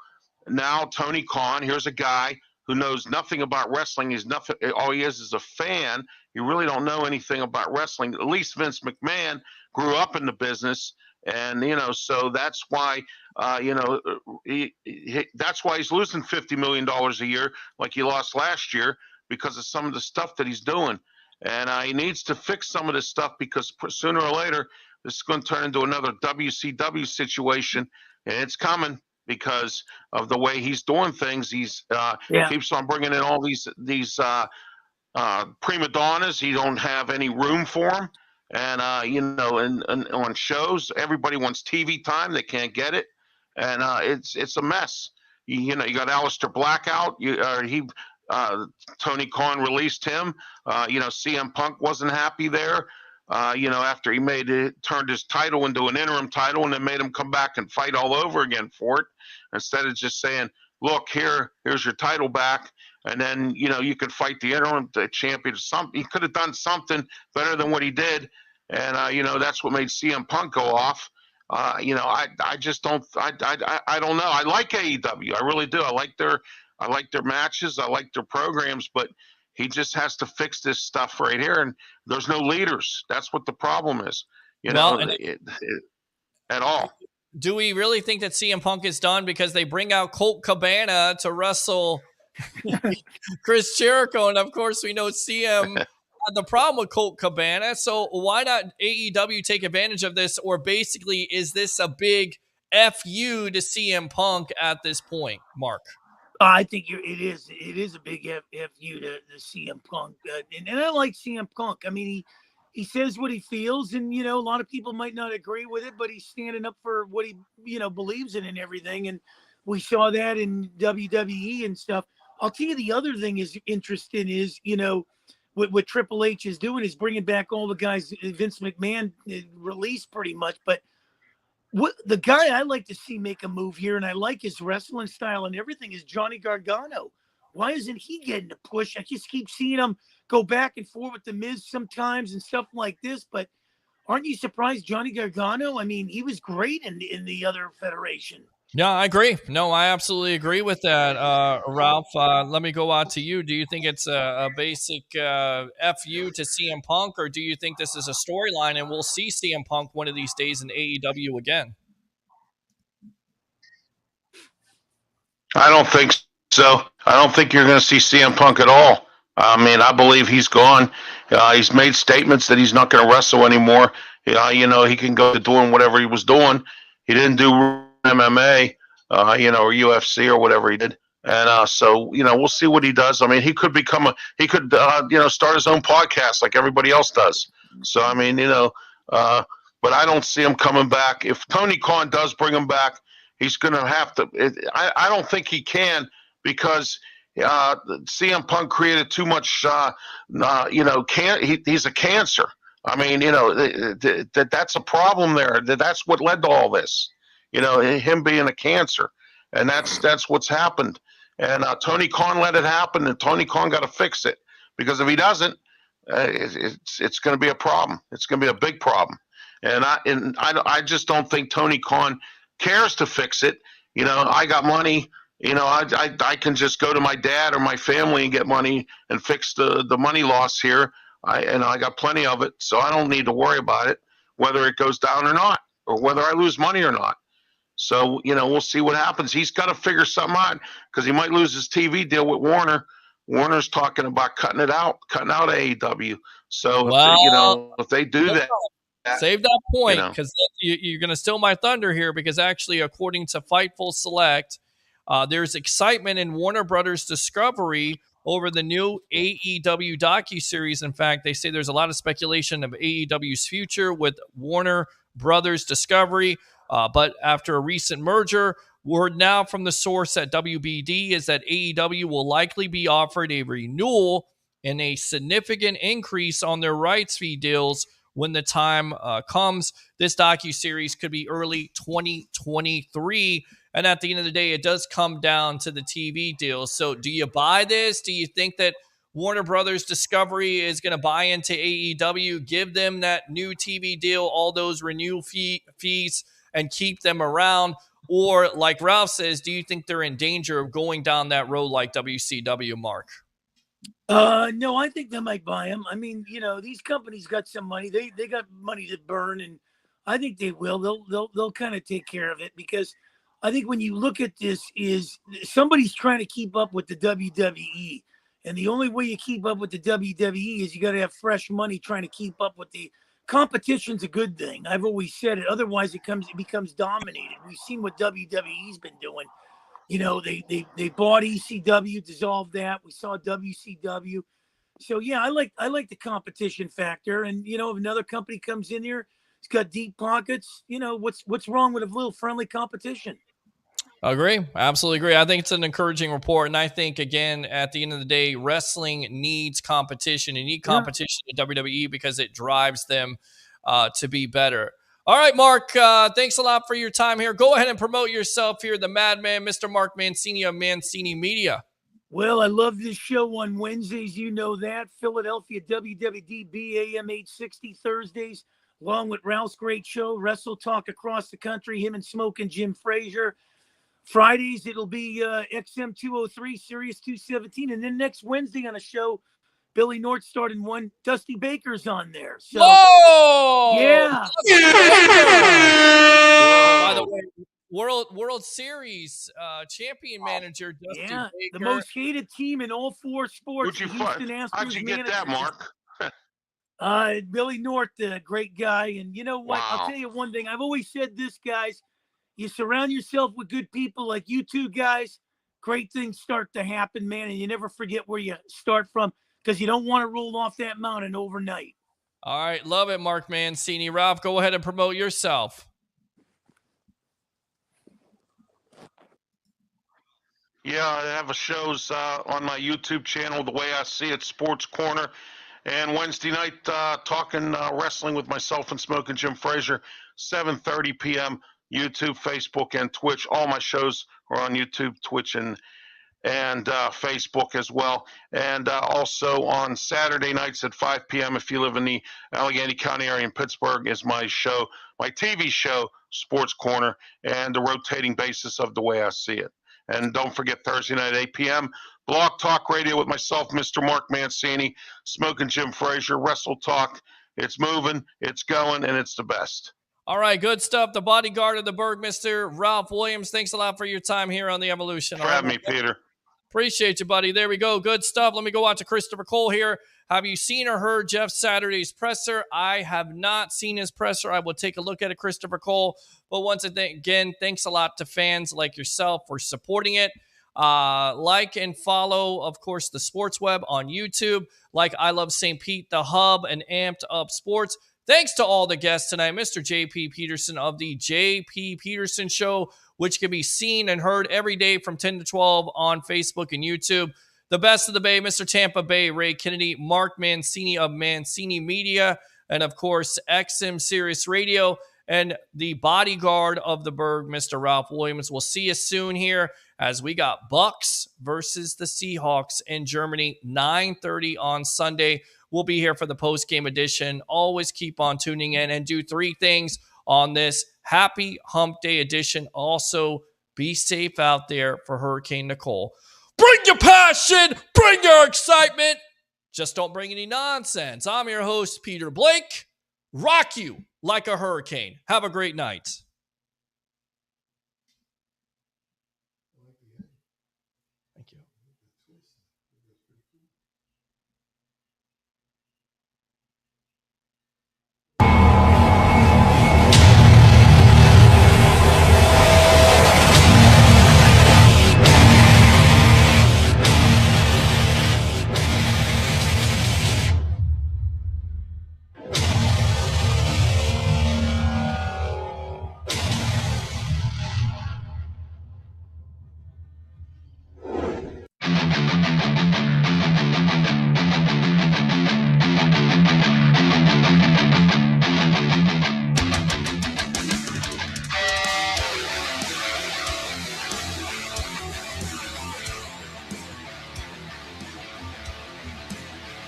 H: now Tony Khan, here's a guy who knows nothing about wrestling. He's nothing. All he is a fan. You really don't know anything about wrestling. At least Vince McMahon grew up in the business, and so that's why that's why he's losing $50 million a year, like he lost last year, because of some of the stuff that he's doing. And he needs to fix some of this stuff, because sooner or later this is going to turn into another WCW situation, and it's coming. Because of the way he's doing things, he's keeps on bringing in all these prima donnas. He don't have any room for them, and and on shows, everybody wants TV time. They can't get it, and it's a mess. You got Aleister Black out. Tony Khan released him. CM Punk wasn't happy there. After he turned his title into an interim title, and then made him come back and fight all over again for it, instead of just saying, look, here's your title back, and then, you could fight the interim champion. He could have done something better than what he did, and, that's what made CM Punk go off. I just don't, I don't know. I like AEW. I really do. I like their matches. I like their programs, but he just has to fix this stuff right here, and there's no leaders. That's what the problem is, at all.
A: Do we really think that CM Punk is done because they bring out Colt Cabana to wrestle Chris Jericho? And, of course, we know CM had the problem with Colt Cabana. So why not AEW take advantage of this? Or basically, is this a big FU to CM Punk at this point, Mark?
G: I think it is. It is a big FU to CM Punk, and I like CM Punk. I mean, he says what he feels, and a lot of people might not agree with it, but he's standing up for what he believes in and everything. And we saw that in WWE and stuff. I'll tell you, the other thing is interesting is what Triple H is doing is bringing back all the guys Vince McMahon released pretty much, but. What the guy I like to see make a move here, and I like his wrestling style and everything, is Johnny Gargano. Why isn't he getting a push? I just keep seeing him go back and forth with the Miz sometimes and stuff like this. But aren't you surprised, Johnny Gargano? I mean, he was great in the other federation.
A: Yeah, I agree. No, I absolutely agree with that, Ralph. Let me go out to you. Do you think it's a basic FU to CM Punk, or do you think this is a storyline and we'll see CM Punk one of these days in AEW again?
H: I don't think so. I don't think you're going to see CM Punk at all. I mean, I believe he's gone. He's made statements that he's not going to wrestle anymore. Yeah, he can go to doing whatever he was doing. He didn't do MMA, or UFC or whatever he did. And so, we'll see what he does. I mean, he could start his own podcast like everybody else does. So, I mean, but I don't see him coming back. If Tony Khan does bring him back, he's going to have to. I don't think he can, because CM Punk created too much. He's a cancer. I mean, that's a problem there. That's what led to all this. Him being a cancer, and that's what's happened. And Tony Khan let it happen, and Tony Khan got to fix it, because if he doesn't, it's going to be a problem. It's going to be a big problem. And I just don't think Tony Khan cares to fix it. I got money. I can just go to my dad or my family and get money and fix the money loss here. I got plenty of it, so I don't need to worry about it, whether it goes down or not, or whether I lose money or not. So, we'll see what happens. He's got to figure something out, because he might lose his TV deal with Warner. Warner's talking about cutting out AEW. So, if they do that.
A: Save that point, because you're going to steal my thunder here, because actually, according to Fightful Select, there's excitement in Warner Brothers Discovery over the new AEW docuseries. In fact, they say there's a lot of speculation of AEW's future with Warner Brothers Discovery. But after a recent merger, word now from the source at WBD is that AEW will likely be offered a renewal and a significant increase on their rights fee deals when the time comes. This docuseries could be early 2023. And at the end of the day, it does come down to the TV deal. So do you buy this? Do you think that Warner Brothers Discovery is going to buy into AEW, give them that new TV deal, all those renewal fees, and keep them around? Or like Ralph says, do you think they're in danger of going down that road like WCW, Mark?
G: No, I think they might buy them. I mean, these companies got some money. They got money to burn, and I think they will. They'll kind of take care of it, because I think when you look at this, is somebody's trying to keep up with the WWE, and the only way you keep up with the WWE is you got to have fresh money trying to keep up with the competition's a good thing. I've always said it. Otherwise, it becomes dominated. We've seen what WWE's been doing. They bought ECW, dissolved that. We saw WCW. So yeah, I like the competition factor. And if another company comes in here, it's got deep pockets. What's wrong with a little friendly competition?
A: Agree. Absolutely agree. I think it's an encouraging report. And I think, again, at the end of the day, wrestling needs competition. You need competition in WWE, because it drives them to be better. All right, Mark, thanks a lot for your time here. Go ahead and promote yourself here, the Madman, Mr. Mark Mancini of Mancini Media.
G: Well, I love this show on Wednesdays. You know that. Philadelphia, WWDB, AM 860 Thursdays, along with Ralph's great show, Wrestle Talk across the country, him and Smoking Jim Frazier. Fridays, it'll be XM 203, Sirius 217. And then next Wednesday on a show, Billy North started one. Dusty Baker's on there. So,
A: whoa!
G: Yeah.
A: By the way, World Series champion manager Dusty Baker.
G: The most hated team in all four sports.
H: How'd you get that, Mark?
G: Billy North, a great guy. And you know what?
H: Wow.
G: I'll tell you one thing. I've always said this, guys. You surround yourself with good people like you two guys, great things start to happen, man. And you never forget where you start from, because you don't want to roll off that mountain overnight.
A: All right. Love it, Mark Mancini. Ralph, go ahead and promote yourself.
H: Yeah, I have shows on my YouTube channel, The Way I See It, Sports Corner. And Wednesday night, talking wrestling with myself and Smoking Jim Frazier, 7:30 p.m., YouTube, Facebook, and Twitch. All my shows are on YouTube, Twitch, and Facebook as well. And also on Saturday nights at 5 p.m., if you live in the Allegheny County area in Pittsburgh, is my show, my TV show, Sports Corner, and the rotating basis of The Way I See It. And don't forget, Thursday night at 8 p.m., Blog Talk Radio with myself, Mr. Mark Mancini, Smoking Jim Frazier, Wrestle Talk. It's moving, it's going, and it's the best.
A: All right, good stuff. The bodyguard of the Berg, Mr. Ralph Williams. Thanks a lot for your time here on The Evolution.
H: For having me, Peter.
A: Appreciate you, buddy. There we go. Good stuff. Let me go on to Christopher Cole here. Have you seen or heard Jeff Saturday's presser? I have not seen his presser. I will take a look at it, Christopher Cole. But once again, thanks a lot to fans like yourself for supporting it. Like and follow, of course, the Sports Web on YouTube. Like I Love St. Pete, The Hub, and Amped Up Sports. Thanks to all the guests tonight. Mr. J.P. Peterson of the J.P. Peterson Show, which can be seen and heard every day from 10 to 12 on Facebook and YouTube. The best of the Bay, Mr. Tampa Bay, Ray Kennedy, Mark Mancini of Mancini Media, and of course, XM Sirius Radio, and the bodyguard of the Berg, Mr. Ralph Williams. We'll see you soon here as we got Bucs versus the Seahawks in Germany, 9:30 on Sunday. We'll be here for the post-game edition. Always keep on tuning in and do 3 things on this Happy Hump Day edition. Also, be safe out there for Hurricane Nicole. Bring your passion, bring your excitement. Just don't bring any nonsense. I'm your host, Peter Blake. Rock you like a hurricane. Have a great night.